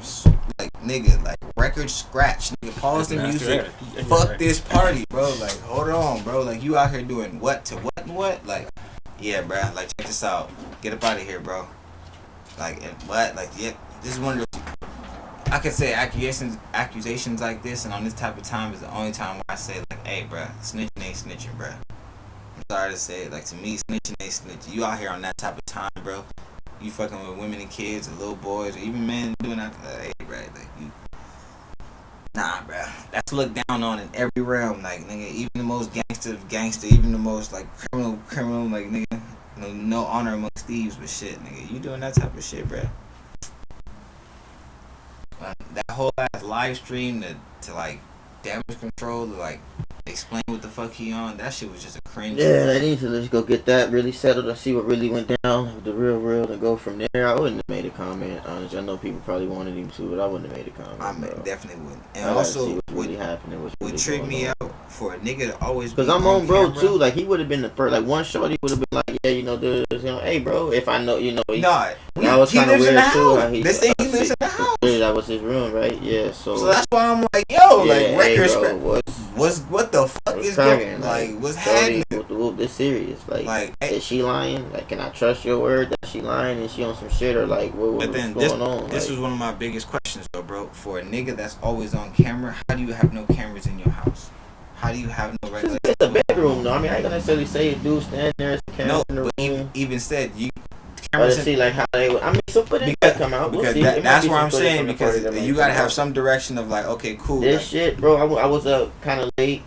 like, nigga, like record scratch, nigga, pause the That's music. nasty. Fuck this party, bro. Like, hold on, bro. Like, you out here doing what to what and what? Like, yeah, bro. Like, check this out. Get up out of here, bro. Like, and what? Like, yeah, this is one of the. I could say accusations like this, and on this type of time is the only time where I say, like, hey, bro, snitching ain't snitching, bro. I'm sorry to say it. Like, to me, snitching ain't snitching. You out here on that type of time, bro. You fucking with women and kids and little boys, or even men doing that. Hey, bro, like, you. Nah, bro. That's looked down on in every realm. Like, nigga, even the most gangster, even the most, like, criminal, like, nigga, no honor amongst thieves, but shit, nigga. You doing that type of shit, bro. That whole ass live stream to like damage control, to like explain what the fuck he on, that shit was just a cringe. Yeah, they need to just go get that really settled and see what really went down, the real, and go from there. I wouldn't have made a comment, honestly. I know people probably wanted him to, but I wouldn't have made a comment. I bro. definitely wouldn't. And I also, see what's really happening. What's would really trip going me on. out for a nigga to always Cause be I'm on bro camera. too. Like he would have been the first. Like one shorty would have been like, yeah, you know, this, you know, hey, bro, if I know, you know, he, Nah, that was he kind of lives in weird the too. house. How he, This thing, he lives in the house. That was his room, right? Yeah. So that's why I'm like, yo, yeah, like hey, record bro, scratch. What the fuck is cracking? going? Like, what's shorty, happening? this serious? Like hey, is she lying? Like, can I trust your word that she lying? Is she on some shit or like what's going on? This like, was one of my biggest questions though, bro. For a nigga that's always on camera, how do you have no cameras in your house? How do you have no regular? It's a bedroom though. I mean, I ain't gonna necessarily say a dude stand there as a camera in the but room. even said you Or cameras to see like how they. I mean, so put it come out. We'll because see. that's where I'm saying because you gotta have some direction of like, okay, cool. This like, shit, bro. I was up kind of late,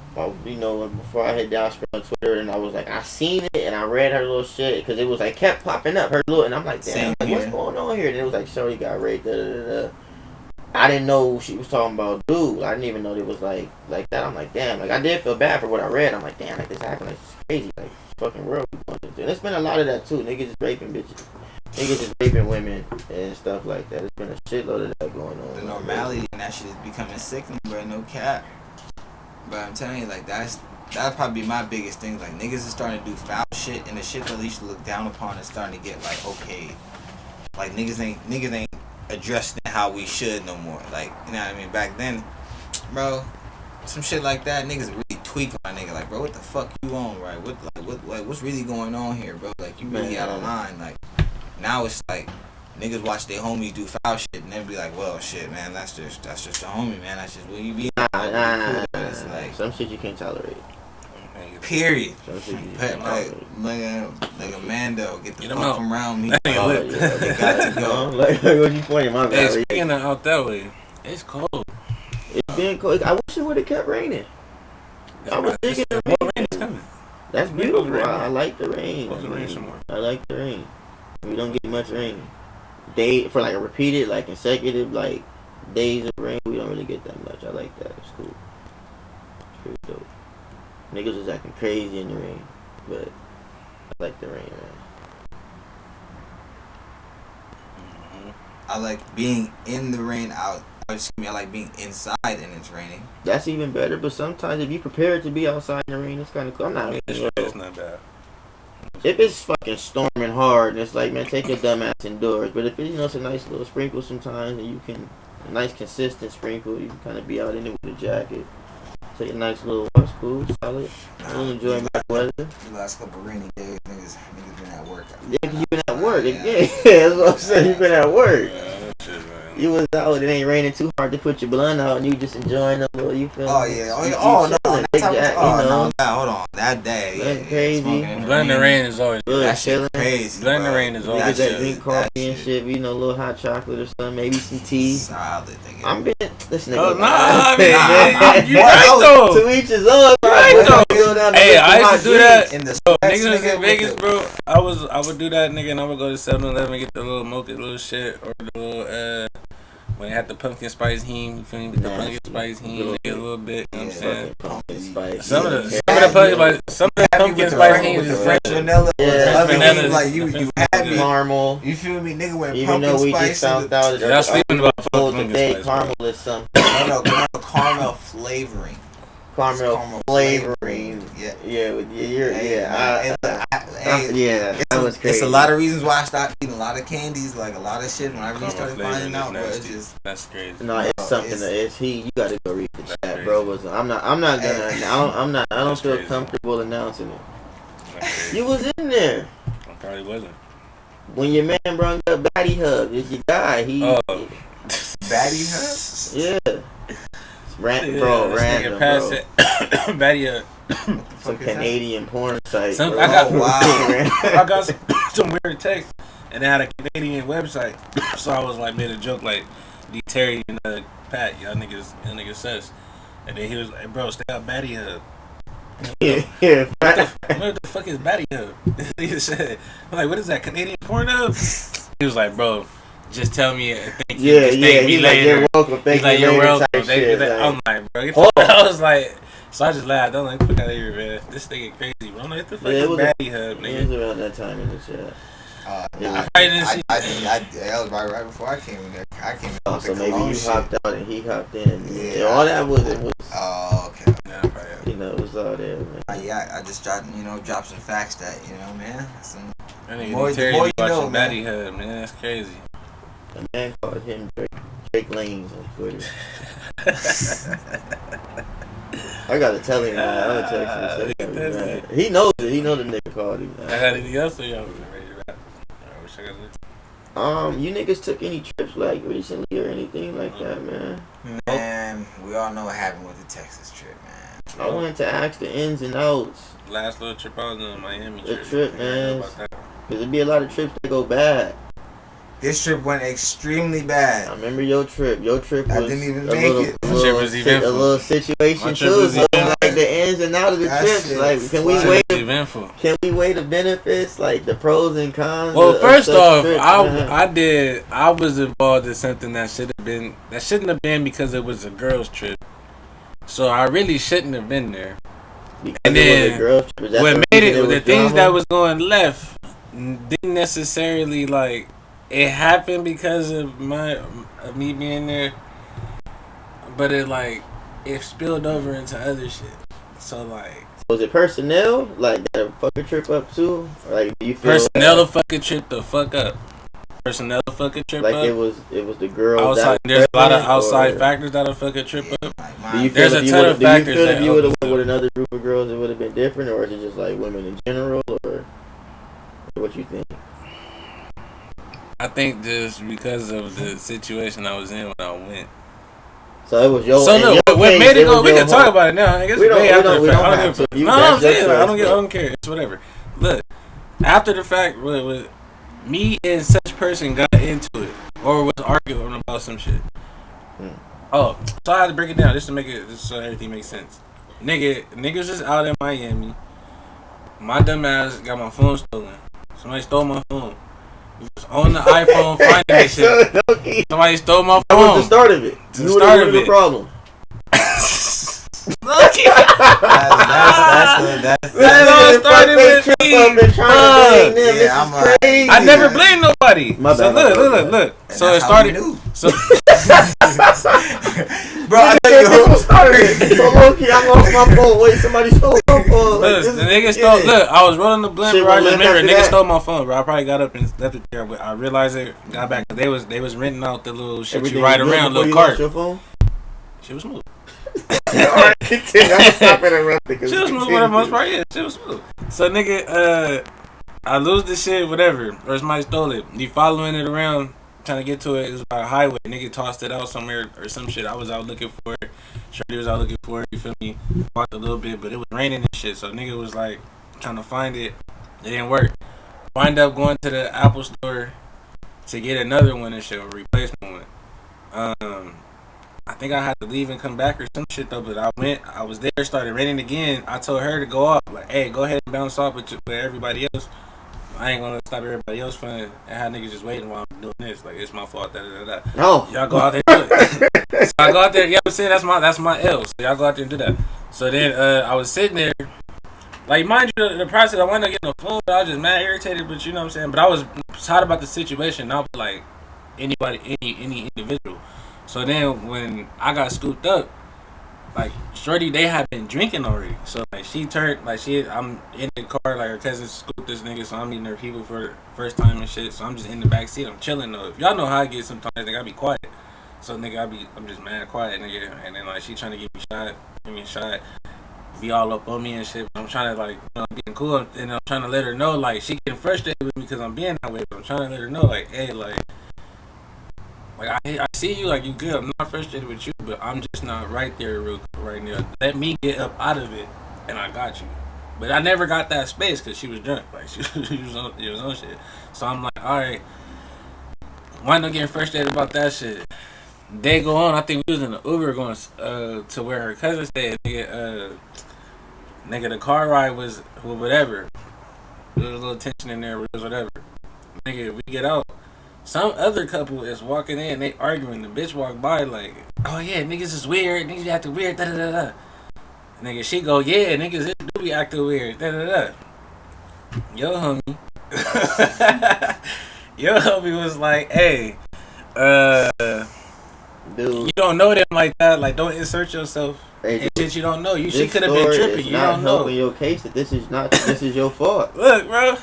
you know, before I hit down on Twitter, and I was like, I seen it, and I read her little shit because it was like kept popping up her little, and I'm like, damn, like, what's going on here? And it was like, Shorty got raped. I didn't know she was talking about dude. I didn't even know it was like that. I'm like, damn. Like I did feel bad for what I read. I'm like, damn, like this happened. Like it's crazy. Like this fucking world we going into. And it's been a lot of that too. Niggas just raping bitches. Niggas just raping women and stuff like that. It's been a shitload of that going on. the normality in that shit is becoming sickening, bro. No cap. But I'm telling you, like that'd probably be my biggest thing. Like niggas is starting to do foul shit, and the shit that they used to look down upon is starting to get like okay. Like niggas ain't addressing it how we should no more. Like you know what I mean? Back then, bro, some shit like that, niggas really tweak on a nigga. Like, bro, what the fuck you on, right? What's really going on here, bro? Like you really out of line. Like now it's like niggas watch their homies do foul shit and then be like, well, shit, man, that's just a homie, man. That's just what you be. Nah. It's like Some shit you can't tolerate. period. Some shit you But can't tolerate. like a Mando, get the Get him fuck out. from around me. That nigga lit. You got to go. Like what you pointing my Hey, bad. speaking of out that way, it's cold. It's been cold. I wish it would have kept raining. I was thinking the More rain. rain is coming. That's Maybe beautiful. it'll rain. I like the rain. Supposed to rain some more. I like the rain. We don't get much rain. For like a repeated, like consecutive, like days of rain, we don't really get that much. I like that. It's cool. It's pretty dope. Niggas was acting crazy in the rain, but I like the rain, man. I like being in the rain out. I like being inside and it's raining. That's even better. But sometimes if you prepared to be outside in the rain, it's kind of cool. I'm not. It's not bad. If it's fucking storming hard, and it's like, man, take your dumb ass indoors. But if it's a nice little sprinkle sometimes, and you can, a nice consistent sprinkle, you can kind of be out in it with a jacket. Take a nice little wash, cool, solid. I really enjoy my weather. The last couple rainy days, niggas been at work. Yeah, 'cause you been at work. Yeah, that's what I'm saying. You been at work. Yeah, that shit, man. You was out. It ain't raining too hard to put your blunt out, and you just enjoying the little. You feel? Oh me? yeah. You Oh no. chilling, That's how big jack, oh you know. no. Hold on. That day. That's Yeah. crazy. Smoking in Blood in the rain is always Good, That shit chilling. crazy. Blood in the bro. rain is You always get that shit. drink coffee and shit. You know, a little hot chocolate or something. Maybe some tea. Solid, nigga. I'm been this nigga. Oh, nah, I mean, Nah, you right though. To each his own. You right though. Hey, I used to do that. In the Bro, specs, niggas was nigga, in with Vegas, the- bro. I would do that, nigga, and I would go to 7-Eleven, get the little mocha, little shit, or the little when they had the pumpkin spice heme, you feel me? With the pumpkin spice heme, nigga, a little bit. You know what I'm saying? Pumpkin spice. Some of the Happy pumpkin with the spice French- hemes with is the French French. vanilla. Yeah, the French other vanilla heat, is- like the you French happy. vanilla. Caramel. You feel me, nigga? When Even pumpkin though we spice just found and out that Y'all sleeping about told pumpkin today spice, bro. caramel is something. no, caramel flavoring. Caramel flavoring. Yeah. Yeah. Hey, Yeah, that was crazy. It's a lot of reasons why I stopped eating a lot of candies, like a lot of shit. When I really started Caramel finding out, flavoring bro, is it's nasty. just That's crazy. No, it's Bro, something it's- that it's he. You gotta go read the That's chat, crazy. bro. But I'm not gonna. Hey. I don't That's feel crazy. comfortable announcing it. That's crazy. You was in there I probably wasn't. when your man brought up Batty Hub. It's your guy. He. Oh. Batty Hub. Yeah. Yeah, Bro, this random, nigga passed bro. it. Batty up. Some Canadian porn site. Some- bro. I got- Oh wow. I got some weird text, and they had a Canadian website. So I was like, made a joke like, D Terry and Pat, y'all niggas sus. And then he was like, bro, stay out Batty Hub. yeah. What the fuck is Batty Hub? He said, I'm like, what is that, Canadian porn hub? He was like, bro, just tell me thank you. Yeah, just yeah. thank me He's like, later. you're welcome. Thank He's like, you you're later welcome. type Thank you. shit, Like, like- I'm like, bro, get the Oh. fuck. I was like, so I just laughed. I'm like, fuck out of here, man. This nigga crazy, bro. I'm like, what the fuck Yeah, it is was Batty Hub, It was nigga? around that time in the shit. Yeah, I didn't see that was right before I came in there. I came in Oh, with so the maybe cologne you shit. hopped out and he hopped in. Yeah. All that was it was. Oh, okay. Yeah, probably. You know, it was all there, man. Yeah, I just dropped some facts that, man. Some, That nigga More- D Terry more be you know, watching man. Batty Hub, man. That's crazy. A man called him Drake Lanes on Twitter. I gotta tell him, man. I'm gonna text him. Look at that Man. He knows it. He know the nigga called him. I got anything else for y'all? Ready to wrap? I wish I got it. You niggas took any trips like recently or anything like that, man? man, we all know what happened with the Texas trip, man. I wanted to ask the ins and outs. Last little trip I was on, Miami The trip. trip, You man. know about that? Cause it'd be a lot of trips that go bad. This trip went extremely I bad. remember your trip. Your trip was I didn't even a make little, it. a My little, trip was si- a eventful. little situation My trip too. was So eventful. like the ins and outs of the That trips. shit Like, can we was weigh It's the eventful. Can we weigh the benefits, like the pros and cons? Well, of first such off, trips, man? I was involved in something that shouldn't have been because it was a girls' trip. So I really shouldn't have been there. Because and it was then a girls' trip. Is that What the made reason it, the was things drama? that was going left didn't necessarily like it happened because of me being there, but it spilled over into other shit. So like Was it personnel like that fuck a trip up too? Or, like, do you feel personnel to fucking trip the fuck up. Personnel to fucking trip like up. it was the girl Outside, that there's a lot of present, outside or factors that'll fucking trip up. Like, Do you There's feel a if you ton would of factors if that you would have help went with another group of girls, it would have been different, or is it just like women in general, or what you think? I think just because of the situation I was in when I went. So it was your. So in look, your what case, made it go? was We your can talk whole- about it now. I guess We don't- way we after don't- the we fact. don't I don't have give a to. You- fuck. No, I'm that's your saying I don't choice, give. I but- don't care. It's whatever. Look, after the fact, with me and such person got into it or was arguing about some shit. Oh, so I had to break it down just to make it just so everything makes sense. Niggas is out in Miami. My dumb ass got my phone stolen. Somebody stole my phone. We was on the iPhone finding this shit. So, okay. Somebody stole my That was the phone. start of it. The You would start have of the it. problem. that's That all started with Trip me. up and trying to blame them. Yeah, This I'm is crazy. I never blamed nobody. My So bad, look. And So it that's how we started. knew. So Bro, I Nigga, know this was you. started it. So low key, I lost my phone. Wait, somebody stole my phone. Like, look, this the is nigga stole. yeah. Look, I was rolling the blunt, Shit bro. I went just left remember, after nigga that. stole my phone, bro. I probably got up and left it there, but I realized it. Got back. They was renting out the little shit Everything you ride was good around, before little you cart. lost your phone? Shit was smooth. Alright, continue. I'm stopping interrupting. Shit was smooth for the most part. Yeah, shit was smooth. So nigga, I lose the shit, whatever, or somebody stole it. You following it around trying to get to it. It was by a highway. Nigga tossed it out somewhere or some shit. I was out looking for it. Shorty was out looking for it. You feel me? Walked a little bit, but it was raining and shit. So nigga was like trying to find it. It didn't work. Wind up going to the Apple store to get another one and shit, a replacement one. I think I had to leave and come back or some shit though. But I was there, started raining again. I told her to go off, like, hey, go ahead and bounce off with everybody else. I ain't gonna stop everybody else from and have niggas just waiting while I'm doing this. Like, it's my fault. No. Y'all go out there and do it. So I go out there. Yeah, I'm saying that's my L. So y'all go out there and do that. So then I was sitting there. Like, mind you, the process, I wanted to get on the phone, but I was just mad irritated, but you know what I'm saying? But I was hot about the situation, not like anybody, any individual. So then when I got scooped up, like, shorty, they had been drinking already. So, like, she turned, like, I'm in the car, like, her cousin scooped this nigga, so I'm meeting her people for the first time and shit. So I'm just in the back seat, I'm chilling, though. If y'all know how I get sometimes, nigga, I be quiet. So, nigga, I'm just mad quiet, nigga. And then, like, she trying to give me a shot. Be all up on me and shit. I'm trying to, like, you know, I'm getting cool, and I'm trying to let her know, like, she getting frustrated with me because I'm being that way. But I'm trying to let her know, like, hey, like I see you, like, you good. I'm not frustrated with you, but I'm just not right there right now. Let me get up out of it, and I got you. But I never got that space because she was drunk. Like, she was on shit. So I'm like, all right, why not getting frustrated about that shit? They go on. I think we was in the Uber going to where her cousin stayed. Nigga, the car ride was whatever. There was a little tension in there, but it was whatever. Nigga, we get out. Some other couple is walking in, they arguing. The bitch walk by like, oh yeah, niggas is weird. Niggas acting weird. Da da da da. Nigga, she go, yeah, niggas do be acting weird. Da da da. Yo, homie. Yo, homie was like, hey, dude, you don't know them like that. Like, don't insert yourself. Hey, shit you don't know. She could have been tripping. You don't know. Your case that this is your fault. Look, bro.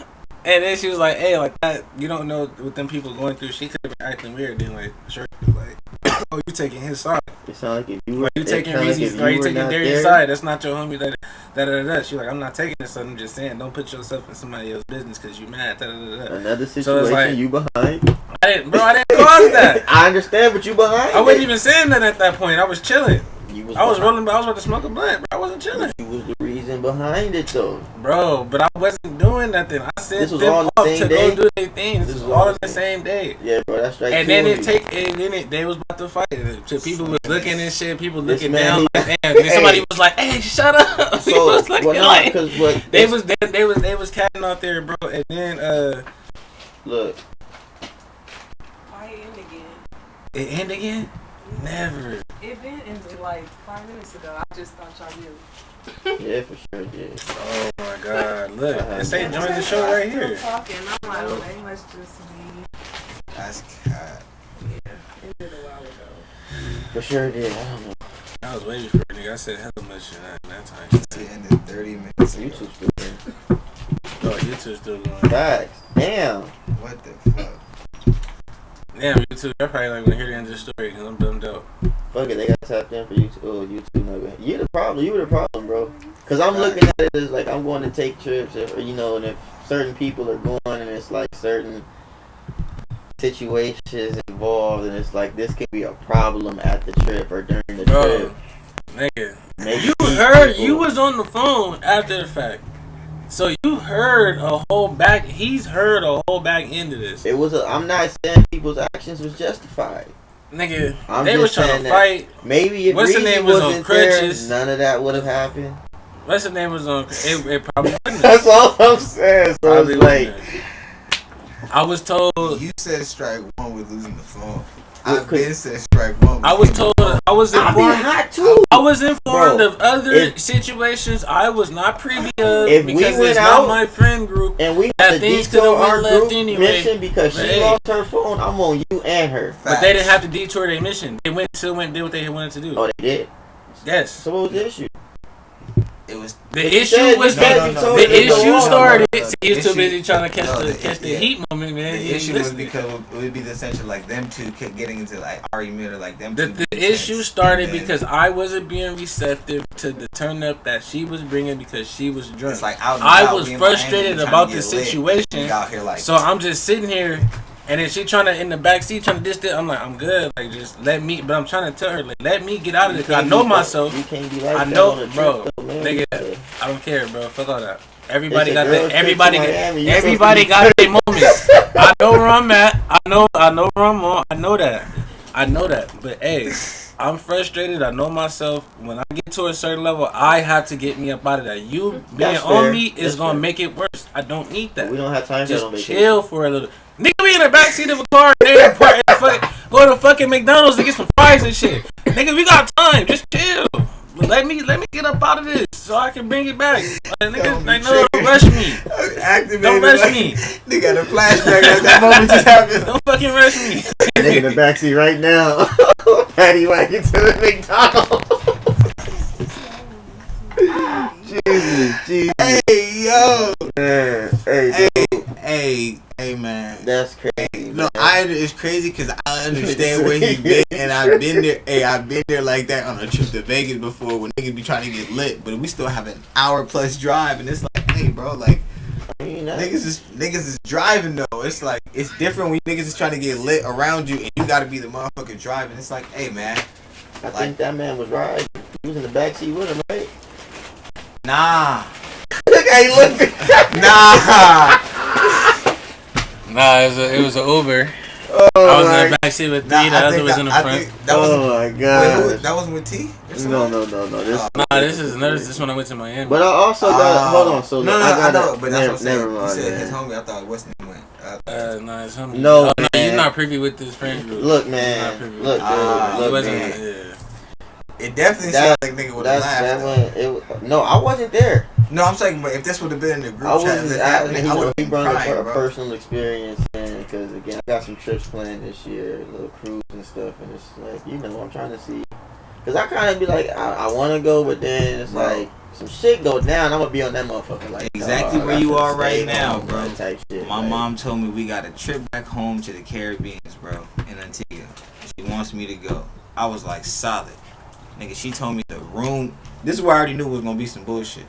And then she was like, hey, like that, you don't know what them people going through. She could have been acting weird. Then, like, sure, like, oh, you taking his side. It sounds like if you were, you taking Reese's, or you taking Darius' side. That's not your homie. That. She like, I'm not taking this. So I'm just saying, don't put yourself in somebody else's business because you mad. Da, da, da, da. Another situation, so it's like, you behind. I didn't cause that. I understand, but you behind. I wasn't even saying that at that point. I was chilling. I was rolling. I was about to smoke a blunt, but I wasn't chilling. You was the reason behind it, though, bro. But I wasn't doing nothing. I said this was all them the off same to day? go do their thing. This was all in the same day. Yeah, bro, that's right. And then they was about to fight. So people was looking and shit. People looking down. Like, damn. And somebody was like, "Hey, shut up." So, was like, they was catting out there, bro. And then look. Why it end again? It end again? Never. It been ended like 5 minutes ago. I just thought y'all knew. Yeah, for sure, yeah. Oh my God! Look, it say join the show right here. Talking, I'm like, oh, they must just be. That's cat. Yeah, it did a while ago. For sure, yeah. I don't know. I was waiting for it, nigga. I said hella much shit at that time. It ended 30 minutes ago. YouTube's still there. Oh, YouTube's still going. Facts. Damn. What the fuck? Damn, YouTube. They're probably not gonna hear the end of the story because I'm bummed out. Fuck it, they got tapped in for YouTube. Oh, YouTube, nigga. You the problem. You were the problem, bro. Cause I'm looking at it as like I'm going to take trips, or you know, and if certain people are going, and it's like certain situations involved, and it's like this could be a problem at the trip or during the trip. Nigga, Maybe you heard you was on the phone after the fact. So you heard a whole back. He's heard a whole back end of this. It was. I'm not saying people's actions was justified. Nigga, I'm they was trying to fight. Maybe if what's the name was on crutches, none of that would have happened. What's the name was on? It probably wouldn't. That's all I'm saying. So probably it's like, I was told. You said strike one with losing the phone. I've been said strike one. I was told. I was informed. Hot too. I was informed of other situations I was not privy of because we it's out, not my friend group. And we that had to things could detour have our left group anyway. mission because she lost her phone. I'm on you and her. But they didn't have to detour their mission. They did what they wanted to do. Oh, they did. Yes. So what was the issue? It was the issue was the issue started. See, he's too busy trying to catch the heat moment, man. The issue was because it would be the essential like them two kept getting into like argument or like them. The issue started because I wasn't being receptive to the turn up that she was bringing because she was drunk. It's like I was frustrated about the situation. Out here like, so I'm just sitting here. And then she trying to in the back seat trying to diss it. I'm like, I'm good. Like, just let me. But I'm trying to tell her, like, let me get out of it because I know myself. You can't be like I that know, on a trip, bro. though, man. Nigga, I don't care, bro. Fuck all that. Everybody got girls' that. Everybody, trip to Miami. everybody got their moments. I know where I'm at. I know where I'm on. I know that. But hey, I'm frustrated. I know myself. When I get to a certain level, I have to get me up out of that. You being That's on fair. me is That's gonna fair. make it worse. I don't need that. We don't have time for that on Just vacation. chill for a little. Nigga be in the backseat of a car and they go to fucking McDonald's to get some fries and shit. Nigga, we got time. Just chill. Let me get up out of this so I can bring it back. Nigga, like, no, don't rush me. Don't rush me. They got a flashback like that moment just happened. Don't fucking rush me. Nigga in the backseat right now. Patty wagon to the McDonald's. Jesus. Hey, yo. Man, Hey, man. that's crazy. No, man. it's crazy because I understand where he been, and I've been there. Hey, I've been there like that on a trip to Vegas before when niggas be trying to get lit, but we still have an hour plus drive, and it's like, hey, bro, like I mean, niggas is driving though. It's like it's different when niggas is trying to get lit around you, and you got to be the motherfucker driving. It's like, hey, man, I think that man was riding. He was in the backseat with him, right? nah, Look how he looking. nah. Nah, it was an Uber. Oh, I was in the backseat with T. Nah, The I other think was that- in the I front. think that was Oh my wait, god. that wasn't with T. No. This one I went to Miami. But I also got. Hold on. So no, I I know, but that's what I'm saying. Never mind. You said his Man. homie. I thought what's his name went. Nah, it's him. No, no, man. you're not privy with this friend group. Look, You're man. not privy with Look, it. dude. He Look, wasn't. man. Yeah. It definitely That- sounded like nigga would have laughed. That though. one. No, I wasn't there. No, I'm saying, but if this would have been in the group I was chat, just this asking. happening, I would have He been brought up crying, a bro. personal experience, and because again, I got some trips planned this year, little cruise and stuff, and it's like I'm trying to see. Because I kind of be like, I want to go, but then it's Bro. like some shit go down. I'm gonna be on that motherfucker like Exactly dog, where I you finna are stay right now, home, bro. man, type shit, My like, mom told me we got a trip back home to the Caribbean, bro, in Antigua. She wants me to go. I was like, solid. Nigga, she told me the room. This is where I already knew it was going to be some bullshit.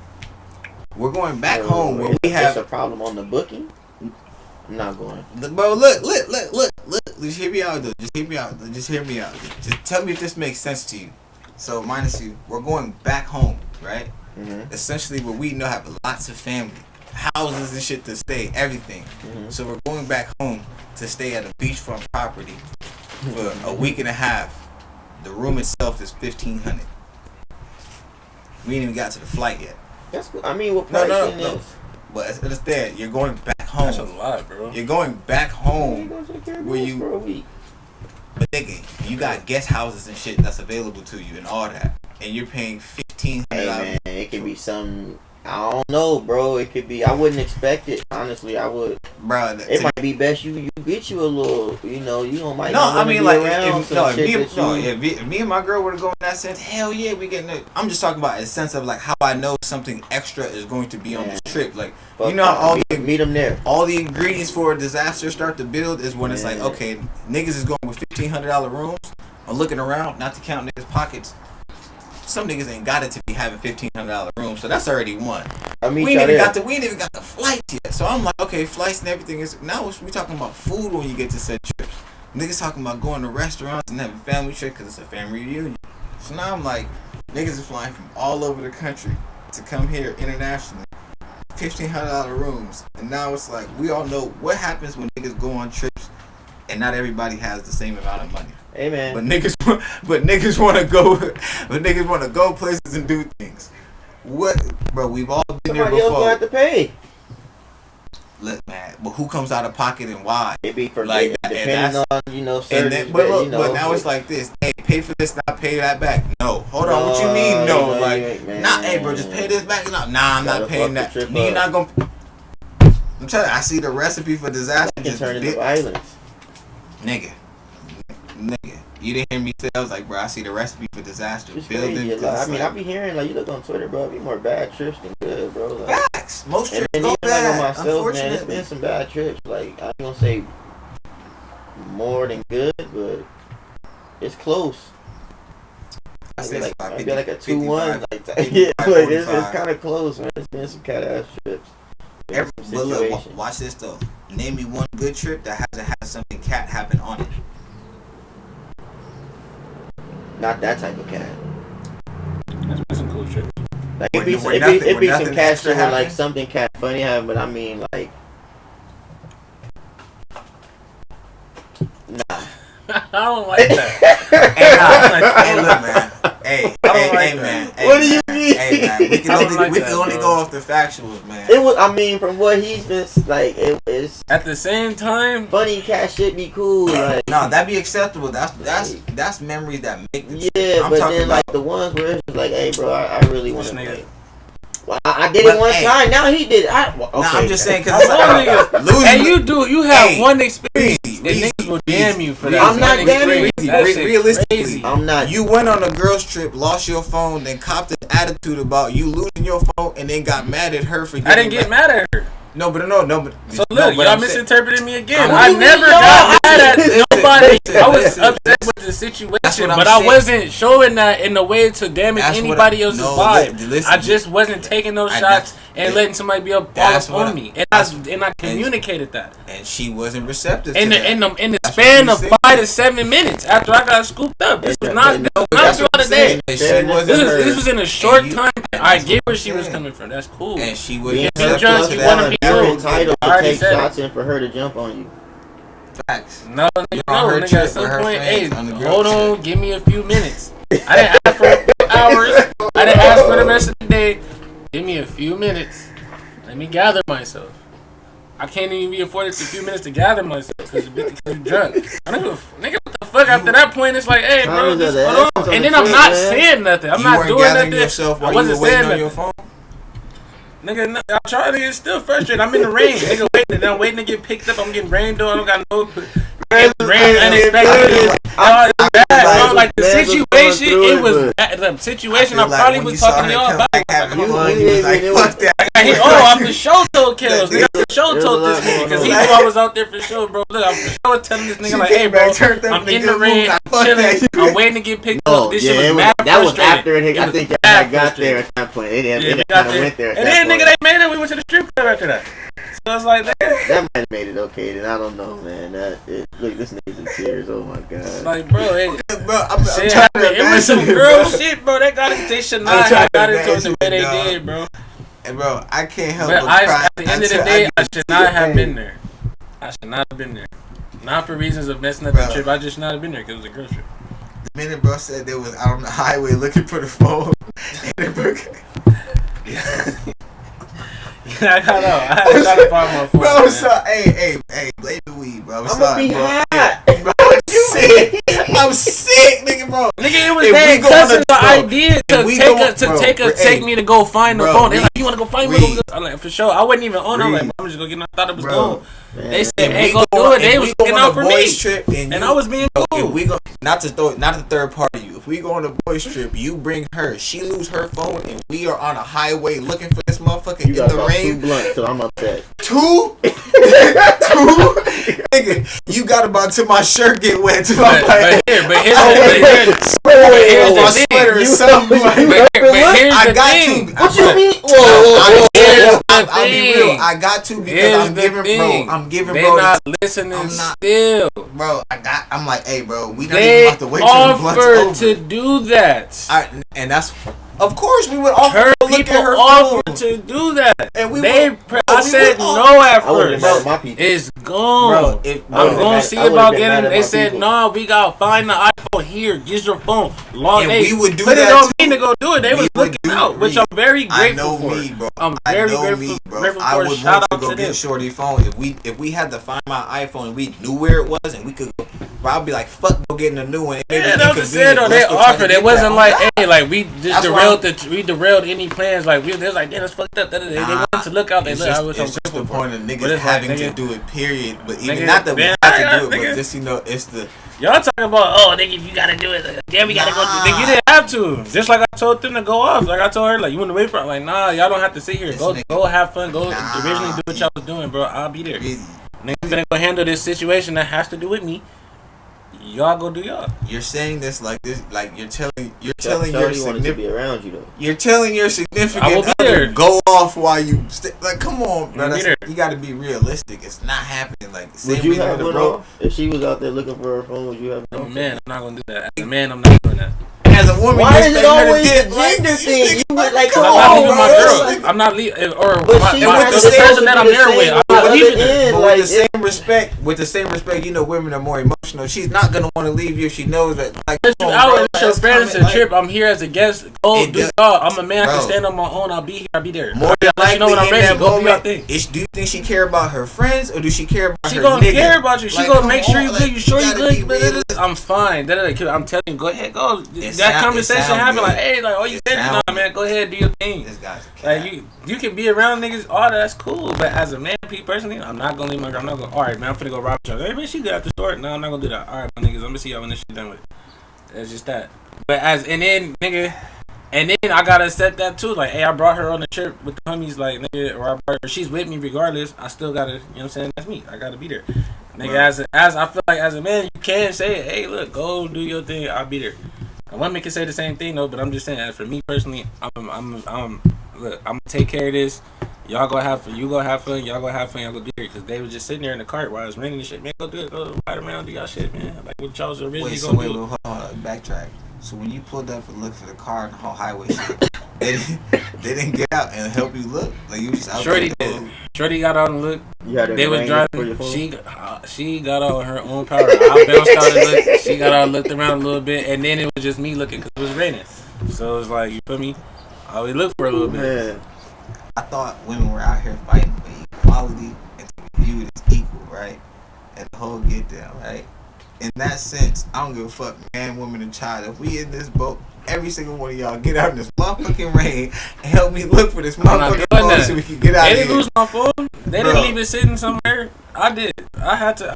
We're going back home where we It's have... a problem on the booking. I'm not going. Bro, look. Just hear me out, though. Just hear me out. Just tell me if this makes sense to you. So, minus you, we're going back home, right? Mm-hmm. Essentially where we know have lots of family, houses and shit to stay, everything. Mm-hmm. So we're going back home to stay at a beachfront property for a week and a half. The room itself is $1,500. We ain't even got to the flight yet. That's cool. I mean, what No, pricing no. is? But understand, you're going back That's a home. lot, bro. You're going back You home. go to the Caribbean Where you- for a week. But nigga, you got guest houses and shit that's available to you and all that. And you're paying $1,500. Hey man, it could be some. I don't know, bro. It could be. I wouldn't expect it. Honestly, I would. Bro, It might be best you get you a little. You don't might. No, not I wanna mean be like around if some shit that you- if me and my girl were to go in that sense, hell yeah, we getting it. I'm just talking about a sense of like how I know something extra is going to be on this trip. Like Fuck you know how that. meet them there. all the ingredients for a disaster start to build is when it's like, Yeah. okay, niggas is going with $1,500 rooms. I'm looking around, not to count niggas' pockets. Some niggas ain't got it to be having $1,500 rooms, so that's already one. I meet We ain't y'all even there. got we ain't even got the flight yet. So I'm like, okay, flights and everything is now we talking about food when you get to said trips. Niggas talking about going to restaurants and having family trip because it's a family reunion. So now I'm like, niggas is flying from all over the country to come here internationally. $1,500 rooms, and now it's like we all know what happens when niggas go on trips, and not everybody has the same amount of money. Hey man. But niggas want to go places and do things. What, bro? We've all been there Somebody else gonna before. have to pay. Look, man, but who comes out of pocket and why? It be for Like, like and depending on certain. And then, but look, but now it's like this. Hey, pay for this, not pay that back. No, hold on. What you mean? No, No, like, you ain't, man. nah, hey, bro, just pay this back. No, nah, I'm Gotta not paying fuck that. the trip You're up. not gonna. I'm telling you, I see the recipe for disaster. Can Just turn into bit, violence. nigga. You didn't hear me say. I was like, bro, I see the recipe for disaster. It's Building. crazy. It's I mean, I like, be hearing like you look on Twitter, bro. It be more bad trips than good, bro. Like, facts. Most and trips then go even like on bad. myself, man, it's Unfortunately. been some bad trips. Like I ain't gonna say more than good, but it's close. I say it's about Might be like a 55, 2-1. Like 55, yeah, like it's 45. kind of close, man. It's been some cat ass trips. Been some But look, situations. watch this though. Name me one good trip that hasn't had something cat happen on it. Not that type of cat. That's been some cool shit. Like Where it'd nothing- be where some nothing cat extra shit where like happened? something cat funny happened, but I mean like, nah. I don't like that. Hey, look, man. Hey, man. Hey, What do you man. mean? Hey, man. We can I don't only like we that, can only bro. go off the factuals, man. It was. I mean, from what he's been like, it's At the same time, funny. Cat shit be cool. Like No, that'd be acceptable. That's memories that make the trip. yeah, I'm but talking then about, like the ones where it's just like, hey, bro, I really want this to. nigga. Like, well, I did But, it one hey. time. Now he did. Okay, I'm just saying I because told niggas, losing. and you have Hey, one experience, and Reezy, niggas will damn you for that. I'm not One damning experience. you. That shit Realistically, crazy. I'm not. You went on a girl's trip, lost your phone, then copped an attitude about you losing your phone, and then got mad at her for getting I didn't get mad at her. No, but So look, but y'all I'm saying- misinterpreted me again. What I do you mean, never y'all? got mad at Listen, nobody. I was listen, upset listen. with the That's situation, what I'm but I saying. wasn't showing that in a way to damage That's what anybody else's no, vibe. listen, I just wasn't taking those I- shots that- and letting somebody be up that's all what up on I- me, and that's- I communicated that. and she wasn't receptive In to the that. in the That's span what of you said. 5 to 7 minutes after I got scooped up, this was not But not that's what throughout I'm the day. saying. And she Fairness wasn't to her. This was in a short you- time. and I that's get what where I'm she was saying. coming from. That's cool. And she was Being Big receptive John, to you that. wanna be you're cool. entitled I to already take said it. shots in for her to jump on you. Facts. No, nigga, You no, on her nigga. trip At some with her point, hey, friends on the girl hold on, trip. give me a few minutes. I didn't ask for hours. I didn't ask for the rest of the day. Give me a few minutes. Let me gather myself. I can't even be afforded a few minutes to gather myself because you're drunk. I don't give a nigga, what the fuck? After that point, it's like, hey, bro, Time is just of the hold essence on. on And the then I'm trip, not man. saying nothing. I'm You not weren't doing gathering nothing. yourself I while you wasn't were waiting saying on nothing. your phone. Nigga, no, I'm trying to get still frustrated. I'm in the rain. Nigga, waiting. I'm waiting to get picked up. I'm getting rained on. I don't got no. Rain unexpected. It's bad, bro. Like the Man was going situation, through it it, was but- bad. The situation, I I feel like probably when you was saw talking to her y'all come about. back having You- fun, you you was like, ain't- fuck that. I'm for sure told Kales. Nigga, I for sure There's told a this lot nigga going because on. he knew I was out there for sure, bro. Look, I'm for sure telling this nigga She like, hey, came bro, back, turned up I'm in a in the good rain, mood, like, I'm fuck chilling, that. I'm waiting to get picked No, up. This yeah, shit it was was, mad that was frustrating. after It I was think y'all mad had got frustrating. there at that point. They Yeah, we kind got of there. went there. At And that then, nigga, point. they made it. We went to the strip club after that. So it's like, nigga, That might have made it okay. Then I don't know, man. Look, this nigga's in tears. Oh my god. like, bro, it, Bro, I'm shit trying happened. to It was some imagine, girl bro. shit, bro. They should I'm not trying have to got into it the way imagine, they dog. did, bro. And bro, I can't help But but cry. at the end of the until day, get I to should the not have end. been there. I should not have been there. Not for reasons of messing up the Bro. trip. I just should not have been there because it was a girl trip. The minute bro said they was out on the highway looking for the phone, and the bro, I got out. I had to try to find my phone. bro, I'm man. sorry. Hey, blame the weed, bro. I'm I'm gonna sorry, be bro. hot. Bro, I'm sick. I'm sick, nigga, bro. Nigga, it was If their we go on cousin's the- bro, idea to if we take go- us to bro, take us hey, take me to go find the bro, phone. They like, Reed, you want to go find me? Reed. I'm like, for sure. I wasn't even on. I'm like, Reed. I'm just gonna get. I thought it was Bro. gone. Man, They said, If hey, we go do on- it. They if was we go looking on out a for boys me. trip and And you- I was being If cool. we go not to third party you. If we go on a boys trip, you bring her. She lose her phone, and we are on a highway looking for this motherfucker you in got the about rain. 2 blunts, so I'm upset. Two, nigga, you got about till my shirt get wet. Till But my here's my the sweater thing. or something. You- Like, but here's I the got thing. to. What you mean? Here's the I'll be real. thing. I got to because Here's I'm the giving thing. bro. I'm giving They bro. not listening I'm not- still. Bro, I'm like, hey, bro, we not even They about to wait till the blunt's offered over. to do that. And that's, of course, we would offer Her to look people at her offered phone. to do that. And we They, would- I we said would all- no at I would've been first. mad at my people. It's gone. Bro, if- I'm bro, going to I see would've about been getting. mad at They my said people. no. We got to find the iPhone here. Get your phone. Log And in. we would do But it that don't too. mean to go do it. They We was would looking do out, it, which Reed. I'm very I grateful know for. me, bro. I'm I very know grateful, me, bro. grateful I for would it. Shout want to out go to get them. Shorty phone if we had to find my iPhone and we knew where it was and we could go. Bro, I'd be like, fuck, go getting a new one. It may be Yeah, that was said inconvenient, though. but They let's go try to offered. get It wasn't that. like, hey, like we just That's why we derailed any plans. Like they was like, damn, that's fucked up. They wanted to look out. They It's look. I just, was it's just the grateful for. point of But niggas it's like, having to nigga, do it, period. But even nigga, not that we man, have to do it, nigga. but just, it's the... Y'all talking about, oh, nigga, if you gotta do it, damn, we gotta go. Nah. Nigga, you didn't have to. Just like I told them to go off. Like I told her, like you want to wait for it. Like nah, y'all don't have to sit here. This Go, nigga- go have fun. Go Nah. originally do what y'all was doing, bro. I'll be there. Really, Nigga finna go handle this situation that has to do with me. Y'all go do y'all. You're saying this like this, like you're telling your wanted to be significant. around you though. You're telling your I will significant be other there. go off while you like. Come on, bro. I'll be there. You got to be realistic. It's not happening. Like same Would you reason have with one the bro. off? If she was out there looking for her phone, would you have I'm one a off? man. I'm not gonna do that. As a man, I'm not doing that. As a woman, Why you is it expect her to always dip, a like, gender you thing? think- You would like, Cause come I'm not on, leaving my bro. girl. I'm not leaving, or But my, she my, wants the to person that I'm be the there same with. I'm on not the leaving other her. end. But Like, with the same respect, you know, women are more emotional. She's not gonna want to leave you if she knows that. Like, Let come you on, out bro, and it's your that's friends coming, and trip. I'm here as a guest. Go It do does- y'all. I'm a man. I Bro. can stand on my own. I'll be here. I'll be there. More than Let you know likely when I'm in ready. that Go do your moment, thing. do you think she care about her friends or do she care about She her gonna nigga? care about you. She Like, gonna come make sure on, you like, good. You sure you gotta be good? realistic. I'm fine. I'm telling you, go ahead, go. It That sound- conversation it sound happened. good. Like, hey, like, oh, you It said it, sound nah, good. man. Go ahead, do your thing. This guy's a cat. Like you can be around niggas, all that's cool. But as a man, personally, I'm not gonna leave my girl. I'm not gonna. All right, man, I'm finna go rob each other. Hey, man, she got the store. No, I'm not gonna do that. All right, my niggas, I'm gonna see y'all when this shit done with. That's just that. But and then nigga, and then I gotta accept that too. Like, hey, I brought her on the trip with the homies. Like, nigga, or I brought her. She's with me regardless. I still gotta, you know what I'm saying? That's me. I gotta be there. Nigga, as I feel like as a man, you can say, hey, look, go do your thing. I'll be there. And women can say the same thing though, but I'm just saying, for me personally, I'm look, I'm gonna take care of this. Y'all go have fun. You go have fun. Y'all go have fun. Y'all go do it. Because they was just sitting there in the cart while I was renting and shit. Man, go do it. Go ride around, do y'all shit, man. Like what y'all was originally Wait, gonna wait, do. hold on, backtrack. So when you pulled up and looked for the car and the whole highway shit, they didn't get out and help you look. Like you just out Shorty there. did. Shorty got out and looked. you had They was for your driving. phone? She got out on her own power. I bounced out and looked. She got out and looked around a little bit, and then it was just me looking because it was raining. So it was like, you feel me? I always look for a little bit. Man. I thought women were out here fighting for equality and to be viewed as equal, right? And the whole get down, right? In that sense, I don't give a fuck, man, woman, and child. If we in this boat, every single one of y'all get out in this motherfucking rain and help me look for this I'm not motherfucking doing phone that. so we can get out They of didn't here. lose my phone. They Bro. didn't leave it sitting somewhere. I did. I gotta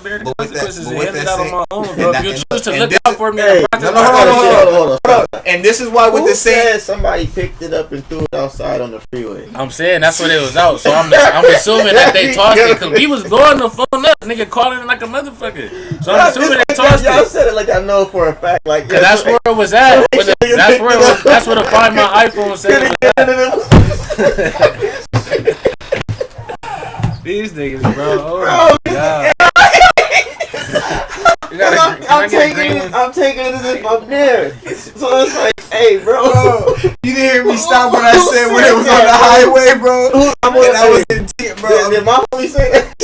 bear the But with that- consequences but and with hand it that out on said- my own, and bro. that- If you and choose to and look this out is- for me, Hey, in the process, no, I hold gotta on, shit, hold on. And this is why with Who the same. said somebody picked it up and threw it outside on the freeway? I'm saying that's what it was out. So I'm assuming that they tossed it because we was blowing the phone up, nigga, calling it like a motherfucker. So I'm assuming they tossed Y'all it. said it like I know for a fact. Like, Cause that's where it was at. That's where it was. That's where the Find My iPhone said it was at. These niggas, bro. Oh my god. You gotta, can I get a green one? I'm taking it as if I'm there. So it's like, hey, bro. You didn't hear me stop when I said when it was on the highway, bro. And I was in tip, bro. Did my homie say that?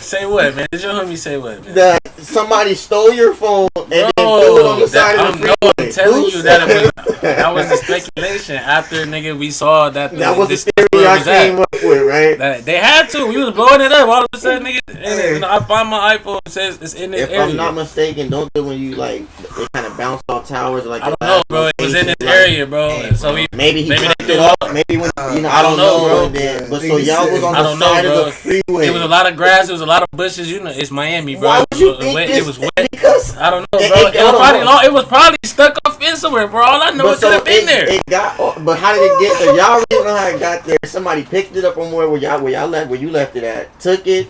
Say what, man? Did your homie say what, man? That somebody stole your phone and then threw it on the side of the freeway. I'm telling Who you that said that was the speculation. After nigga, we saw that that was the this theory where it I was came at. up with, right? That they had to. We was blowing it up. All of a sudden, nigga, and I find my iPhone. It says it's in this If area. I'm not mistaken, don't do when you like it kind of bounce off towers like I don't know, bro. It was in this area, bro. And so we Maybe he maybe cut they it threw off. it. Maybe when I don't know, bro. And then, but so y'all was on I the don't know, side bro. of the freeway. It was a lot of grass. It was a lot of bushes. You know, it's Miami, bro. Why would you It was think wet. this? It was wet. Because I don't know, bro. It- It, it- I was don't probably know. long. It was probably stuck off in somewhere, bro. All I know, it could have been there. It got, but how did it get there? Y'all really know how it got there. Somebody picked it up from where you left it at. Took it,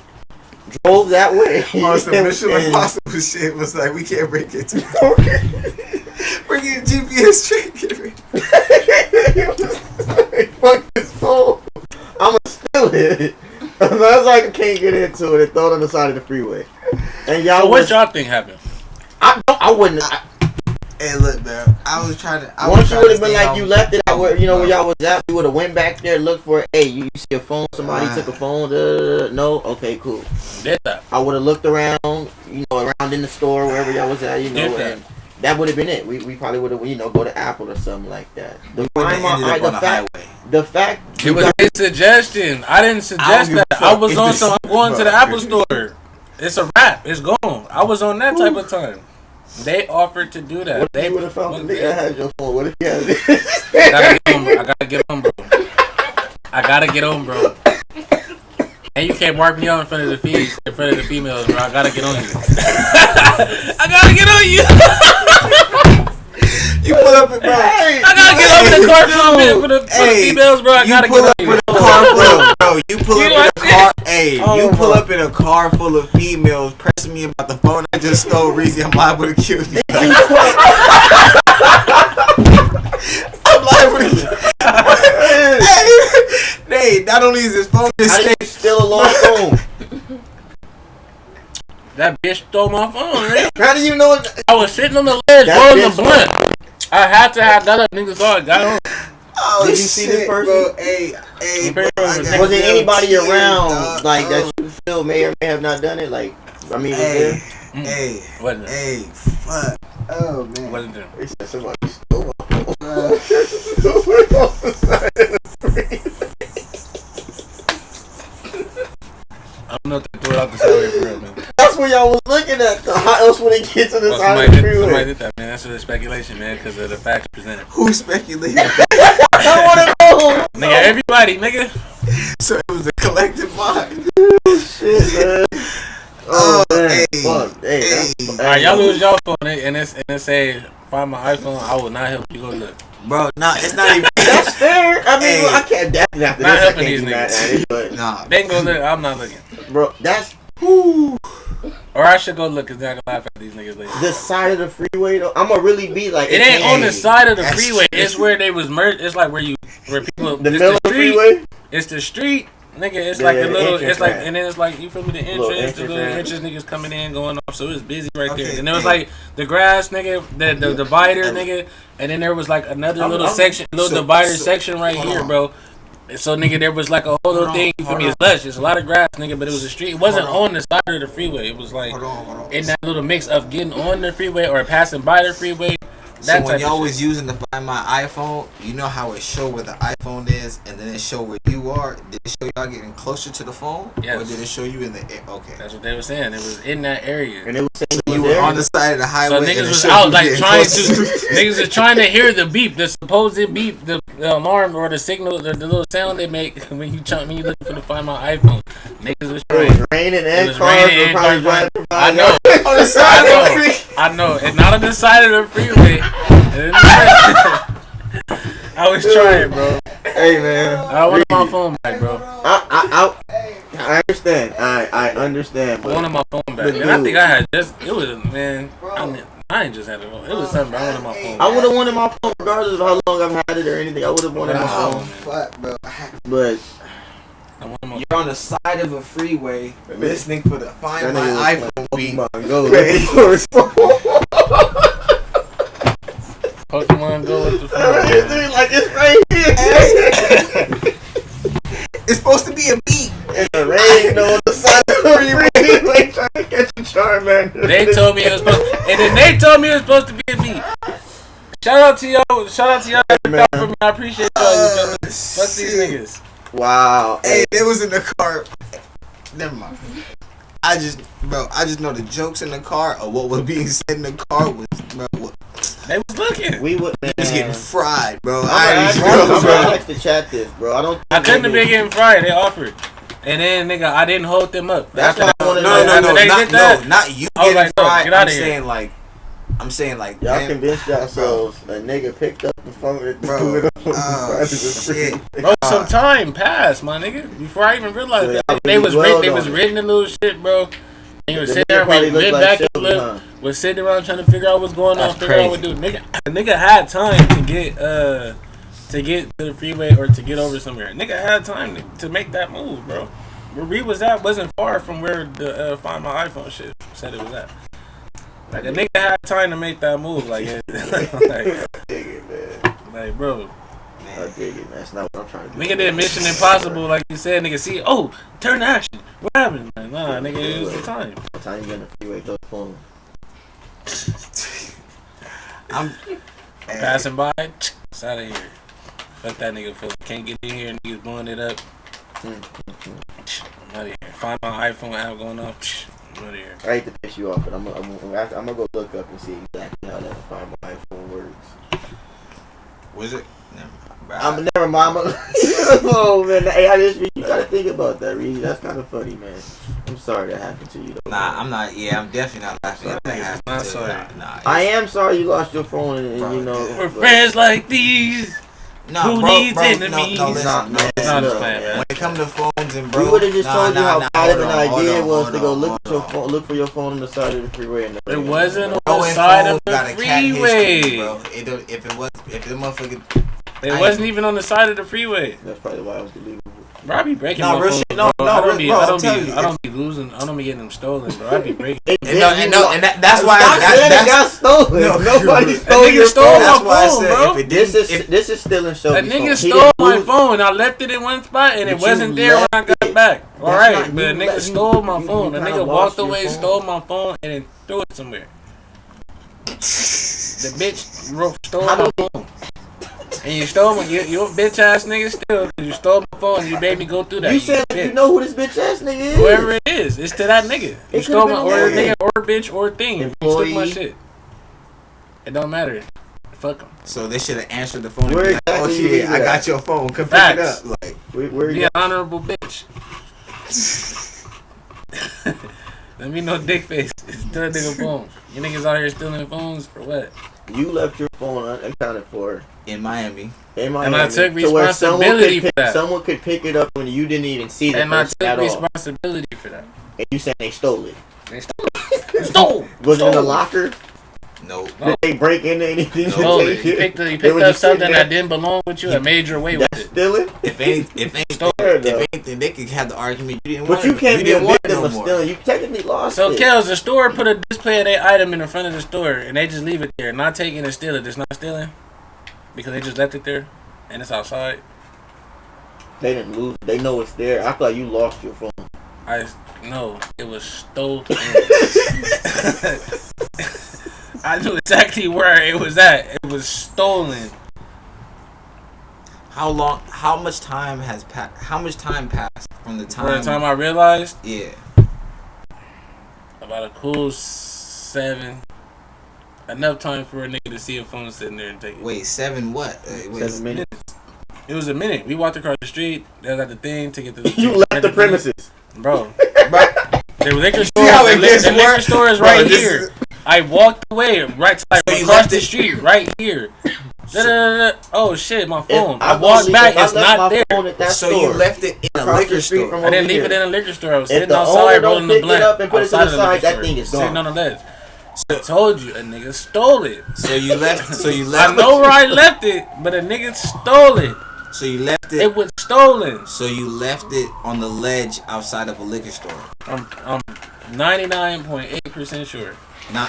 drove that way. On some Mission And- Impossible shit was like, we can't break it. Bring in GPS tracking. Fuck this phone. I'ma steal it. That's like I can't get into it and throw it on the side of the freeway. And y'all, So what y'all think happened? I wouldn't. Hey, look, bro. I was trying to. Once you would have been like you left it out where you know where y'all was at, we would have went back there, looked for it. Hey, you see a phone? Somebody took a phone? No, okay, cool. Did that? I would have looked around, around in the store wherever y'all was at, Did that? and that would have been it. We probably would have, go to Apple or something like that. Ended up on the highway. The fact It was a suggestion. I didn't suggest give a that. I fuck was if on it's- some. I'm going to the Apple store. It's a wrap. It's gone. I was on that type of time. They offered to do that. what They if you would have found the nigga that had your phone? What if he had it? I gotta get on, bro. I gotta get on, bro. And you can't mark me out in front of the females, bro. I gotta get on you. I gotta get on you. You pull up and bro. Hey, I gotta get on the car for the females, bro. I You gotta pull get up on with you. a car, bro. You pull You up like with a car. Hey, Oh, you pull my. up in a car full of females pressing me about the phone I just stole, Reezy. I'm liable to kill you. I'm liable to kill Hey, not only is his phone How do you steal a lost phone? That bitch stole my phone, man. How do you know? I was sitting on the ledge That rolling bitch- the blunt. I had to have got up, niggas saw it, got on. Oh, Did you see this person? Bro. Hey, bro, I got Was there real anybody tears, around dog. like that you feel may or may have not done it? Like, I mean, was there? Hey, Wasn't there? hey, fuck. Oh man. Wasn't there? They said somebody stole my phone. I don't know if they threw it out the subway for real, man. That's what y'all was looking at. How else would it get to the Well, side somebody, of the did, somebody freeway? did that, man. That's the speculation, man, because of the facts presented. Who speculated? I want to know. Nigga, everybody, nigga. So it was a collective mind. Shit, man. Oh, man. hey, Fuck. Hey, hey. that's- Alright, y'all lose your phone and it say find my iPhone. I will not help you go look. Bro, nah, it's not even. That's fair. I mean, Hey. I can't definitely after Not this. I helping can't these be mad niggas. at it, but Nah. They can go look. I'm not looking. bro, that's Or I should go look because then I can laugh at these niggas later. the side of the freeway though. I'm gonna really be like, It ain't on the side of the That's freeway. true. It's where they was merged. It's like where people. The it's middle of the street. freeway. It's the street, nigga. It's Yeah, like a the little. entrance It's like, ramp. and then it's like you feel me. The Little entrance, the entrance little ramp. entrance niggas coming in, going off. So it's busy right there. Okay, And there was hey. like the grass, nigga, the divider, nigga, and then there was like another little section, little so- divider so- section right hold here, on. bro. So nigga, there was like a whole little thing. You feel me? It's lush. It's a lot of grass, nigga, but it was a street. It wasn't Hold on the side of the freeway. It was like Hold on. in that little mix of getting on the freeway or passing by the freeway. So That when type y'all of was shit. using to find my iPhone, you know how it show where the iPhone is, and then it show where you are. Did it show y'all getting closer to the phone, Yes. or did it show you in the air? Okay. That's what they were saying. It was in that area. And it was saying You were on the side of the highway. So and niggas it was showed out you like getting trying closer. to niggas was trying to hear the beep, the supposed beep, the alarm or the signal, the little sound they make when you looking for to find my iPhone. Niggas was It trying. was raining It and was cars raining were and probably cars. driving I by. know. on the side of the I freeway. know. I know. And not on the side of the freeway. I was trying, bro. Hey man, I wanted my phone back, bro. I understand. I understand. I But wanted my phone back. But And I dude. think I had just. It was man. I ain't just had it. It was something. Bro. I wanted my phone. I would have wanted my phone regardless of how long I've had it or anything. I would have wanted my Oh phone. fuck, bro. But I wanted my You're on the side of a freeway listening for the Find that My nigga was iPhone like, beat. Pokemon Go looking for his phone. Pokemon Go with the phone. Man. Like it's right here. It's supposed to be a beat. In the rain, on the side of the freeway, trying to catch a Charmander. They told me it was supposed, and then they told me it was supposed to be a beat. Shout out to y'all. Shout out to y'all that looked out for me. I appreciate y'all. You feel me? Fuck these niggas. Wow. Hey, they was in the car. Never mind. I just know the jokes in the car or what was being said in the car was, bro, They was looking. We would, man. he was getting fried, bro. I'm gonna ask the chat this, bro. I don't. I couldn't have been getting fried. They offered, and then nigga, I didn't hold them up. That's After why I that- wanna No, know. no, after they did that, not you I was getting like, no, fried. get outta I'm here. saying like, Y'all man, convinced yourselves a nigga picked up the phone and Bro, threw it up on the oh, side of the shit. street. bro, some time passed, my nigga, before I even realized So that y'all they was really written. They dwelled was on it. written in little shit, bro. And you were The sitting nigga there, probably we looked went like back and Shelby, look, huh? was sitting around trying to figure out what's going on, That's figure out what to do. Nigga had time to get to the freeway or to get over somewhere. Nigga had time to make that move, bro. Where we was at wasn't far from where the Find My iPhone shit said it was at. Like a nigga had time to make that move, like, I dig it, man. like bro. I dig it, man. That's not what I'm trying to do. Nigga did Mission Impossible, like you said. Nigga, see, oh, turn to action. What happened? Like, nah, nigga, it was the time. What time you gonna freeway throw the phone? I'm Passing by, it's out of here. Fuck that nigga, Phil. Can't get in here, niggas blowing it up. I'm out of here. Find My iPhone app going off. I'm out of here. I hate to piss you off, but I'm gonna go look up and see exactly how that Find My iPhone works. was it? Never mind. I'm never mind. Oh man, hey, you gotta think about that, Reed. That's kind of funny, man. I'm sorry that happened to you, though. Nah, I'm not. Yeah, I'm definitely not laughing at Niggas that. not sorry. Nah, I am sorry you lost your phone, and you know. We're but- friends like these. No, Who bro, needs bro, enemies? no, listen, Nah, no, man, listen, look, bro. man. When it comes to phones and We bro, would have just told you how bad of an idea it was hold to go on, look hold at your on. phone, look for your phone on the side of the freeway. And It wasn't on Bro the and side phone of the got a cat history, freeway. bro. If the motherfucker, It wasn't even on the side of the freeway. That's probably why it was illegal. Bro, I be breaking Nah, my real phone, shit, no, bro. no, I don't real- be, bro, I I'm don't be, telling you, I don't be losing. I don't be getting them stolen, bro. I be breaking. that's why Stop saying it got stolen. No, Nobody That stole nigga your stole phone. my That's why I phone, said bro. if it This didn't, is this is still in A Shelby's phone. nigga He stole didn't my lose- phone. I left it in one spot and it But you wasn't there when I left got it. back. All That's right, not- but a you nigga let- stole my you phone. A kinda nigga lost walked your away, phone. stole my phone, and then threw it somewhere. The bitch stole How my do phone. And you stole my, you a bitch ass nigga still, cause you stole my phone and you made me go through that. You said bitch. you know who this bitch ass nigga is. Whoever it is, it's to that nigga. You It stole could've my been or a nigga nigga. or bitch or thing. You took my Employee. shit. It don't matter. Fuck them. so they should have answered the phone. And Where be like, oh exactly shit, is I that? got your phone. Come pick Facts. it up. Like, Where Be you an honorable bitch. Let me know dick face. Steal a nigga phone. You niggas out here stealing phones for what? You left your phone unaccounted for in Miami, in Miami. And I took to where responsibility for that. Someone could pick it up when you didn't even see the And I person took at all. responsibility for that. And you said they stole it. They stole it. Stole. Was it in a Stole. locker? nope. No. Did they break into anything? Stole to it. take You it? picked, They you picked were up just sitting something there. that didn't belong with you and made your way with That's it. stealing? If anything, they could have the argument you didn't But want you it. can't be a didn't want it victim no of more. stealing. You technically lost So, it. Kels, the store put a display of their item in the front of the store and they just leave it there, not taking and steal it. It's not stealing because they just left it there and it's outside. They didn't lose. They know it's there. I thought you lost your phone. No, it was stolen. I knew exactly where it was at. It was stolen. How much time passed? How much time passed from the time? By the time I realized, Yeah. about a cool 7. Enough time for a nigga to see a phone sitting there and take it. Wait, 7 what? Wait, 7 minutes. It was a minute. We walked across the street. They got the thing to get the. You left the premises. Bro. bro, The liquor see store. how it The gets liquor worse? store is Bro, right this here. is- I walked away right to So you across left the it- street right here. Da-da-da-da. Oh shit, my If phone. I walked believe- back. if I It's left not my there. phone at that So store, you left it in a across liquor the street store. from I didn't over leave here. it in a liquor store. I was If sitting the outside owner don't rolling the pick it blunt. up and put it to the outside of side, liquor that store. thing is Sitting gone. on the ledge. I told you, a nigga stole it. So you left. I know where I left it, but a nigga stole it. So you left it. It was stolen. So you left it on the ledge outside of a liquor store. I'm 99.8% sure. No,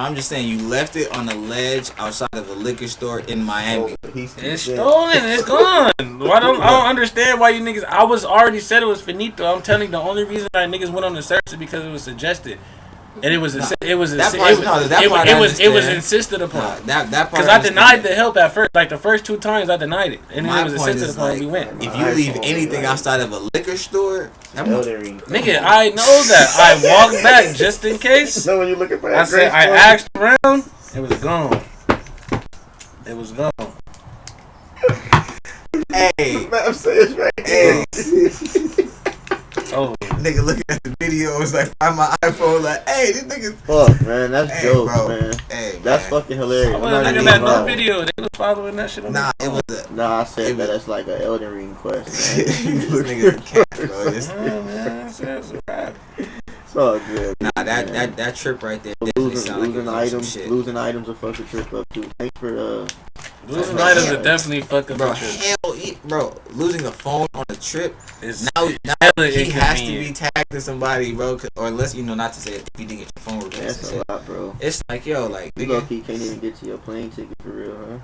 I'm just saying you left it on the ledge outside of a liquor store in Miami. It's stolen. It's gone. I don't understand why you niggas. I was already said it was finito. I'm telling you, the only reason that niggas went on the search is because it was suggested, and it was insisted upon. That part. Because I denied the help at first. Like the first 2 times, I denied it, and then My it was point insisted is, upon. like, We went. If you leave anything outside of a liquor store, Nigga, I know that. I walked back just in case. So when you looking for that I said I asked around. It was gone. It was gone. hey, I'm saying right. hey, Oh, nigga looking at the video was like, find my iPhone, like, hey, this nigga. Fuck, man, that's Hey, jokes, bro. man. Hey, That's man. fucking hilarious. I I'm wasn't not looking even at no lying. video. They was following that shit on Nah, their it was phone. Nah, I said It was- that's like an Elden Ring quest. this Man. nigga's a cat, bro. This- Oh, man, it's a wrap. It's all good. Nah, man. that trip right there definitely sound like it was on some shit. Losing items will fuck the trip up too. Thanks for Losing items would definitely fuck up Bro, the trip. hell, bro, losing a phone on a trip. It's Now hella he has to be inconvenient. tagged to somebody, bro. Or unless not to say it, if you did get your phone replaced. that's and a shit. lot, bro. It's like, yo, like, You low nigga, key can't even get to your plane ticket for real, huh?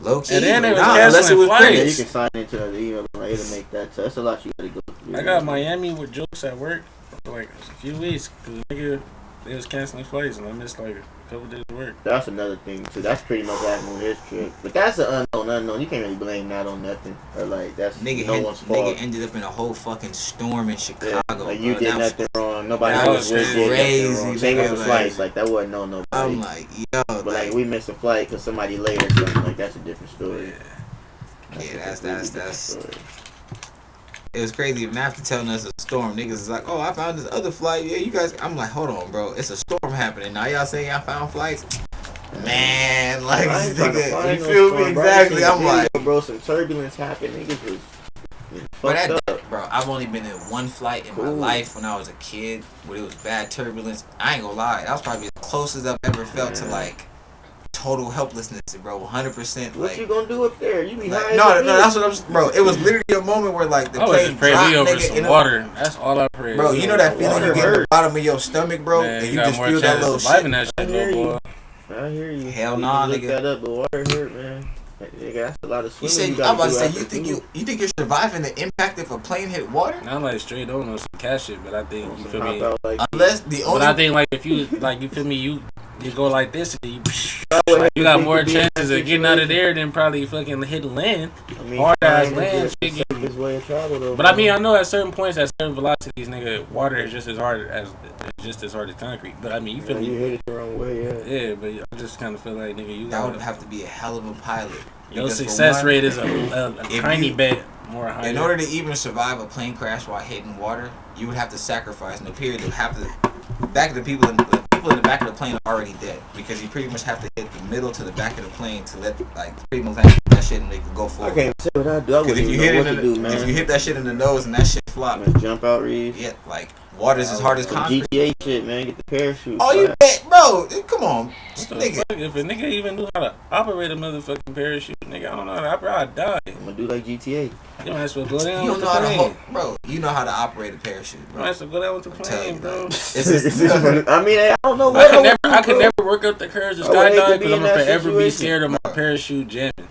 low key. And then they was nah, canceling unless it was flights. Yeah, you Prince. can sign into the email right to make that. So that's a lot you gotta go through. I got Miami with jokes at work for like a few weeks because nigga they was canceling flights and I missed like a couple days of work. That's another thing too. That's pretty much happened on his trip. But that's an unknown. You can't really blame that on nothing. Or like that's no one's fault. Nigga ended up in a whole fucking storm in Chicago. Yeah, like you bro. did That was- nothing wrong. Nobody that else was did nothing crazy, wrong. Same nigga, with the like- flights. Like that wasn't on nobody. I'm like, yo, but like we missed a flight because somebody late or something. Like that's a different story. yeah, that's. story. It was crazy. Even after telling us a storm, niggas is like, oh, I found this other flight. Yeah, you guys. I'm like, hold on, bro. It's a storm happening. Now y'all saying y'all found flights? Man, like, I ain't trying to nigga, find you no feel storm, me? bro. I Exactly. seen a I'm like, video, bro, some turbulence happened. Niggas was but fucked that, up. bro, I've only been in one flight in my Cool. life when I was a kid where it was bad turbulence. I ain't gonna lie, that was probably as close as I've ever felt to like total helplessness, bro. 100%. What Like, you gonna do up there? You be like high no, as a that's bitch. what I'm, bro. It was literally a moment where like the I was plane just praying dropped, we over nigga, some water. That's all I pray. Bro, you know that feeling Water you get in the hurt. bottom of your stomach, bro, Man, and you you got just more feel that chance little of surviving shit. that shit, I hear little you. boy. I hear you. Hell You nah, can look nigga. that up, but water hurt, man. Nigga, that's a lot of You swimming said you I'm gotta about to do say after you think you're surviving the impact if a plane hit water? Not like straight on some cash shit, but I think you feel me. Unless the But only I think like if you like you feel me, you go like this and you, would like, you got think more to be in that chances of getting out of situation. there than probably fucking hitting land. I mean, Hard ass flying is land just the shit. safest way of travel, though. But I man. mean, I know at certain points, at certain velocities, nigga, water is just as hard as concrete. But I mean, you feel Yeah, you me? hit it the wrong way, yeah. Yeah, but I just kind of feel like nigga, you that would got have to be a hell of a pilot. your Because for success one, rate is a if tiny you- bit more higher. In order to even survive a plane crash while hitting water, you would have to sacrifice. In the period, you have to back of the people in the back of the plane are already dead because you pretty much have to hit the middle to the back of the plane to let like pretty much have that shit and they can go I forward. can't say what I do. I Because wouldn't if you even hit know it what in to the, do, man. if you hit that shit in the nose and that shit flop, Man, jump out, Reed. yeah, like water's as hard as Some concrete. GTA shit, man. Get the parachute. Oh, you fly. bet, bro. Come on, What the nigga. fuck? If a nigga even knew how to operate a motherfucking parachute, nigga, I don't know. I'd probably die. I'm gonna do like GTA. You might as well go down You with don't the know how to plane. hold, bro. You know how to operate a parachute, You bro. might as well go down with the I'm telling plane, you, bro. like, it's just, I mean, I don't know what I could never work up the courage to I would hate to skydive be because in I'm that gonna forever be situation. scared of my parachute jamming.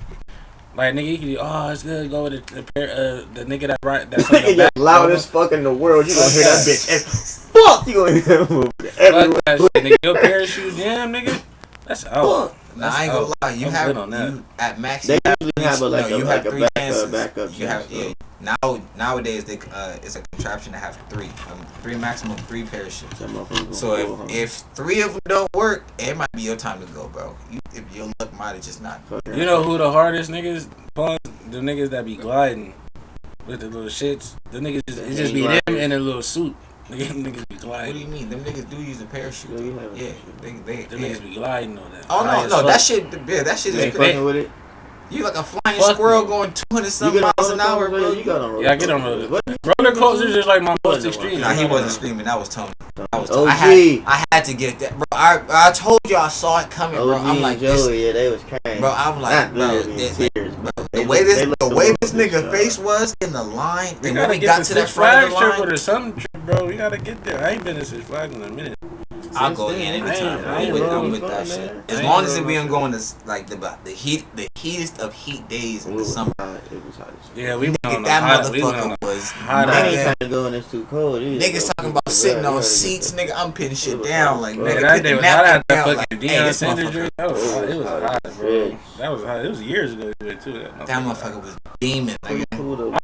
Like nigga, you could be, oh, it's good. Go with the nigga that's on the Nigga, back. loudest fuck in the world. You gonna Fuck hear that that. bitch? And fuck, you gonna hear that move everywhere. Fuck that shit, nigga. Your parachute jam, nigga. That's out. Nah, I ain't gonna lie. You I'm have good on that. you at max. They you have usually three- have a, like no, a- you like have a three backup- chances. backup You have chance, nowadays it's a contraption to have three maximum three parachutes. That motherfucker So gonna go, huh? if three of them don't work, it might be your time to go, bro. If your luck might have just not. Fuck You know who the hardest niggas? Pause. The niggas that be gliding with the little shits. The niggas it just be them in a little suit. Niggas be What do gliding. you mean? Them niggas do use a parachute. Yeah, you have a Yeah, parachute. they Them niggas be gliding on that. Oh High as no, fuck. that shit. Yeah, that shit You ain't is. fucking with it. You like a flying Fuck squirrel no. going 200 You something get on miles an hour, roller bro. coasters, you got on roller Yeah, I get on coasters. roller. What? Roller coasters is like my most Wasn't extreme. Nah, he I'm wasn't not- screaming. That was Tony. That was OG. Tony. I had to get that, bro. I told you I saw it coming, bro. OG I'm like and this, Joey, yeah, they was crying. bro. I'm like, Not bro. literally in tears, bro. The way this they nigga looked face was in the line, We and when gotta we get got the to that Six front of Flags the trip line, or something trip, bro. We gotta get there. I ain't been to Six Flags in a minute. I'll go Since in then, anytime. I ain't I'm rolling with that fun, shit. man. As I long ain't as we rolling don't go in this like the heatest of heat days in It the was summer. hot. It was hot as fuck. Yeah, we went on the That hot. We went on motherfucker the was hot. I ain't ass. trying to go in it's too cold either. Niggas though. talking about Yeah, sitting you on gotta get seats, that. nigga. I'm pinning shit It was down. hot Like, as nigga, fuck. That put day the was hot. I had napkin that down. fucking Like, hey, Deion this Sanders motherfucker. drink. That was hot. It was hot hot, as bro. shit. That was hot. It was years ago too. That motherfucker was beaming. Pretty Like, cool, though.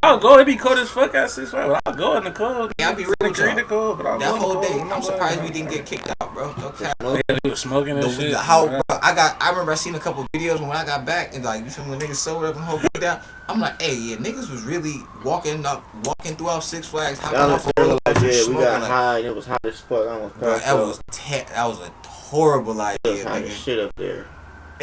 I'll go. It be cold as fuck at Six Flags. I'll go in the cold. Yeah, I'll be real with y'all. The cold, but I'll that go in the whole cold. day, I'm not I'm surprised going. we didn't get kicked out, bro. No cap. Yeah, we was smoking and shit. I remember I seen a couple videos when I got back and like you feel me, niggas sobered up and hold me down. I'm like, hey, yeah, niggas was really walking throughout Six Flags, hopping That off was a roller like, coaster, yeah, we smoking got like, high and it was hot as fuck. I almost bro, passed that was a horrible It was idea, hot as nigga. shit up there.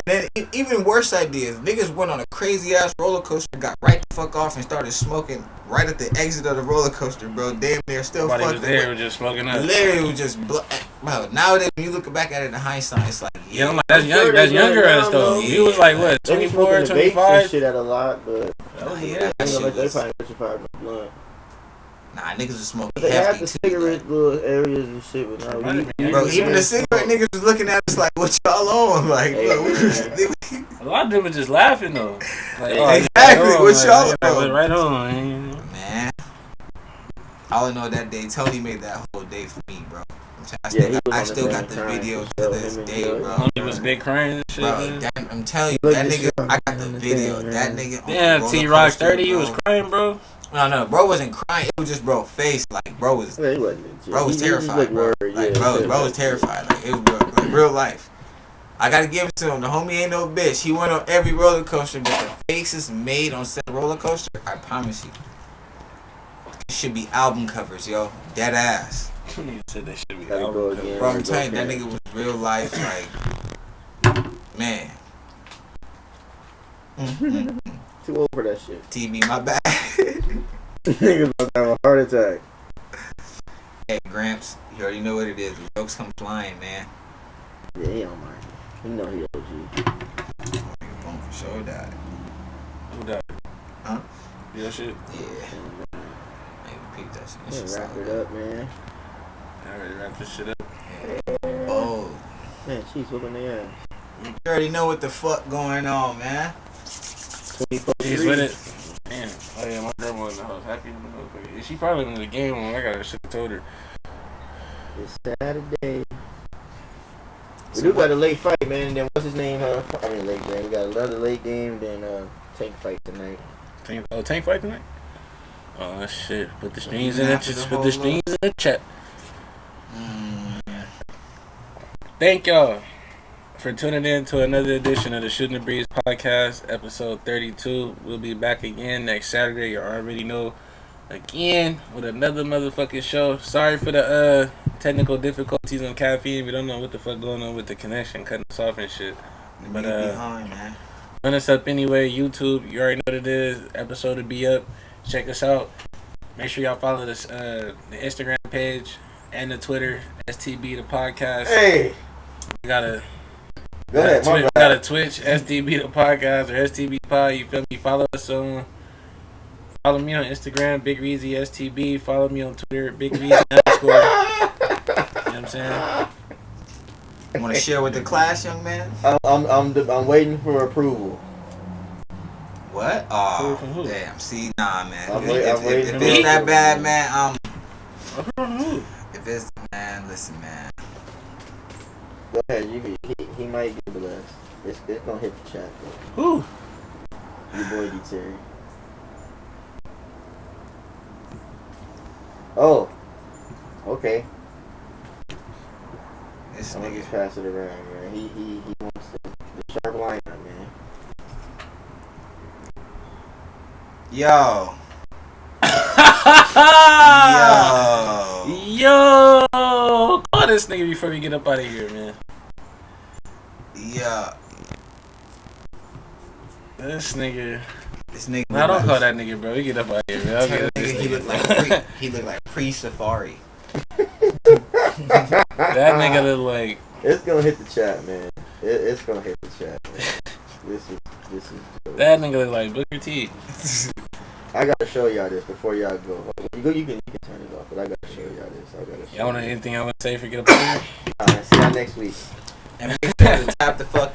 And then even worse ideas, niggas went on a crazy ass roller coaster, got right the fuck off and started smoking right at the exit of the roller coaster, bro. Damn near still Nobody fucking was there. with- Was just smoking up. Literally was just bro. Nowadays when you look back at it in hindsight, it's like Yeah, I'm like, that's I'm young. sure That's they got younger it us down, though. though. He was like what, They be 24, smoking the vapes and 25. shit at a lot, but Nah, yeah, I that feel shit like they was, probably got you fired in the blunt. nah, niggas was smoking But they had hefty the too. cigarette little areas and shit, but now Might we. have been Bro, younger. even the cigarette niggas was looking at us like, what y'all on? Like, Hey, bro, man. A lot of them were just laughing though. Like, Exactly, right on, what y'all like, on? right on. Man. man. All I know that day, Tony made that whole day for me, bro. Yeah, he was I on still the got the same time, video for to sure. this Him and day, Joey. bro. He was big crying and shit. Bro, Man. I'm telling you, Look that at nigga, you. I got the video. That nigga. on the Damn, roller T Rock coaster, 30, you bro. was crying, bro. No, bro wasn't crying. It was just bro face. Like bro was Yeah, he wasn't legit. Bro was He just terrified, looked bro. worried, Like, yeah, bro was terrified. Like, it was like real life. I gotta give it to him. The homie ain't no bitch. He went on every roller coaster, but the faces made on said roller coaster, I promise you, it should be album covers, yo. Dead ass. He said that shit be Gotta album go cover. again. Bro, I'm telling you, that nigga was real life. Like, Man. Too old for that shit. TV, my bad. Niggas about to have a heart attack. Hey, Gramps, you already know what it is. The jokes come flying, man. Yeah, he don't mind. You know he OG. Nigga phone for sure died. Who died? Huh? That shit? Yeah. Hey, peep that shit. That Yeah, shit's wrap solid. it up, man. I already wrapped this shit up. Oh. Man, she's whooping their ass. You already know what the fuck going on, man. 24 She's with it. Damn. Oh yeah, my grandma in the house. Happy in the motherfucker. She probably in the game when I got her shit told her. It's Saturday. We do got a late fight, man. And then what's his name? I mean, late game. We got another late game. Then tank fight tonight. Tank fight tonight? Oh shit. Put the strings Even in after it. the Put whole the strings in the chat. Thank y'all for tuning in to another edition of the Shootin' the Breeze podcast, episode 32. We'll be back again next Saturday. You already know. Again with another motherfucking show. Sorry for the technical difficulties on caffeine. We don't know what the fuck going on with the connection, cutting us off and shit. But behind, man. run us up anyway. YouTube, you already know what it is. Episode will be up. Check us out. Make sure y'all follow this the Instagram page and the Twitter, STB the podcast. Hey, We got a go ahead. My we bad. got a Twitch, STB the podcast or STB Pod. You feel me? Follow us on. Follow me on Instagram, Big Reezy STB. Follow me on Twitter, Big Reezy _ You know what I'm saying? You want to share with the class, young man? I'm waiting for approval. What? Who Oh, from who? damn. See, nah, man. I'm If waiting it's for that approval, bad, man. man, if it's, man, listen, man. Go ahead. He might get blessed. It's gonna hit the chat. Who? Your boy D Terry. Oh. Okay. This I'm gonna nigga. just pass it around, man. He wants the sharp lineup, man. Yo. Yo. Yo! Call this nigga before we get up out of here, man. Yeah. This nigga. This nigga. Nah, don't call that nigga, bro. We get up out of here, man. I'll Tell get that this nigga he look like pre-safari. That nigga look like. It's gonna hit the chat, man. It's gonna hit the chat, man. This is. That nigga look like Booker T. I gotta show y'all this before y'all go. You can turn it off, but I gotta show y'all this. Y'all want anything I want to say for get up out of here? Alright, see y'all next week. And make sure to tap the fuck